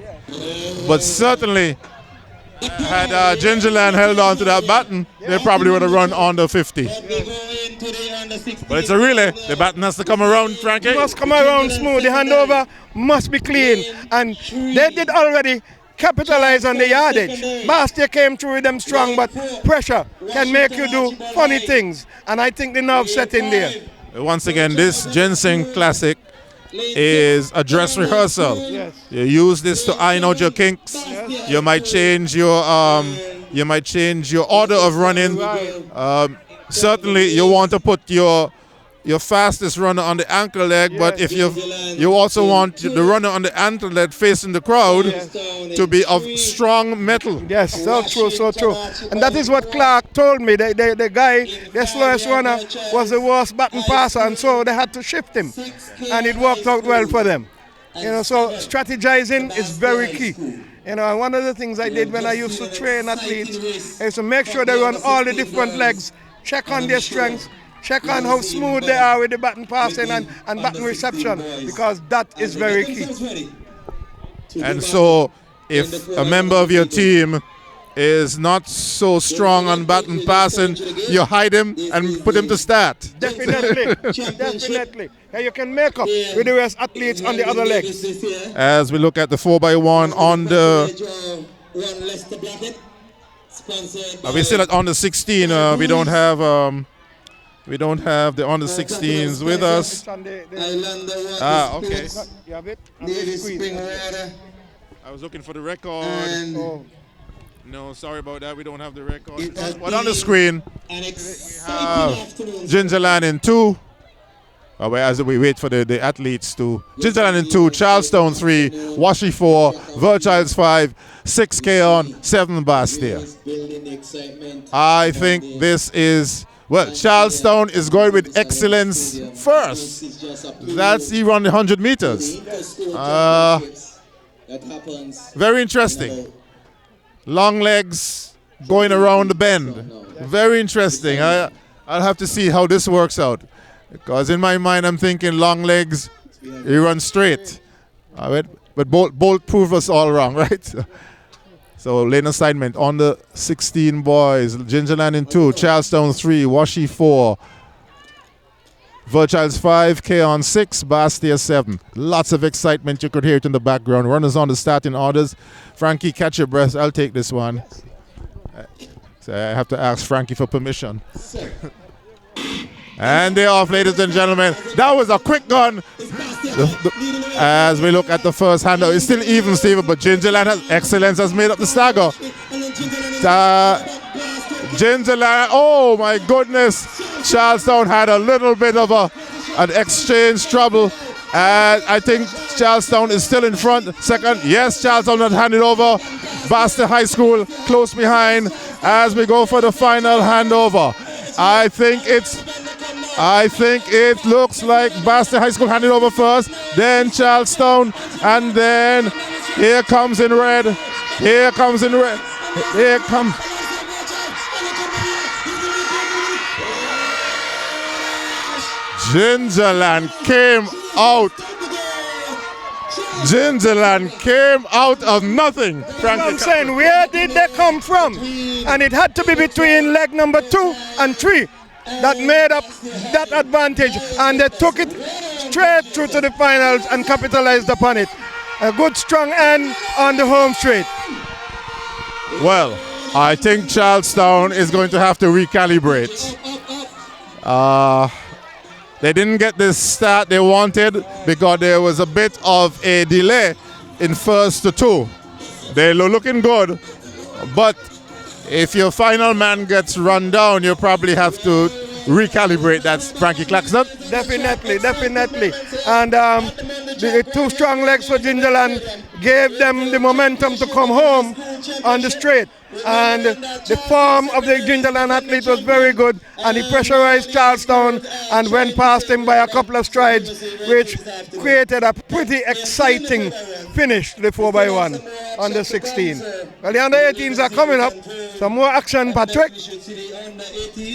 But certainly, had Gingerland held on to that baton, they probably would have run under 50. But it's a relay. The baton has to come around, Frankie. It must come around smooth. The handover must be clean. And they did already capitalize on the yardage. Bastia came through with them strong, but pressure can make you do funny things. And I think the nerve set in there. Once again, this Ginseng Classic is a dress rehearsal. Yes. You use this to iron out your kinks. Yes. You might change your order of running. Certainly, you want to put your fastest runner on the ankle leg, yes, but if you also want the runner on the ankle leg facing the crowd, yes, to be of strong metal. Yes, so true, so true. And that is what Clark told me. The guy, the slowest runner, was the worst baton passer, and so they had to shift him, and it worked out well for them. You know, so strategizing is very key. You know, and one of the things I did when I used to train athletes is to make sure they run all the different legs, check on their strengths, check on how smooth they are with the baton passing and baton reception, because that is very key. And so if a member of your team is not so strong on baton passing, you hide him and put him to start. Definitely, definitely. And you can make up with the rest athletes on the other legs. As we look at the 4x1 on the... we still at under 16. We don't have the under 16s with us. Okay. I was looking for the record. No, sorry about that. We don't have the record. But on the screen, we have Gingerland in 2. As we wait for the athletes to. Gingerland in 2, Charlestown 3, Washi 4, Virchilds 5, 6 K-On, 7 Bastia. I think this is, well, Charlestown is going with excellence first. That's he run 100 meters. Very interesting. Long legs going around the bend. Very interesting. I'll have to see how this works out. Because in my mind, I'm thinking long legs, he runs straight. But Bolt proved us all wrong, right? So lane assignment on the 16 boys. Gingerland in 2, Charlestown 3, Washi 4, Virchilds 5, K-On 6, Bastia 7. Lots of excitement. You could hear it in the background. Runners on the starting orders. Frankie, catch your breath. I'll take this one. So I have to ask Frankie for permission. And they're off, ladies and gentlemen. That was a quick gun. As we look at the first handout, it's still even, Steve, but Gingerland excellence has made up the stagger. Gingerland, oh my goodness. Charlestown had a little bit of an exchange trouble. And I think Charlestown is still in front. Second, yes, Charlestown had handed over. Bastia High School close behind as we go for the final handover. I think it looks like Bastia High School handed over first, then Charlestown, and then here comes in red. Here comes. Gingerland came out. Gingerland came out of nothing. I'm saying, where did they come from? And it had to be between leg number 2 and 3 that made up that advantage, and they took it straight through to the finals and capitalized upon it. A good strong end on the home straight. Well, I think Charlestown is going to have to recalibrate. They didn't get the start they wanted because there was a bit of a delay in first to 2. They're looking good, but if your final man gets run down, you probably have to recalibrate. That's Frankie Claxton. Definitely. And the 2 strong legs for Gingerland gave them the momentum to come home on the straight. And the form of the Gingerland athlete was very good, and he pressurized Charlestown and went past him by a couple of strides, which created a pretty exciting finish, the 4x1 on the 16. Well, the under 18s are coming up. Some more action, Patrick.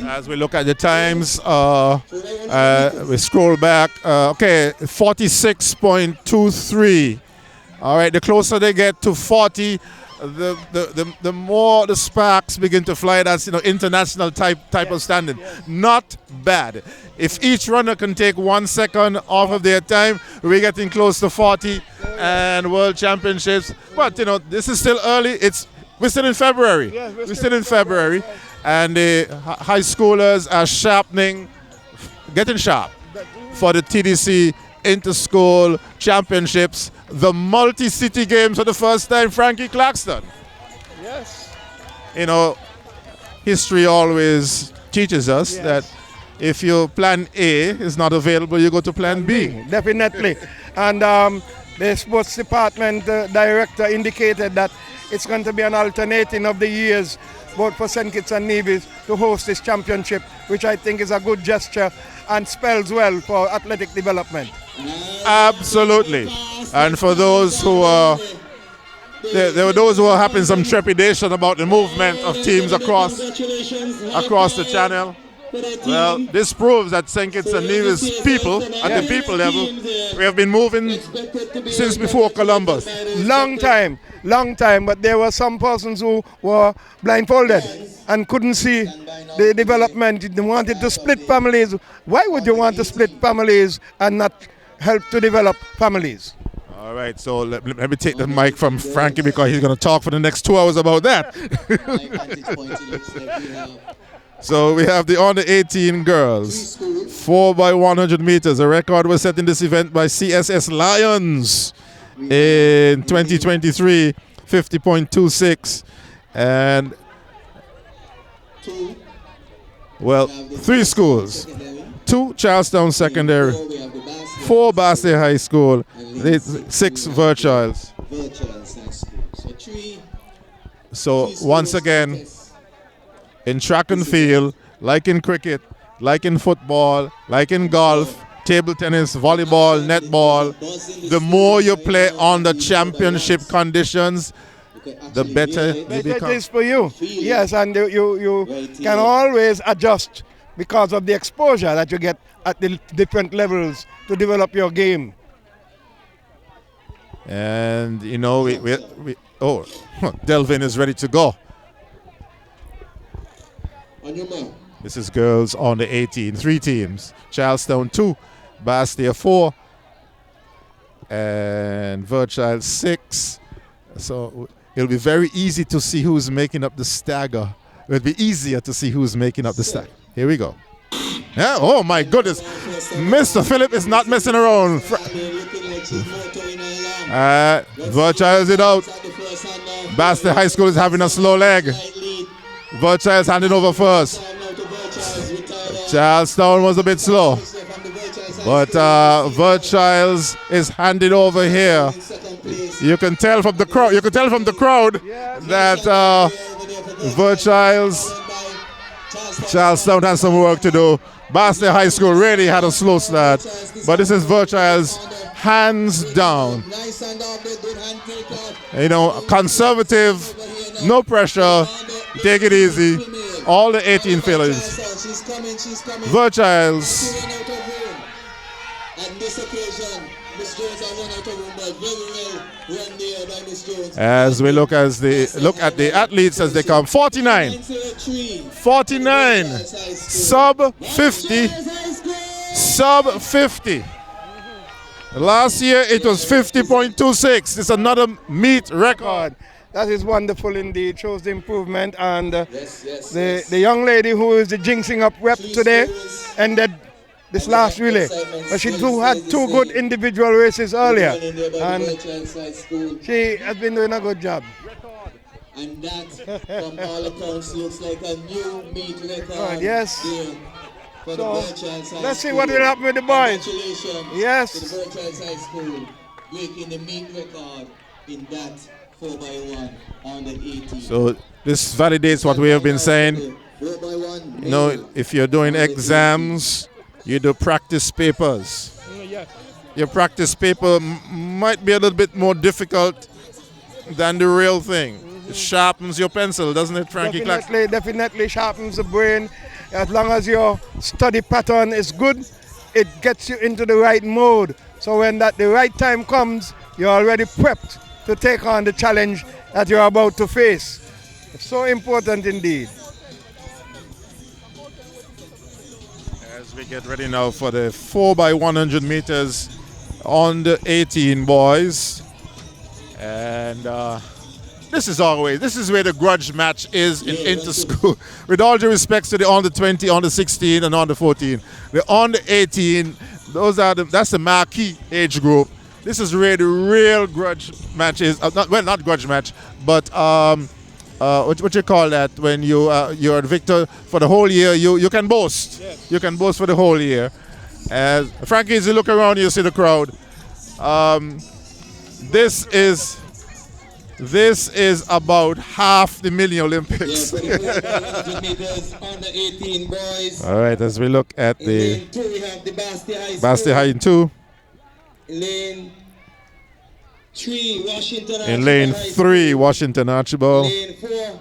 As we look at the times, we scroll back. Okay, 46.23. All right, the closer they get to 40, the more the sparks begin to fly. That's international type of standard. Not bad. If each runner can take 1 second off of their time, we're getting close to 40 and World Championships. But this is still early. We're still in February. We're still in February, and the high schoolers are getting sharp for the TDC Inter-School Championships, the multi-city games for the first time. Frankie Claxton. Yes. History always teaches us that if your plan A is not available, you go to plan B. Definitely. And the sports department director indicated that it's going to be an alternating of the years, both for St. Kitts and Nevis, to host this championship, which I think is a good gesture and spells well for athletic development. Absolutely. And for those who there were those who were having some trepidation about the movement of teams across the channel. Well, this proves that St. Kitts and Nevis people, at the people level, we have been moving since before Columbus. Long time, but there were some persons who were blindfolded and couldn't see the development. They wanted to split families. Why would you want to split families and not help to develop families? All right, so let me take the mic from Frankie because he's going to talk for the next 2 hours about that. So we have the under 18 girls, 4x100 meters. A record was set in this event by CSS Lions in 2023, 50.26. And, well, 3 schools. 2 Charlestown Secondary, 4 Basti High School, 6 Virtuals. So once again, in track and field, like in cricket, like in football, like in golf, table tennis, volleyball, netball, the more you play on the championship conditions, the better you It become. is for you. Yes, and you can always adjust because of the exposure that you get at the different levels to develop your game. And you know, oh, Delvin is ready to go. This is girls on the 18, 3 teams. Charlestown 2, Bastia 4, and Virgile 6. So it'll be very easy to see who's making up the stagger. It'll be easier to see who's making up the stagger. Here we go. Yeah, oh my goodness. Mr. Phillip is not messing around. Virgile's it out. Bastia High School is having a slow leg. Virgile's handing over first. Charlestown was a bit slow. But Virgile's is handed over here. You can tell from the crowd. You can tell from the crowd that Virgile's Charlestown has some work to do. Bastia High School really had a slow start, but this is Virgile's hands down. You know, conservative, no pressure, take it easy. All the 18 fillers. Virgile's. As we look at the athletes as they come, 49, sub 50. Last year it was 50.26. It's another meet record. That is wonderful indeed. Shows the improvement. And the young lady who is the ginseng-up rep today ended this last relay. But she had 2 good individual races earlier. And she has been doing a good job. And that, from all accounts, looks like a new meet record. Yes. So, let's see what will happen with the boys. Congratulations yes. to the Virtuals High School breaking the meet record in that 4x1 on the 18. So this validates what we have been saying. You know, if you're doing exams, you do practice papers. Your practice paper might be a little bit more difficult than the real thing. It sharpens your pencil, doesn't it, Frankie Clark? Definitely sharpens the brain. As long as your study pattern is good, it gets you into the right mode. So when the right time comes, you're already prepped to take on the challenge that you're about to face. It's so important indeed. As we get ready now for the 4x100 meters on the 18 boys. And this is where the grudge match is in inter-school. With all due respect to the under 20, under 16, and under 14. The under 18, that's the marquee age group. This is where the real grudge match is. Not grudge match, but what you call that? When you're a victor for the whole year, you can boast. Yes. You can boast for the whole year. As Frankie, as you look around, you see the crowd. This is about half the mini Olympics. All right, as we look at the Bastia High in 2. Lane 3, Washington. In lane 3, Washington Archibald. Lane 4,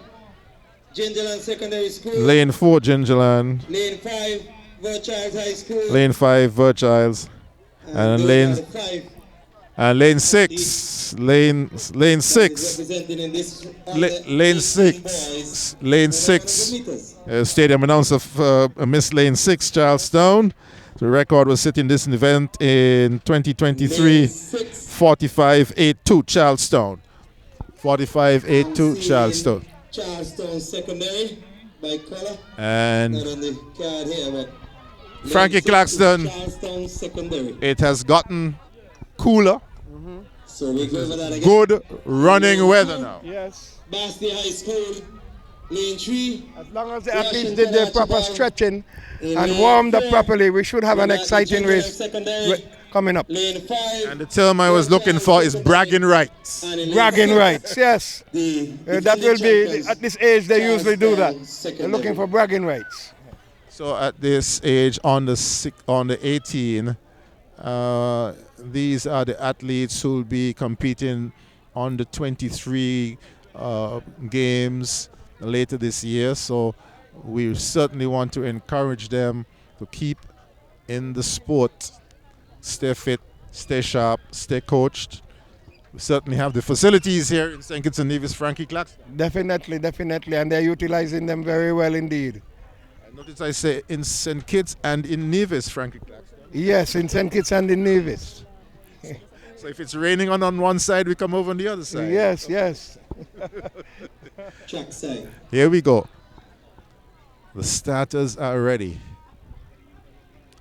Gingerland Secondary School. Lane 4, Gingerland. Lane 5, Virgiles High School. Lane 5, Virgiles. And lane 6. Lane 6. Lane 6. Stadium announcer Miss Lane 6, Charlestown. The record was set in this event in 2023, 45.82 Charlestown. 45.82 Charlestown. Charlestown Secondary by color. And not on the card here, but Frankie Claxton, Charlestown Secondary. it has gotten cooler. So we go over that again. Good running weather now. Yes, Bastia High School, lane 3. As long as the athletes did their proper stretching and warmed up properly, we should have an exciting race coming up. And the term I was looking for is bragging rights. Bragging rights, yes. That will be, at this age they usually do that. They're looking for bragging rights. So at this age, on the 18, these are the athletes who will be competing on the 23 games later this year. So we certainly want to encourage them to keep in the sport, stay fit, stay sharp, stay coached. We certainly have the facilities here in St. Kitts and Nevis, Frankie Claxton. Definitely, definitely, and they're utilizing them very well indeed. Notice I say in St. Kitts and in Nevis, Frankie Claxton. Yes, in St. Kitts and in Nevis. So if it's raining on one side, we come over on the other side. Yes, yes. Track side. Here we go. The starters are ready.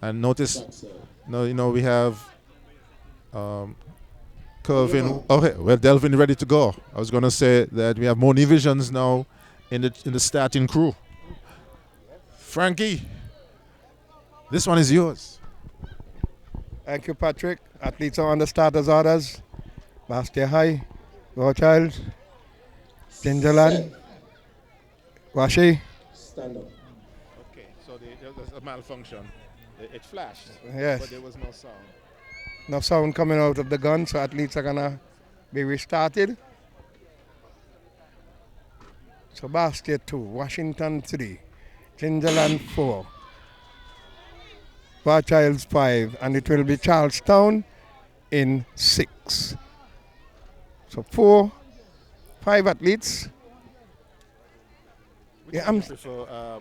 And notice, we have Kelvin. Okay, well, Delvin ready to go. I was going to say that we have more Nevisians now in the starting crew. Frankie, this one is yours. Thank you, Patrick. Athletes are on the starters' orders. Bastia High, Rothschild, Gingerland, Washi. Stand up. Okay, so there's a malfunction. It flashed, yes, but there was no sound. No sound coming out of the gun, so athletes are going to be restarted. So Bastia 2, Washington 3, Gingerland 4, Rothschilds 5, and it will be Charlestown in 6. So 5 athletes. Which do you prefer,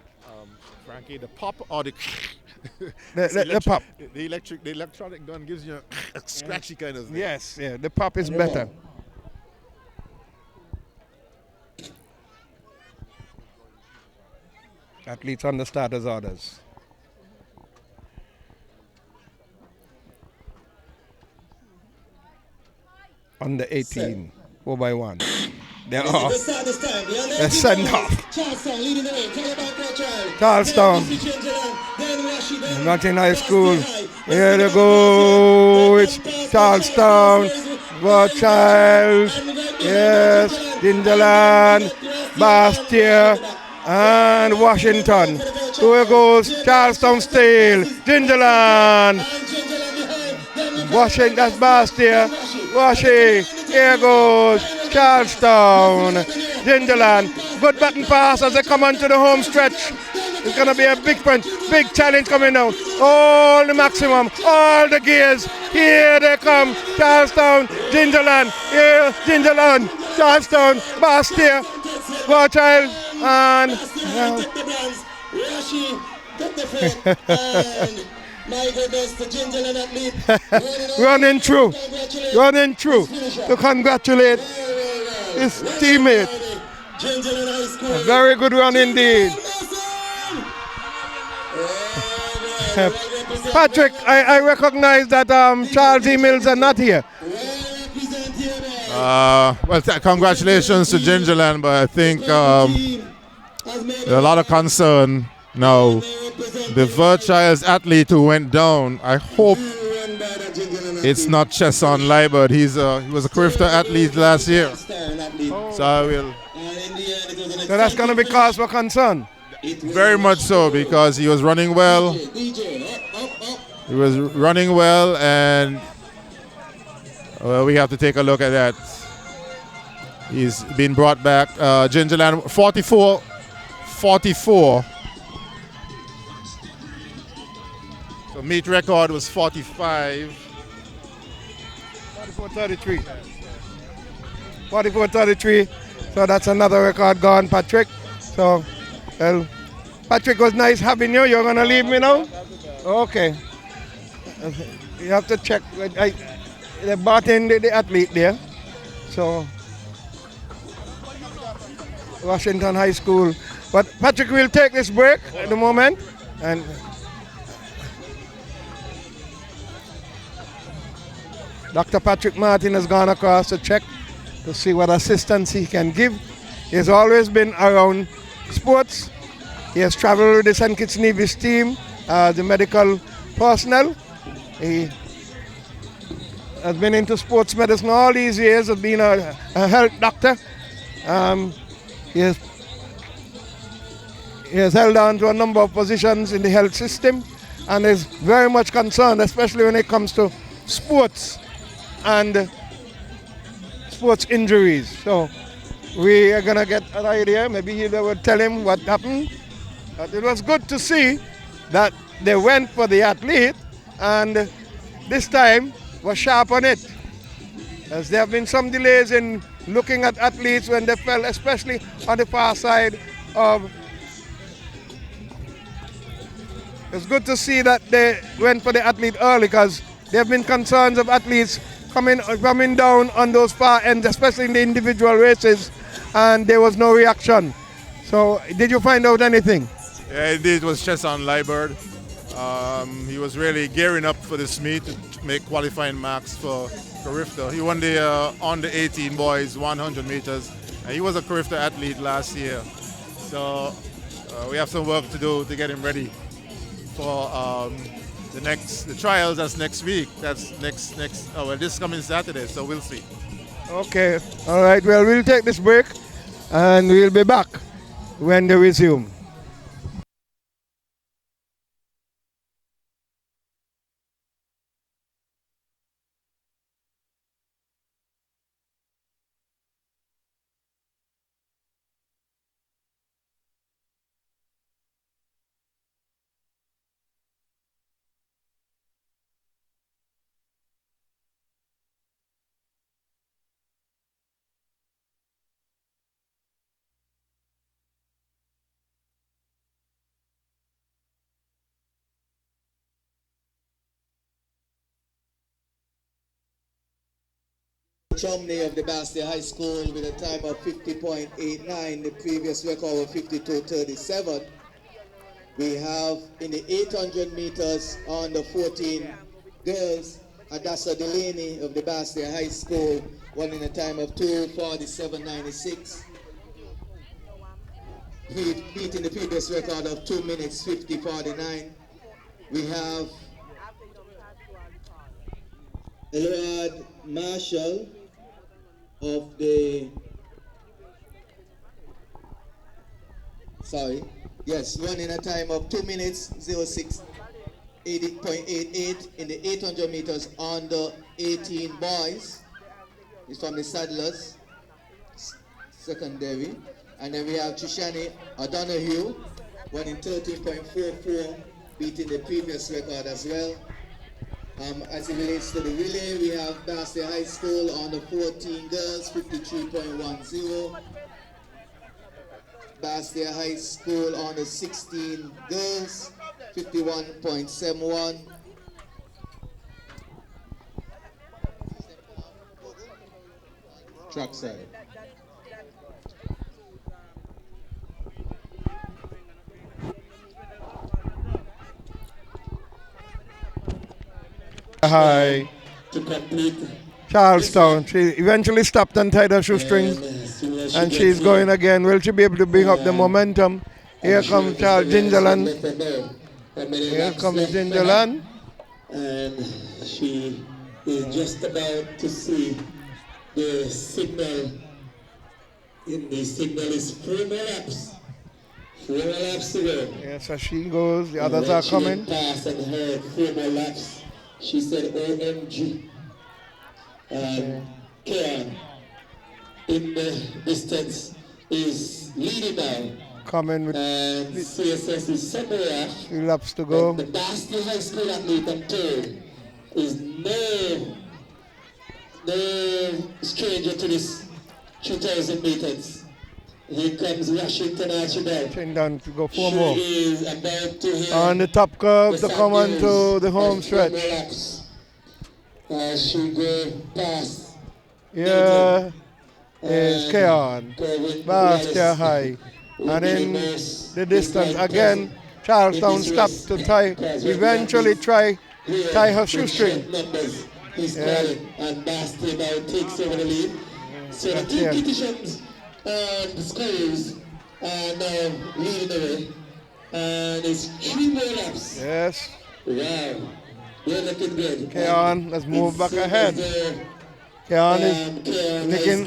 Frankie, the pop or the the pop? The electronic gun gives you a scratchy kind of thing. Yes, yeah, the pop is better. Athletes on the starters' orders. Under 18, 4x1. They're off. They're sent off. Charlestown. Nothing High School. Here they go. It's Charlestown. Rothschild. Yes. Gingerland. Bastia. And Washington. Here goes Charlestown Steel. Gingerland. Washington, that's Bastia. Washi. Here goes Charlestown. Gingerland. Good button pass as they come onto the home stretch. It's going to be a big punch, big challenge coming down. All the maximum, all the gears. Here they come. Charlestown, Gingerland. Here, Gingerland, Charlestown, Bastia, Rothschild, and... My goodness, the Gingerland athlete. running through to congratulate his teammate. A very good run indeed. Patrick, I recognize that Charles E. Mills are not here. Well, congratulations to Gingerland, but I think there's a lot of concern now. The Verchild's athlete who went down, I hope it's not Chesson Liebert. He was a Crifter athlete last year. So I will. So that's going to be cause for concern. Very much so, because he was running well. He was running well, and we have to take a look at that. He's been brought back. Gingerland 44. So meet record was 45. 44-33. 44-33. So that's another record gone, Patrick. So, well, Patrick, was nice having you. You're going to leave me now? Okay. You have to check. They brought in the athlete there. So, Washington High School. But Patrick will take this break at the moment. And Dr. Patrick Martin has gone across to check to see what assistance he can give He has always been around sports. He has traveled with the St. Kitts Nevis team, the medical personnel. He has been into sports medicine all these years, has been a health doctor. He has held on to a number of positions in the health system and is very much concerned, especially when it comes to sports and sports injuries. So we are going to get an idea. Maybe he would tell him what happened. But it was good to see that they went for the athlete and this time was sharp on it. As there have been some delays in looking at athletes when they fell, especially on the far side of. It's good to see that they went for the athlete early because there have been concerns of athletes coming down on those far ends, especially in the individual races, and there was no reaction. So did you find out anything? Yeah, indeed, it was Chesson Liebert. He was really gearing up for this meet to make qualifying marks for Carifta. He won the under 18 boys 100 meters, and he was a Carifta athlete last year. So we have some work to do to get him ready for the trials. That's next week. That's this coming Saturday. So we'll see. Okay, all right. Well, we'll take this break, and we'll be back when they resume. Chumney of the Bastia High School with a time of 50.89. The previous record was 52.37. We have in the 800 meters on the 14 girls, Adassa Delaney of the Bastia High School, won in a time of 2:47.96. Beating the previous record of 2 minutes 50.49. We have Elrod Marshall of the won in a time of 2 minutes 06.88 in the 800 meters under 18 boys. He's from the Saddlers secondary. And then we have Trishani O'Donoghue, won in 13.44, beating the previous record as well. As it relates to the relay, we have Bastia High School on the 14 girls, 53.10. Bastia High School on the 16 girls, 51.71. Track side. Hi. To complete Charlestown. She eventually stopped and tied her shoestrings, and she's going again. Will she be able to bring up the momentum? Here comes Charles Gingerland. Here comes Gingerland. And she is just about to see the signal. The signal is 4 more laps. 4 more laps to go. Yes, as she goes, the others are coming. Passed and heard 4 more laps. She said OMG. Kian in the distance is leading now. Coming with and CSS is somewhere. 3 laps to go. The Bastia High School athlete, I'm told, is no stranger to this 2,000 meters. Here comes Washington Archibald. Down to go 4 more. She is about to hit on the top curve to come onto the home stretch. She go past. Yeah, is Keon, Bastia High. And in the distance again, Charlestown stopped to eventually tie her shoestring. He's calling, and Bastia now takes over the lead. So the two petitions the schools are now leading the way. And it's 3 more laps. Yes. Wow. They're looking good. Okay, on. Let's move back ahead. Keon is licking,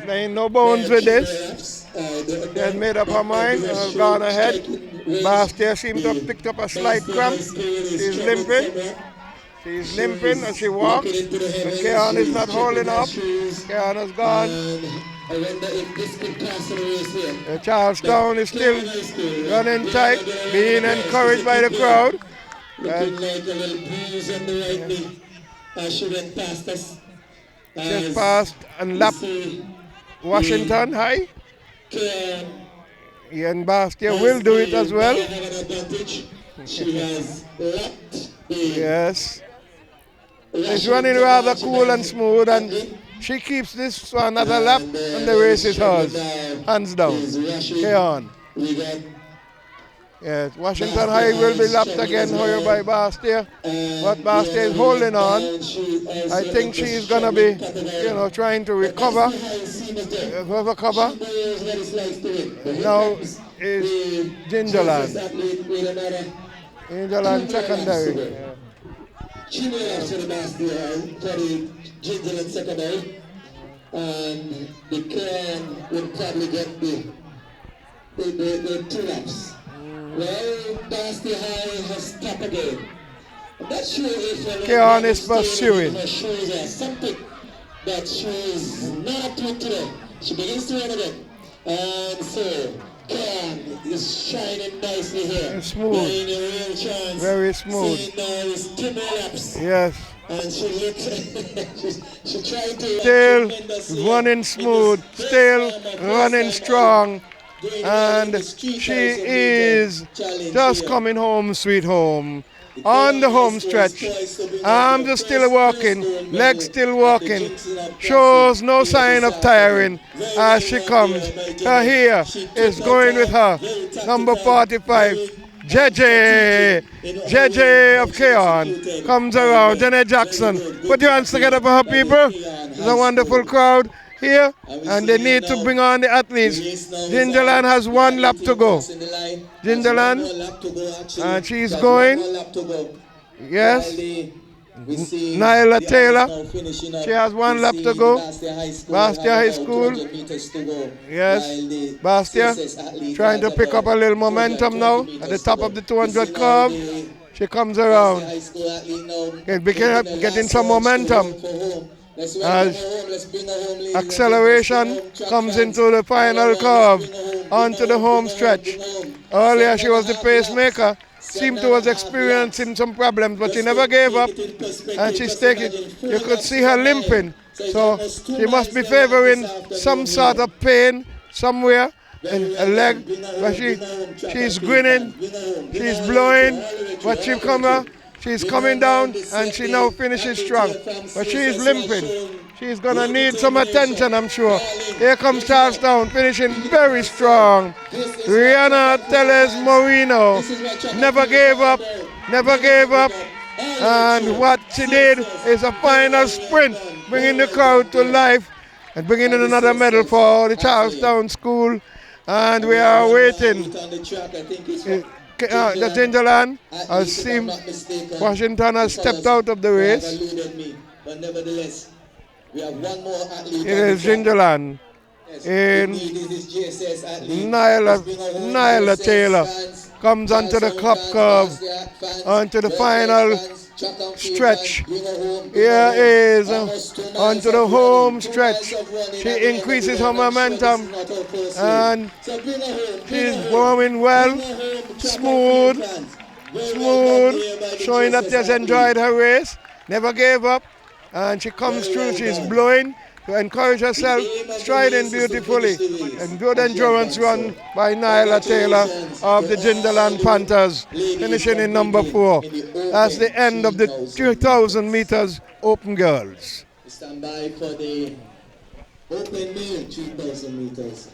playing no bones with this. She has made up her mind and has gone ahead. Bastia seems to have picked up a slight cramp. She's limping. She's limping as she walks. But Keon is not holding up. Keon has gone. Charlestown is still running tight, being encouraged by the crowd. Looking like a little breeze on the right knee. She went past us. Just passed and lapped Washington high. And Bastia will do it as well. She has lapped. Yes. It's running rather cool and smooth, and she keeps this one at a lap, and the race is hers. Hands down. Okay on. Yes, Washington High will be lapped again here by Bastia, but Bastia is holding on. I think she is going to be, trying to recover. Cover. Now is Gingerland. Gingerland secondary. She will have to the Bastia for the Gingerland secondary, and the Cairn will probably get the 2 laps. Well, Bastia High has stopped again. I'm not sure if Keon is pursuing. shows her something that she is not up to it today. She begins to run again. And so, Keon is shining nicely here. Smooth. Very smooth. It's 2 more laps. Yes. And she looks, she tried to still running smooth, still running strong. And she is just coming home, sweet home. On the home stretch, arms are still walking, legs still walking, shows no sign of tiring as she comes. Her here is going with her, number 45, JJ of Keon, comes around. Jenny Jackson, put your hands together for her, people. It's a wonderful crowd here, and they need to bring on the athletes. Gingerland has 1 lap to go. Gingerland, and she's going. Yes. Nyla Taylor, she has 1 lap to go. Bastia High School. Yes. Bastia trying to pick up a little momentum now at the top of the 200 curve. She comes around, getting some momentum. As acceleration comes into the final curve onto the home stretch. Earlier she was the pacemaker, seemed to was experiencing some problems, but she never gave up and she's taking. You could see her limping, so she must be favoring some sort of pain somewhere in her leg. But she's grinning, she's blowing, but she's coming down and she now finishes strong. But she's limping. She's going to need some attention, I'm sure. Here comes Charlestown, finishing very strong. Rihanna Teles Moreno never gave up. And what she did is a final sprint, bringing the crowd to life and bringing in another medal for the Charlestown School. And we are waiting. The Gingerland has seen Washington has stepped out of the race. But nevertheless, we have 1 more athlete. It is Gingerland in Nyla Taylor comes onto the cup curve, onto the final stretch. Here is onto the home stretch. She increases her momentum and she's going well, smooth, showing that she has enjoyed her race, never gave up, and she comes through, she's blowing to encourage herself, striding beautifully, and good endurance run by Nyla Taylor of the Gingerland Panthers, finishing in number 4. That's the end of the 2,000 meters open girls. Stand by for the open male 2,000 meters.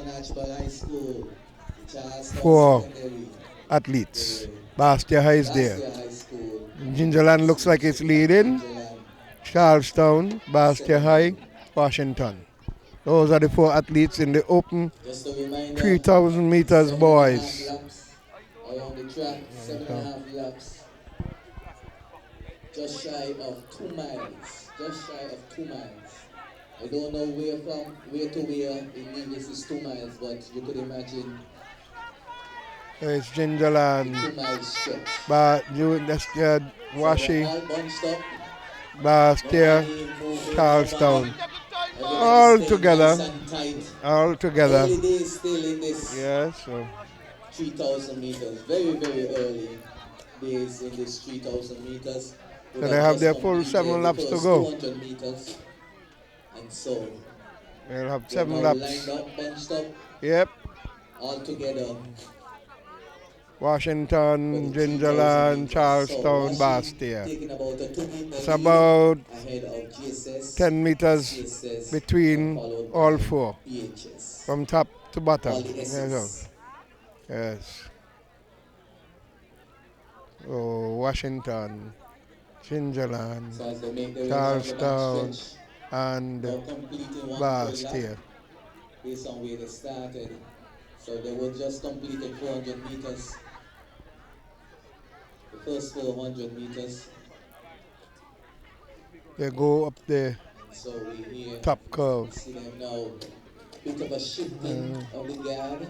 Washington Archibald High School, Charlestown 4 Secondary, athletes. Bastia High is there. Bastia High School, Gingerland looks like it's leading. Gingerland, Charlestown, Bastia High, Washington. Those are the 4 athletes in the open just a reminder, 3,000 meters 7.5 boys. laps around the track, 7.5 laps, just shy of 2 miles, just shy of 2 miles. I don't know where to where in Nevis is 2 miles, but you could imagine It's Gingerland, 2 mile stretch. but that's Washi, So all bunched up, Bastia, nobody moving Charlestown. around. All Everybody's staying together. nice and tight. All together. Early days still in this Yes. So 3,000 meters. Very, very early days in this 3,000 meters. So they have their full 7 laps to go. 200 meters. And so they'll have they're 7 now laps. lined up, bunched up, Yep. all together. Washington, Gingerland, Charlestown, Bastia. Taking about a 2 meter It's about ahead of GSS, 10 meters GSS, between followed all by 4, BHS. from top to bottom. All the There you S's. go. Yes. Oh, Washington, Gingerland, So as they make their way down the Charlestown, backstretch, and they're completing one full Bastia. lap based on where they started. So they will just completed 400 meters. The first 400 meters. They go up the So we hear top curve. see them now. Bit of a shifting of the guard.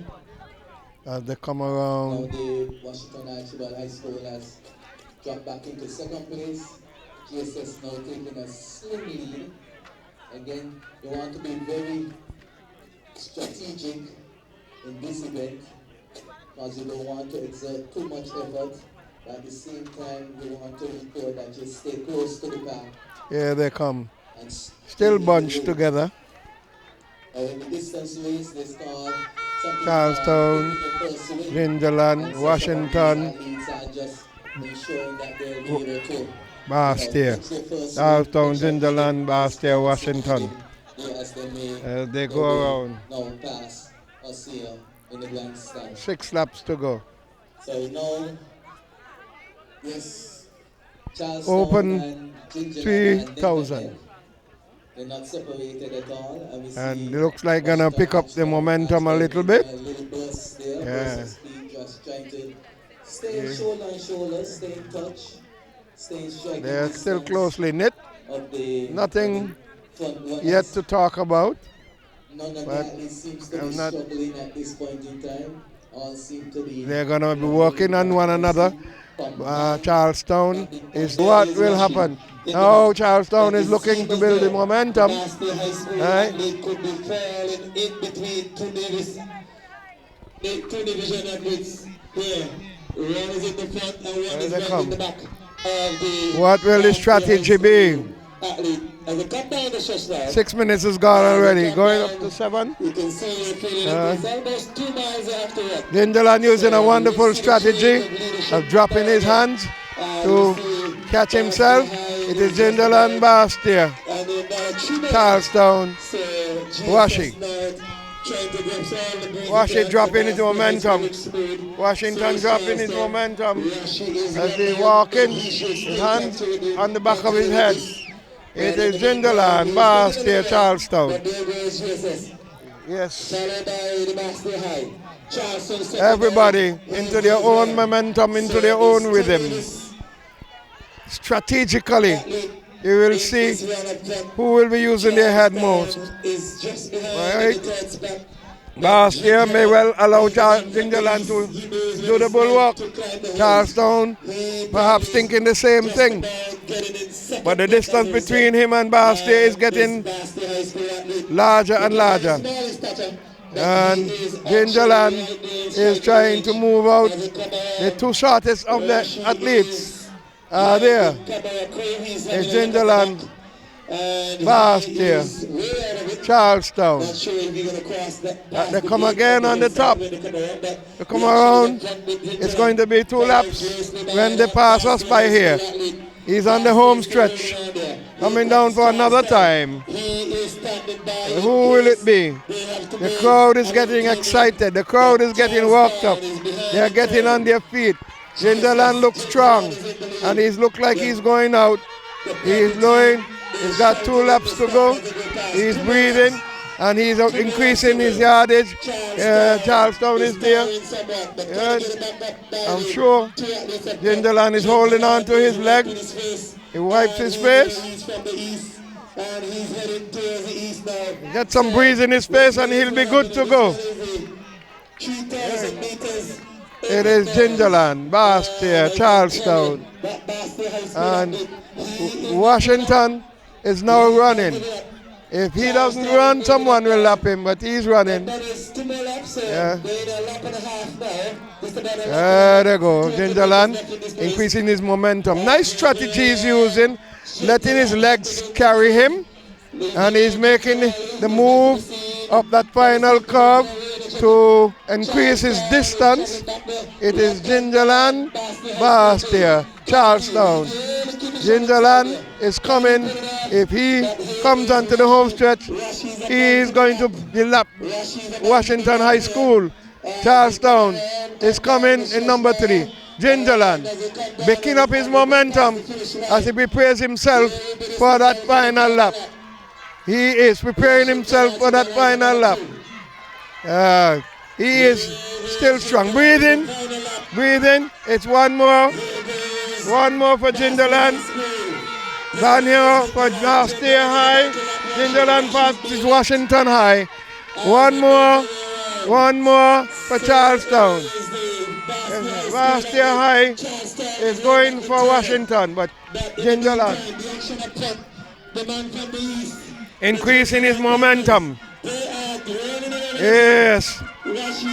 As they come Now around. the Washington Archibald High School has dropped back into second place. GSS now taking a slim lead. Again, you want to be very strategic in this event because you don't want to exert too much effort, but at the same time you want to ensure that you stay close to the pack. Here they come. And Still bunched together. in the distance race, they called something Charlestown, Gingerland, Washington, just ensuring that they'll be able to Bastia. Charlestown, Gingerland, Bastia, Washington. As they go around. Now pass us here in the grandstand. 6 laps to go. So now, yes, Charlestown Open and Gingerland 3,000. they're not separated at all. And we see And it looks like gonna pick up the momentum a little bit. a little burst there, Yeah. burst of speed, just trying to stay shoulder on shoulder, stay in touch, stay in striking They're still distance closely knit. of the Nothing front runners. yet to talk about. None of But that seems to I'm be not- struggling at this point in time. All seem to be. They're going to be working on one another. Charlestown is what will happen. Now Charlestown is looking to build the momentum. Right? They could be falling in between two division athletes here. One is in the front and one There is they right come. in the back of the What will the strategy be? athlete. As they come down the stretch now, 6 minutes is gone already. Going up to 7. you can see they're feeling it. It's almost 2 miles after it. Gingerland using a wonderful strategy of dropping his hands to catch himself. It is Gingerland, Bastia, Charlestown, Washi. Washi dropping his momentum. Washington dropping his momentum as they walk in, his hands on the back of his head. It is Gingerland, Bastia, Charlestown. Yes. Everybody into their own momentum, into their own rhythm. Strategically, you will see who will be using their head most. Right? Bastia may well allow Gingerland to do the bulwark. Charlestown perhaps thinking the same thing. But the distance between him and Bastia is getting larger and larger. And Gingerland is trying to move out. The 2 shortest of the athletes are there. It's Gingerland, Bastia, Charlestown. They come again on the top. They come around. It's going to be 2 laps when they pass us by here. He's on the home stretch. Coming down for another time. Who will it be? The crowd is getting excited. The crowd is getting worked up. They are getting on their feet. Gingerland looks strong, and he looks like he's going out. He's blowing. He's got 2 laps to go. He's breathing, and he's increasing his yardage. Charlestown is there. I'm sure Gingerland is holding on to his leg. He wipes his face. Get some breeze in his face and he'll be good to go. It is Gingerland, Bastia, Charlestown. And Washington is now running. If he doesn't run, someone will lap him, but he's running. Yeah. There they go. Gingerland increasing his momentum. Nice strategy he's using, letting his legs carry him. And he's making the move up that final curve to increase his distance. It is Gingerland, Bastia, Charlestown. Gingerland is coming. If he comes onto the home stretch, he is going to lap Washington High School. Charlestown is coming in number 3. Gingerland picking up his momentum as he prepares himself for that final lap. He is preparing himself for that final lap. He is still strong. Breathing, breathing. It's one more for Gingerland. Down here for Bastia High. Gingerland passes Washington High. One more for Charlestown. Bastia High is going for Washington, but Gingerland increasing his momentum. Yes,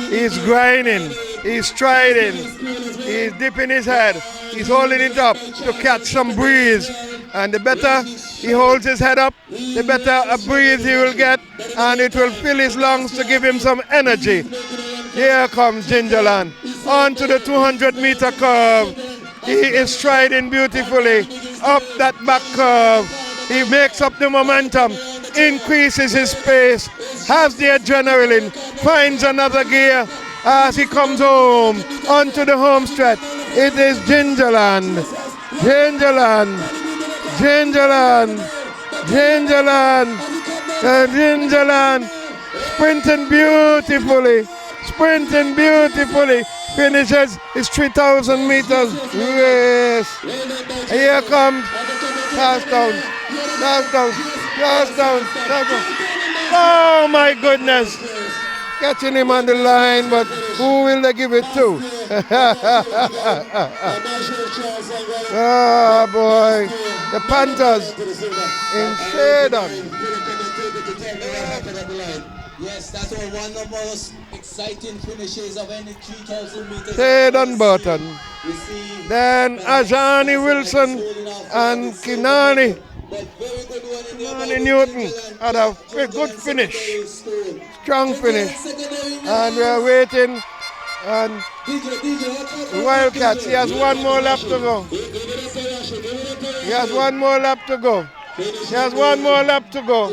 he's grinding, he's striding, he's dipping his head, he's holding it up to catch some breeze. And the better he holds his head up, the better a breeze he will get, and it will fill his lungs to give him some energy. Here comes Gingerland onto the 200-meter curve. He is striding beautifully up that back curve. He makes up the momentum, increases his pace, has the adrenaline, finds another gear as he comes home onto the home stretch. It is Gingerland, Gingerland, Gingerland, Gingerland, Gingerland, sprinting beautifully, finishes his 3,000 meters race. Here comes Charlestown. Oh my goodness, catching him on the line, but who will they give it to? Oh boy, the Panthers in Shadon. Yes, that's one of the most exciting finishes of any 3,000 meters. Shadon Burton. Then Ajani Wilson and Kinani Newton had a good finish, strong finish. And we are waiting. And Wildcats, he has one more lap to go. He has one more lap to go. He has one more lap to go.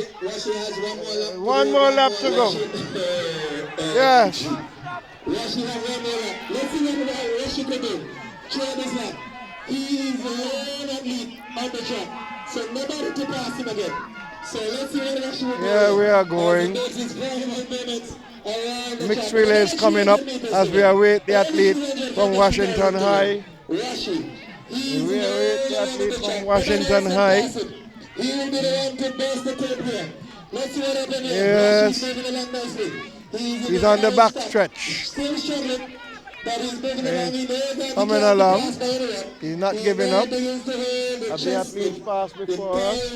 One more lap to go. Yes. He is the lone athlete on the track, so nobody to pass him again. So let's see what Rashi will do. Yeah, we are going. Mixed relay is coming up as we await the athlete from Washington High. We await the athlete from Washington High. He will be the one to burst the tape here. Let's see what happens here. Yes. He's on the back stretch. Still struggling. Coming along, he's not giving up. As the athletes passed before us,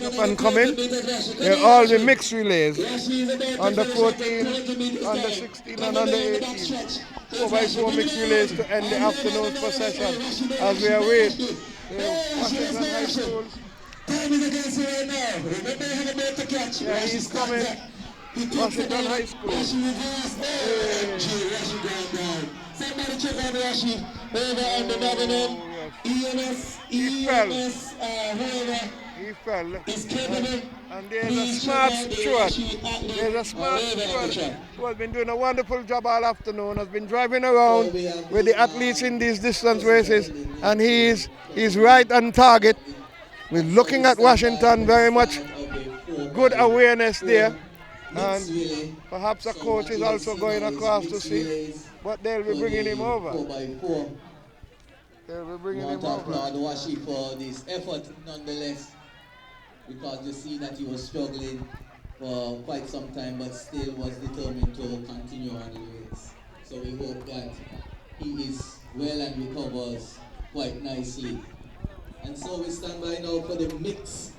up and coming. They're all the mixed relays, under 14, under 16 and under 18. 4x4 mixed relays to end the afternoon's procession as we await the Washington High School. Yeah, he's coming. Washington High School. Somebody check on Rashi over on the Dagenham. EMS, whoever, He fell. And there's a smart steward. There's a smart steward who has been doing a wonderful job all afternoon, has been driving around with the athletes in these distance races, and he's right on target. We're looking at Washington very much good awareness there. And perhaps a coach is also going across to see, but they'll be bringing him over. 4x4. They'll be bringing him Want to over. applaud Washi for this effort nonetheless, because you see that he was struggling for quite some time, but still was determined to continue on the race. So we hope that he is well and recovers quite nicely. And so we stand by now for the mix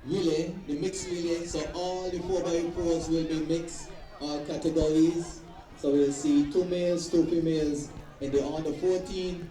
relay, so all the 4x4s will be mixed categories. So we'll see 2 males, 2 females in the under 14.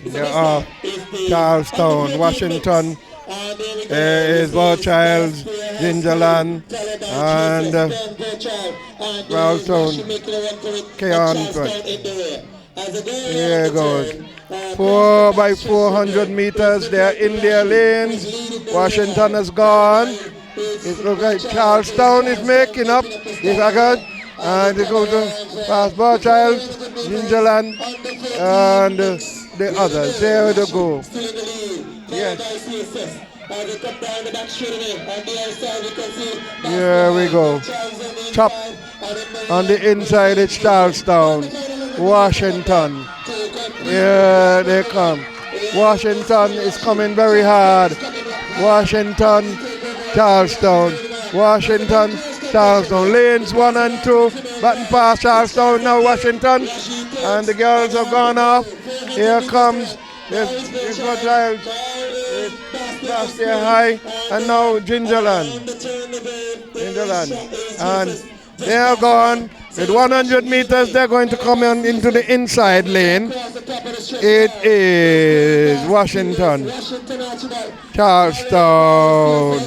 They're off. Charlestown, Washington is Bowchilds, Gingerland, and Charlestown, Keonton. Here it goes. 4 by 400 meters. They're in their lanes. Washington is gone. It looks like Charlestown is making up. If I got, and they go to past Bowchilds, Gingerland, and the others. There they go. Yes. Here we go. Chop. On the inside it's Charlestown. Washington. Here they come. Washington is coming very hard. Washington, Charlestown. Washington, Charlestown. Lanes 1 and 2. Button past Charlestown. Now Washington. And the girls have gone off. Here comes. It's got Giles. It's past there high. And now Gingerland. And they are gone. With 100 meters, they're going to come into the inside lane. It is Washington, Charlestown.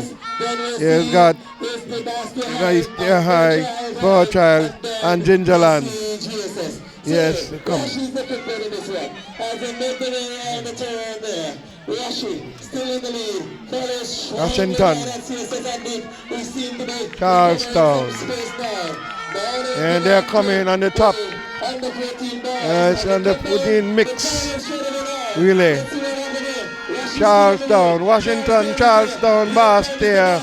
He's got nice there high, Bowchild, and Gingerland. Yes, come. Washington, Charlestown. And they're coming on the top. It's on the 14 mix relay. Charlestown, Washington, Charlestown, Bastia,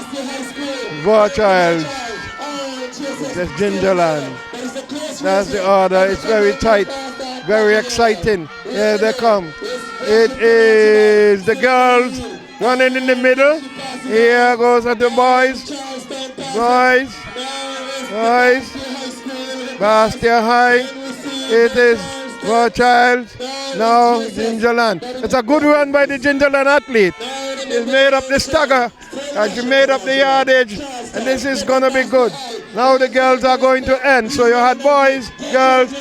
Bowchild, that's Gingerland. That's the order. It's very tight, very exciting. Here they come. It is the girls running in the middle. Here goes the boys. Boys. Bastia High. It is Bowchild. Now Gingerland. It's a good run by the Gingerland athlete. He's made up the stagger and she made up the yardage, and this is going to be good. Now the girls are going to end. So you had boys, girls.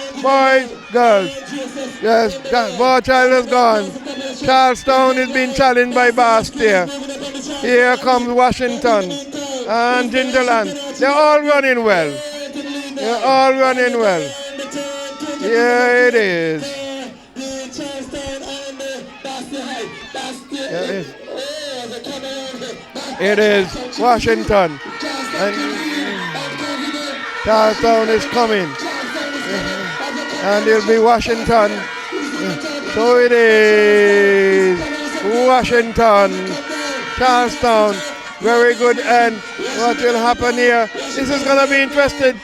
Yes, Bowchild is gone. Charlestown is being challenged by Bastia. Here comes Washington and Gingerland. They're all running well. Here it is. It is Washington. And Charlestown is coming. And it'll be Washington. So it is Washington, Charlestown. Very good end. What will happen here? This is going to be interesting.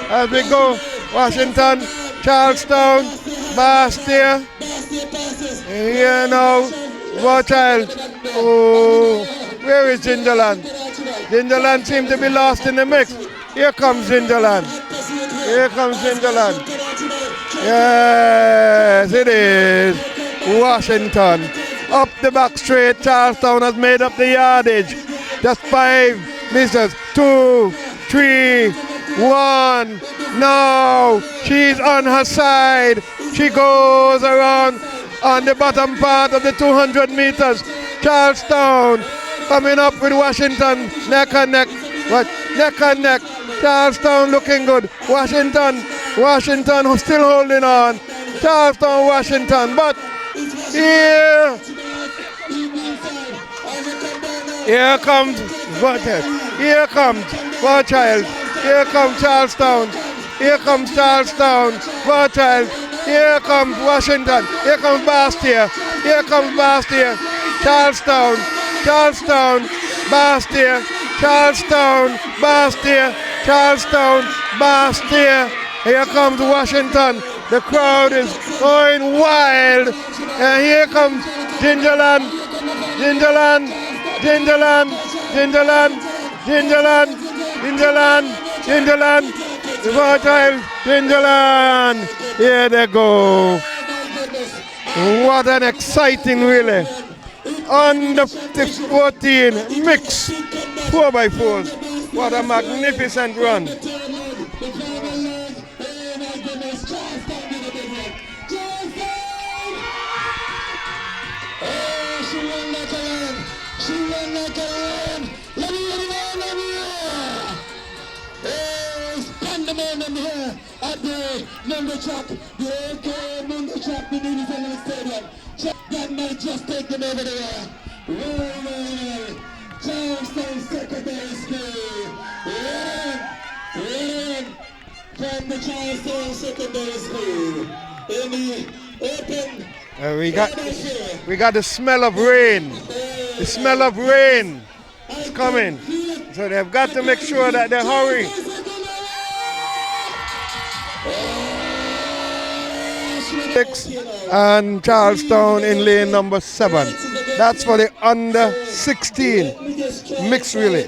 As we go. Washington, Charlestown, Bastia. Here now, Bowchild. Oh, where is Gingerland? Gingerland seems to be lost in the mix. Here comes Gingerland. Yes, it is Washington. Up the back straight, Charlestown has made up the yardage. Just 5 meters. 2, 3, 1. Now she's on her side. She goes around on the bottom part of the 200 meters. Charlestown coming up with Washington, neck and neck. Charlestown looking good. Washington still holding on. Charlestown, Washington, but here comes Bowchild. Here comes Charlestown. Bowchild. Here comes Washington. Here comes Bastia. Charlestown. Bastia. Here comes Washington. The crowd is going wild. And here comes Gingerland. Bowchild, Gingerland. Here they go. What an exciting relay. On the 14 mix 4x4s. What a magnificent run. She run like a lion. She run like a lion. Let me hear. It's pandemonium here at the number track. The AK number track, the Navy Stadium. Check that might just take them over there. Well, Charlestown Secondary School. Run from the Charlestown Secondary School. In the open. We got the smell of rain. The smell of rain is coming. So they've got to make sure that they hurry. And Charlestown in lane number 7. That's for the under 16 mixed relay.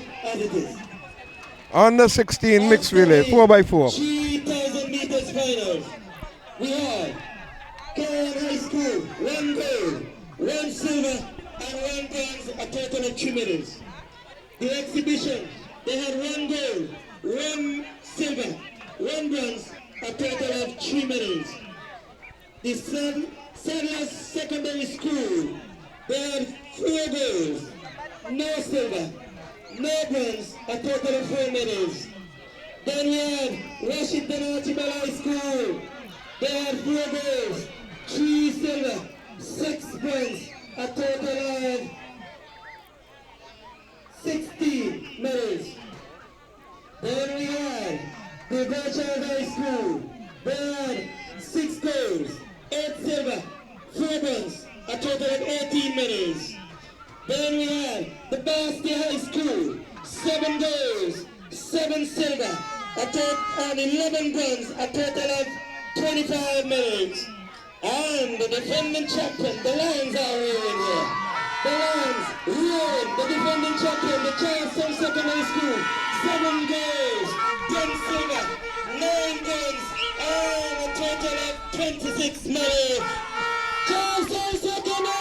Under 16 mixed relay, 4x4. 3,000 meters finals. We have Cairn High School, 1 gold, 1 silver, and 1 bronze, a total of 3 medals. The exhibition, they had 1 gold, 1 silver, 1 bronze, a total of 3 medals. The Settlers Secondary School, they had 4 golds, no silver, no bronze, a total of 4 medals. Then we had Washington Archibald High School, they had 4 golds, 3 silver, 6 bronze, a total of 16 medals. Then we had the Virtual High School, they had 6 golds, 8 silver, 4 bronze, a total of 18 medals. Then we had the Bastia High School, 7 golds, 7 silver, and 11 bronze, a total of 25 medals. And the defending champion, the Lions are roaring here. The Lions roaring, the defending champion, the Charlestown Secondary School, 7 golds, 10 silver, 9 bronze, and a total of 26 medals. Charlestown Secondary!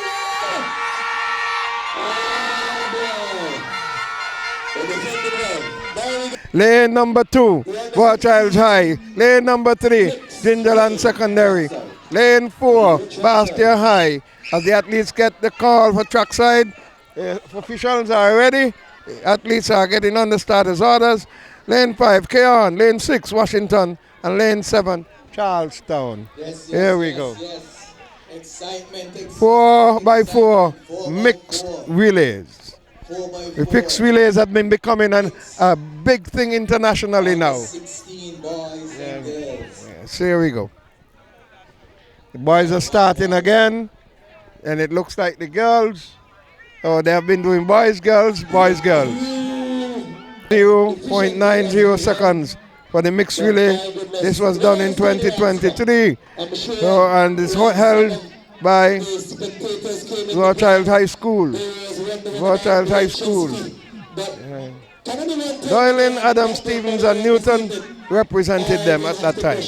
Lane number 2, Rothschild High. Lane number 3, Gingerland Secondary. Lane 4, Bastia High. As the athletes get the call for trackside, officials are ready. Athletes are getting on the starters' orders. Lane 5, Cairn. Lane 6, Washington. And lane 7, Charlestown. Here we go. Excitement. 4x4 mixed relays. The mixed relays have been becoming a big thing internationally now. 16 boys and girls. So here we go. The boys are starting again, and it looks like the girls, they have been doing boys, girls, boys, girls. 0.90 seconds for the mixed relay. This was done in 2023. And it's held by Rothschild High School. Rothschild High School. Doylen, Adam, Stevens, and Newton represented them at that time.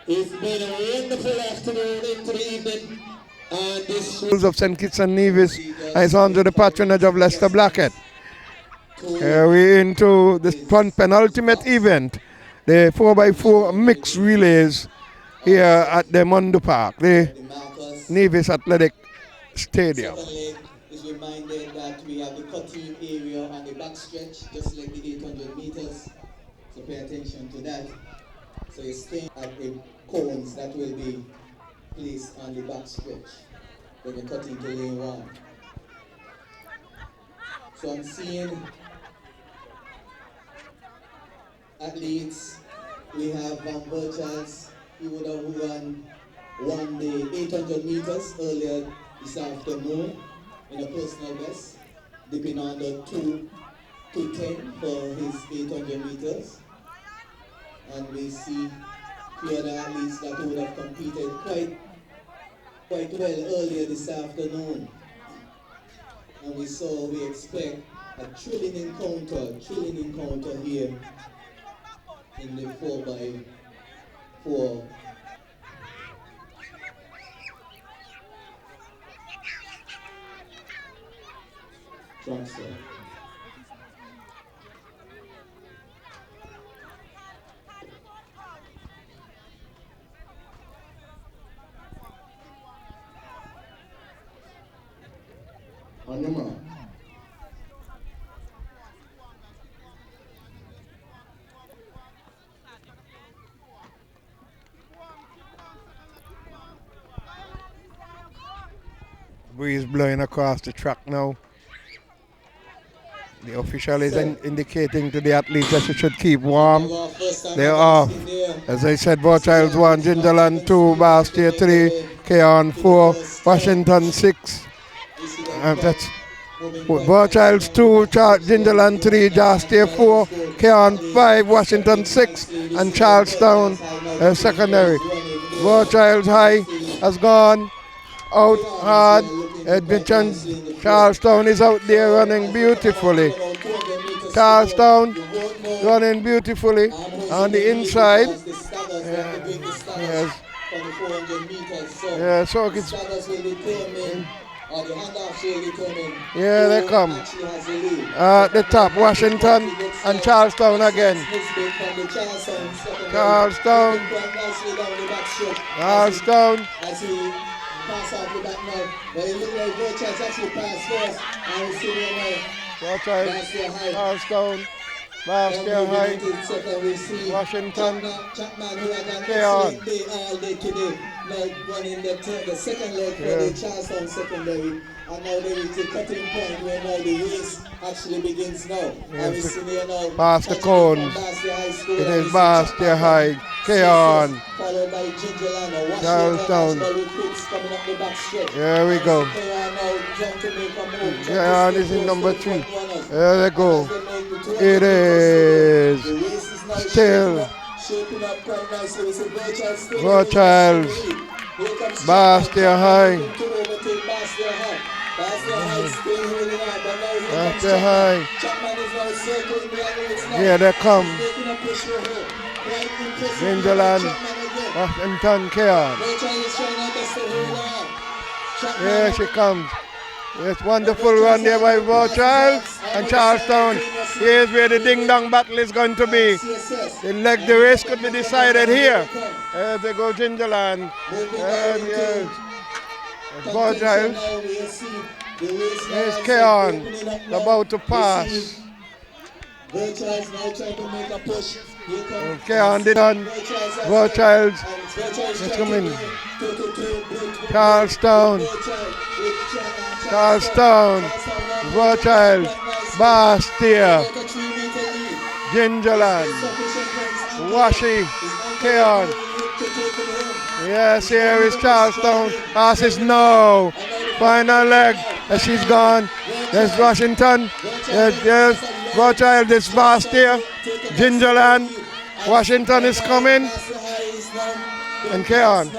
It's been a wonderful afternoon into the evening. And this Schools of St. Kitts and Nevis, and it's under the patronage of Lester Blackett. We're into the penultimate event, the 4x4 mixed relays here at the Mondo Park, the Nevis Athletic Stadium. Is reminded that we have the cutting area on the backstretch, just like the 800 meters. So pay attention to that. So you're staying at the cones that will be placed on the backstretch when you're cutting to lane 1. So I'm seeing athletes. We have Van Burchels. He would have won the 800 meters earlier this afternoon in a personal best, dipping under 2:10 for his 800 meters. And we see few other athletes that would have competed quite well earlier this afternoon. And we expect a thrilling encounter here in the 4x4. Track start. On your mark. Breeze blowing across the track now. The official is indicating to the athletes that they should keep warm. They're off. As I said, Vorchilds 1, Gingerland 2, Bastia 3, Keon 4, Washington 6. That's Vorchilds 2, Gingerland 3, Bastia 4, Keon 5, Washington 6, and Charlestown secondary. Vorchilds High has gone out hard. Edmonton, Charlestown is out there running beautifully. Charlestown running beautifully on the inside. Yes. Yeah, so it's. Yeah, they come. At the top, Washington and Charlestown again. Charlestown. Pass off the back now. But it looked like Vorchilds actually passed first. And we see there now. Charlestown, Bastia High, Washington, Chapman, who had an Keon. excellent day all day today. Now running the second leg for the Charlestown secondary. And now there is a cutting point where now the race actually begins now. And we see there now. Past the cones. It is Bastia High, Keon. Followed by Gingerland and Charlestown. There we go. Keon is in number 3. There they go. It is still Vorchilds, Bastia High. Bastia High. Here they come. Gingerland, Washington, Keon. Here she comes. It's wonderful run there by Vorchilds and Charlestown. Here's where the ding-dong battle is going to be. The race could be decided here. There they go, Gingerland. And yes, Vorchilds. Here's Keon, about to pass. Vorchilds now trying to make a push. Keon did on. Vorchilds. Let's come in. Charlestown. Vorchilds. Bastia. Gingerland. Washi. Keon. Yes, here is Charlestown. Passes no. Final leg. She's gone. There's Washington. Yes. Vorchilds is Bastia. Gingerland. Washington is coming. And Keon.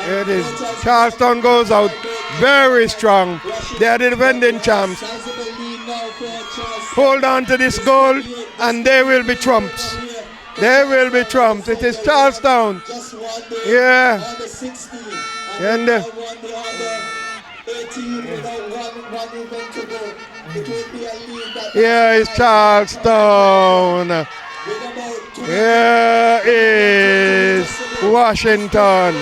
It is. Charlestown goes out very strong. They are the defending champs. Hold on to this goal and they will be trumps. They will be trumps. It is Charlestown. Yeah. And here is Charlestown. Here is Washington.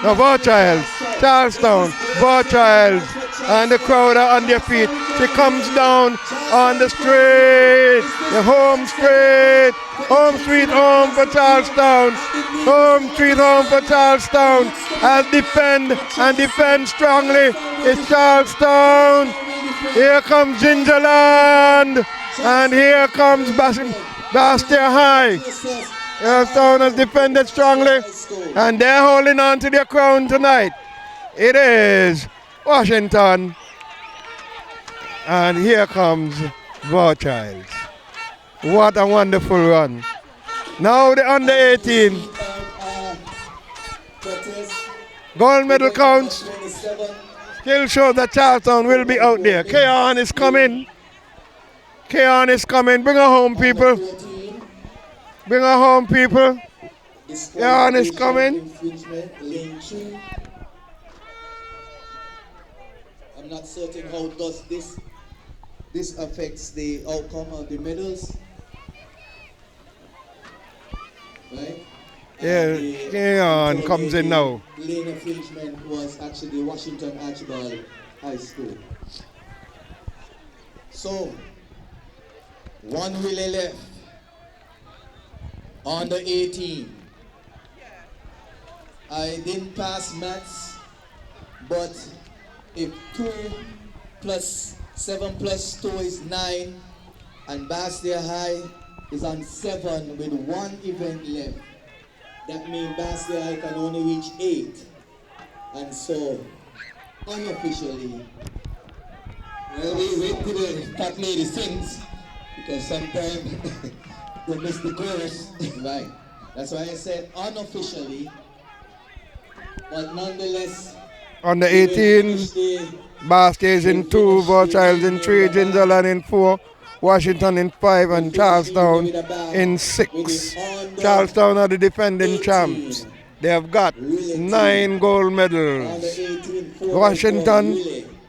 Now Vorchilds, Charlestown, Vorchilds, and the crowd are on their feet. She comes down on the straight, the home straight. Home sweet home for Charlestown. Home sweet home for Charlestown. And defend strongly. It's Charlestown. Here comes Gingerland. And here comes Bastia High. Charlestown has defended strongly. And they're holding on to their crown tonight. It is Washington. And here comes Vorchilds. What a wonderful run. Now the under 18. Gold medal counts. Still shows that Charlestown will be out there. Keon is coming. Keon is coming. Bring her home, people. Bring her home, people. Keon is coming. I'm not certain how does this affects the outcome of the medals. Right? Yeah, Keon comes in now. Lane infringement was actually Washington Archibald High School. So, one relay left. Under 18. I didn't pass maths, but if 2 plus 7 plus 2 is 9, and Bastia High is on 7 with 1 event left, that means Bastia High can only reach 8. And so, unofficially, well, we wait till the fat lady sings, because sometimes they miss the chorus. Right. That's why I said unofficially, but nonetheless. Under 18, Bastia is in 2, Virchild in 3, Gingerland in 4, Washington in 5, and Charlestown in 6. Charlestown are the defending champs. They have got 9 gold medals. Washington,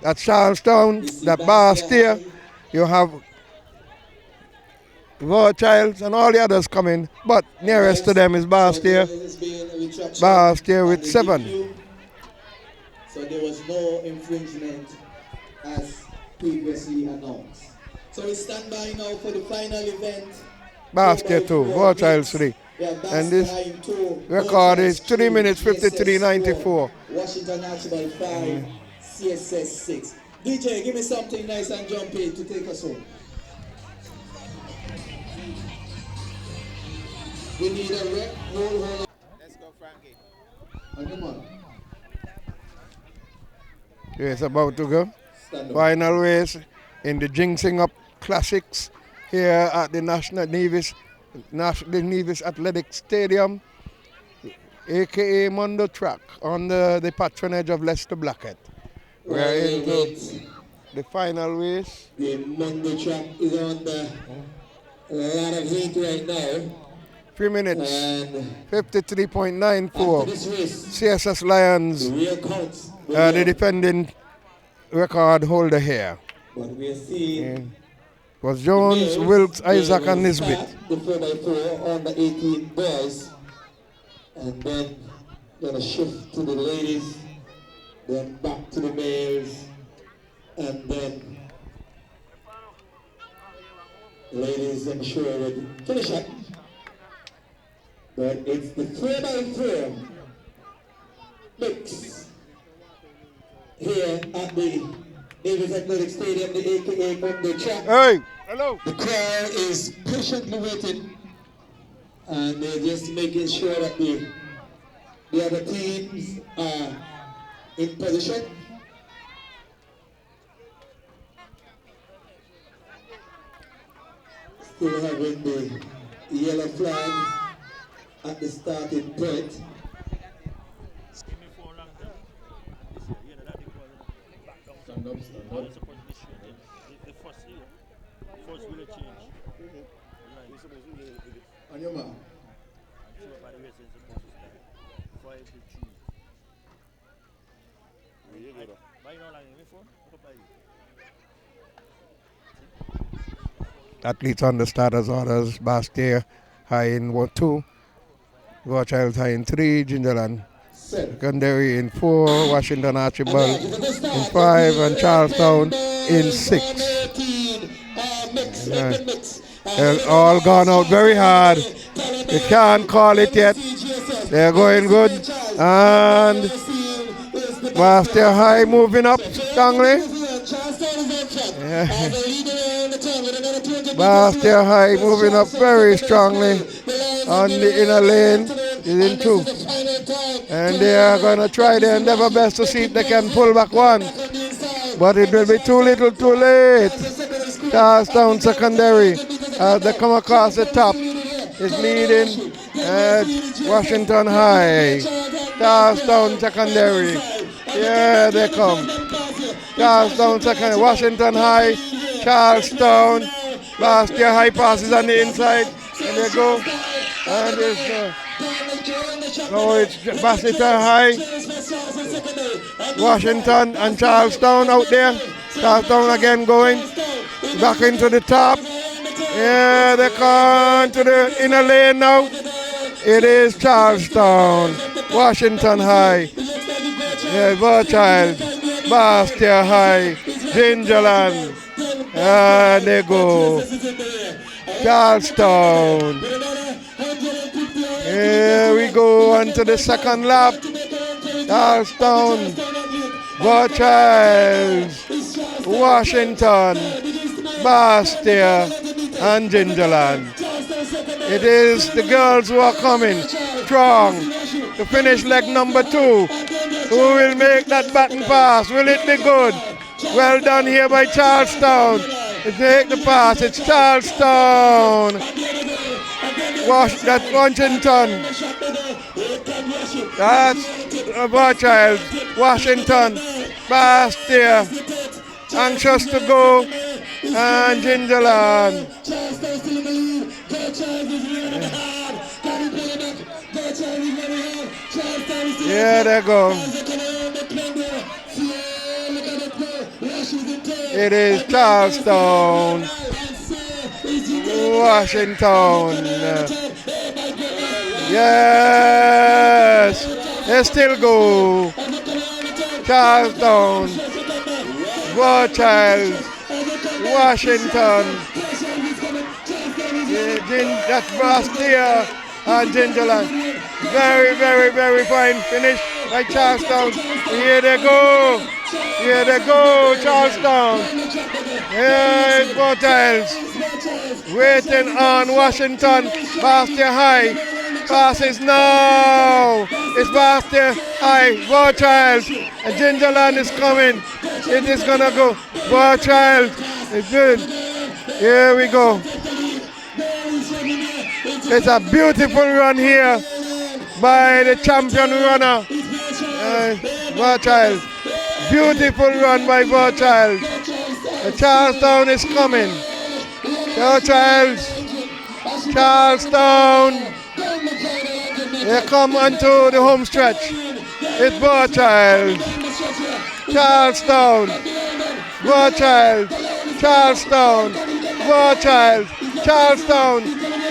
at Charlestown, that Bastia, you have Virchild and all the others coming, but nearest to them is Bastia. Bastia with 7. So there was no infringement as previously announced. So we stand by now for the final event. Bastia 2, Virchild 3. And this record is 3 minutes 53.94. Washington Archibald 5, CSS 6. DJ, give me something nice and jumpy to take us home. We need a rep, hold. Let's go, Frankie. Come on. Yes, about to go. Final race in the Ginseng-up Classics here at the the Nevis Athletic Stadium, aka Mondo Track, under the patronage of Lester Blackett. We are into the final race. The Mondo Track is under a lot of heat right now. 3 minutes, 53.94. CSS Lions, the defending record holder here. But we are seeing was Jones, Wilkes, Isaac, and Nisbet. The 4x4 on the 18 boys, and then gonna shift to the ladies, then back to the males, and then ladies, I'm sure will finish up. But it's the 4x4 mix here at the Davis Athletic Stadium, the AKA Mondo Track. Hey, hello. The crowd is patiently waiting, and they're just making sure that the other teams are in position. Still having the yellow flag at the starting point. Stand up, stand up. On your mark. Athletes on the starters orders. Bastia High in 2, Virchild High in 3, Gingerland Secondary in 4, Washington Archibald in 5, and Charlestown in 6. They're all gone out very hard. You can't call it yet. They're going good. And Bastia High moving up strongly. Bastia High moving up very strongly on the inner lane, is in 2. And they are going to try their endeavor best to see if they can pull back one. But it will be too little too late. Charlestown Secondary, as they come across the top, is leading Washington High. Charlestown Secondary, here they come. Charlestown Secondary, Washington High, Charlestown, Bastia High passes on the inside, and they go, and it's Bastia High, Washington and Charlestown out there. Charlestown again going back into the top. Yeah, they come to the inner lane now. It is Charlestown, Washington High, yeah, Burchild, Bastia High, Gingerland, and they go. Charlestown. Here we go on to the second lap. Charlestown, Burchild, Washington, Bastia, and Gingerland. It is the girls who are coming strong to finish leg number 2. Who will make that baton pass? Will it be good? Well done here by Charlestown. Take the pass. It's Charlestown. That's Washington. That's Burchild. Washington. Bastia. Anxious to go. And Gingerland. Yeah, they go. It is Charlestown, Washington. Yes, they still go. Charlestown, Burchild, Washington. That's Bastia and Gingerland. Very, very, very fine finish by Charlestown. Here they go. Here they go, Charlestown. Here is Burchild. Waiting on Washington. Bastia High. Passes now. It's Bastia High. Burchild. And Gingerland is coming. It is going to go. Burchild. It's good. Here we go. It's a beautiful run here by the champion runner, Burchild. Beautiful run by Burchild. Charlestown is coming. Burchild, Charlestown. They come onto the home stretch. It's Burchild. Charlestown. Burchild. Charlestown. Burchild. Charlestown.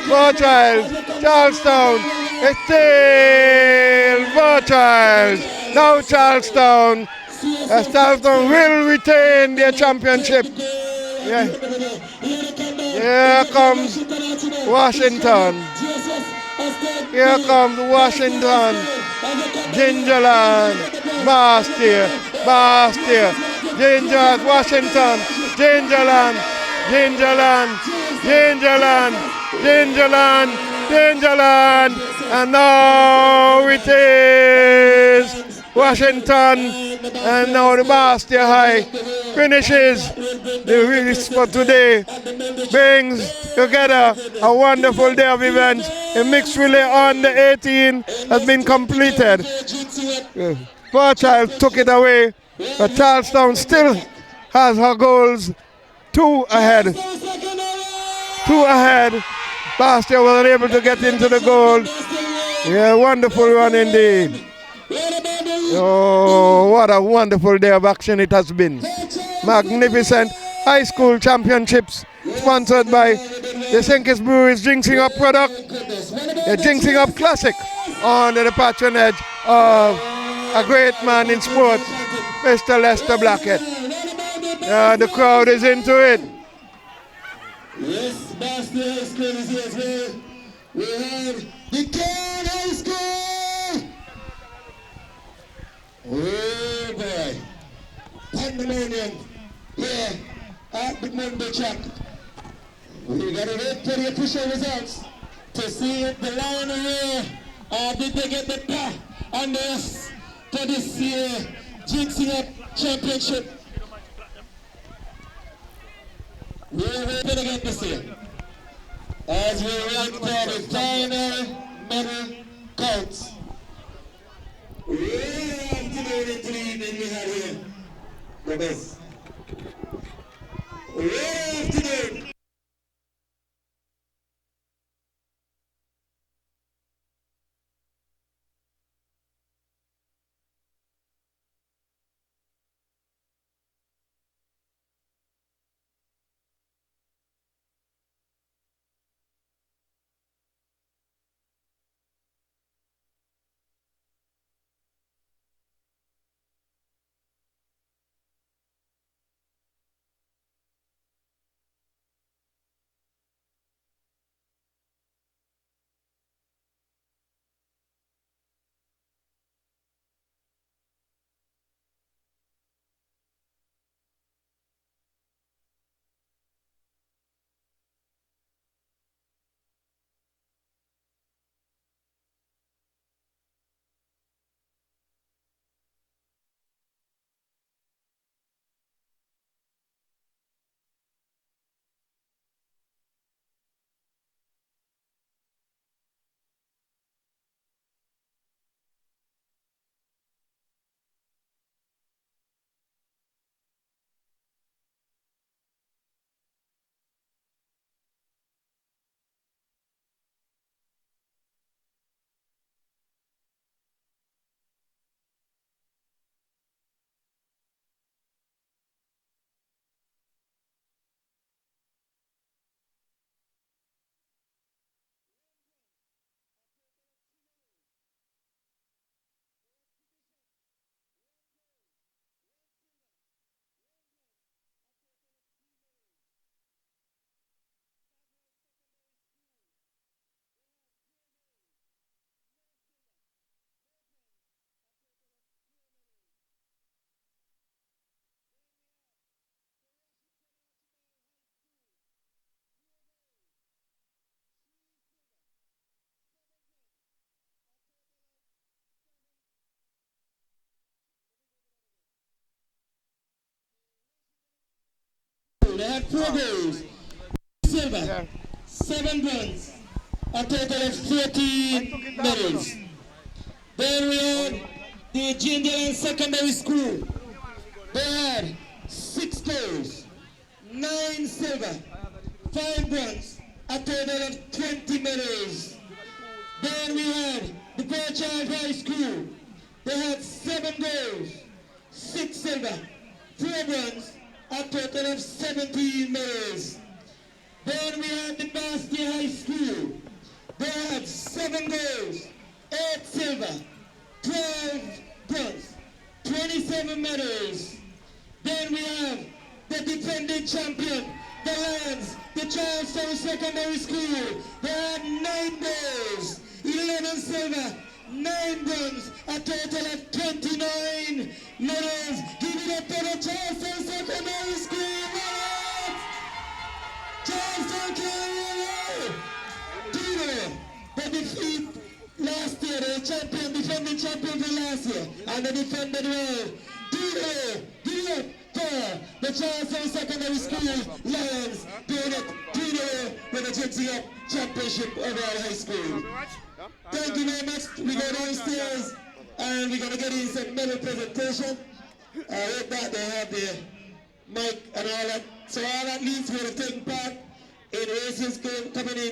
Burchild. Charlestown. It's still Burchild. Now Charlestown. Charlestown will retain their championship. Yeah. Here comes Washington. Here comes Washington. Gingerland. Bastia. Bastia. Gingerland. Washington. Gingerland. Gingerland. Gingerland. Gingerland. Gingerland. And now it is Washington. And now the Bastia High finishes the race for today. Brings together a wonderful day of events. A mixed relay on the 18 has been completed. Burchild took it away, but Charlestown still has her goals 2 ahead. 2 ahead. Bastia was unable to get into the goal. Yeah, wonderful run indeed. Oh, what a wonderful day of action it has been. Magnificent high school championships sponsored by the St. Kitts Brewery's Ginseng-up product, the Ginseng-up Classic, under the patronage of a great man in sports, Mr. Lester Blackett. The crowd is into it. Yes, Bastia High School is here as well. We have the Cairn High School. Oh boy. Pandemonium here at the Monday track. We gotta wait for the official results to see if the Lion here did they get the car on this for this year Ginseng-up Championship. We're waiting again this year as we wait for the final medal counts. Way afternoon into the evening we have here. The best. Way afternoon. They had 4 goals, silver, 7 bronze, a total of 14 medals. Then we had the Ginseng Secondary School. They had 6 goals, 9 silver, 5 bronze, a total of 20 medals. Then we had the Fairchild High School. They had 7 goals, 6 silver, 4 bronze, a total of 17 medals. Then we had the Bastia High School. They had 7 goals, 8 silver, 12 bronze, 27 medals. Then we have the defending champion, the Lions, the Charlestown Secondary School. They had 9 goals, 11 silver, 9 bronze, a total of 29 medals. Give it up to the Charlestown Secondary School. Charlestown Carolina! They defeat last year, the champion, defending champion for last year, and they defended well. Give it up for the Charlestown Secondary School Lions, doing it 3-0 with the ginseng-up championship overall high school. Thank you very much. We go downstairs and we're going to get in some medal presentation. With that, they have the mic and all that. So all athletes who have taken part in races coming in.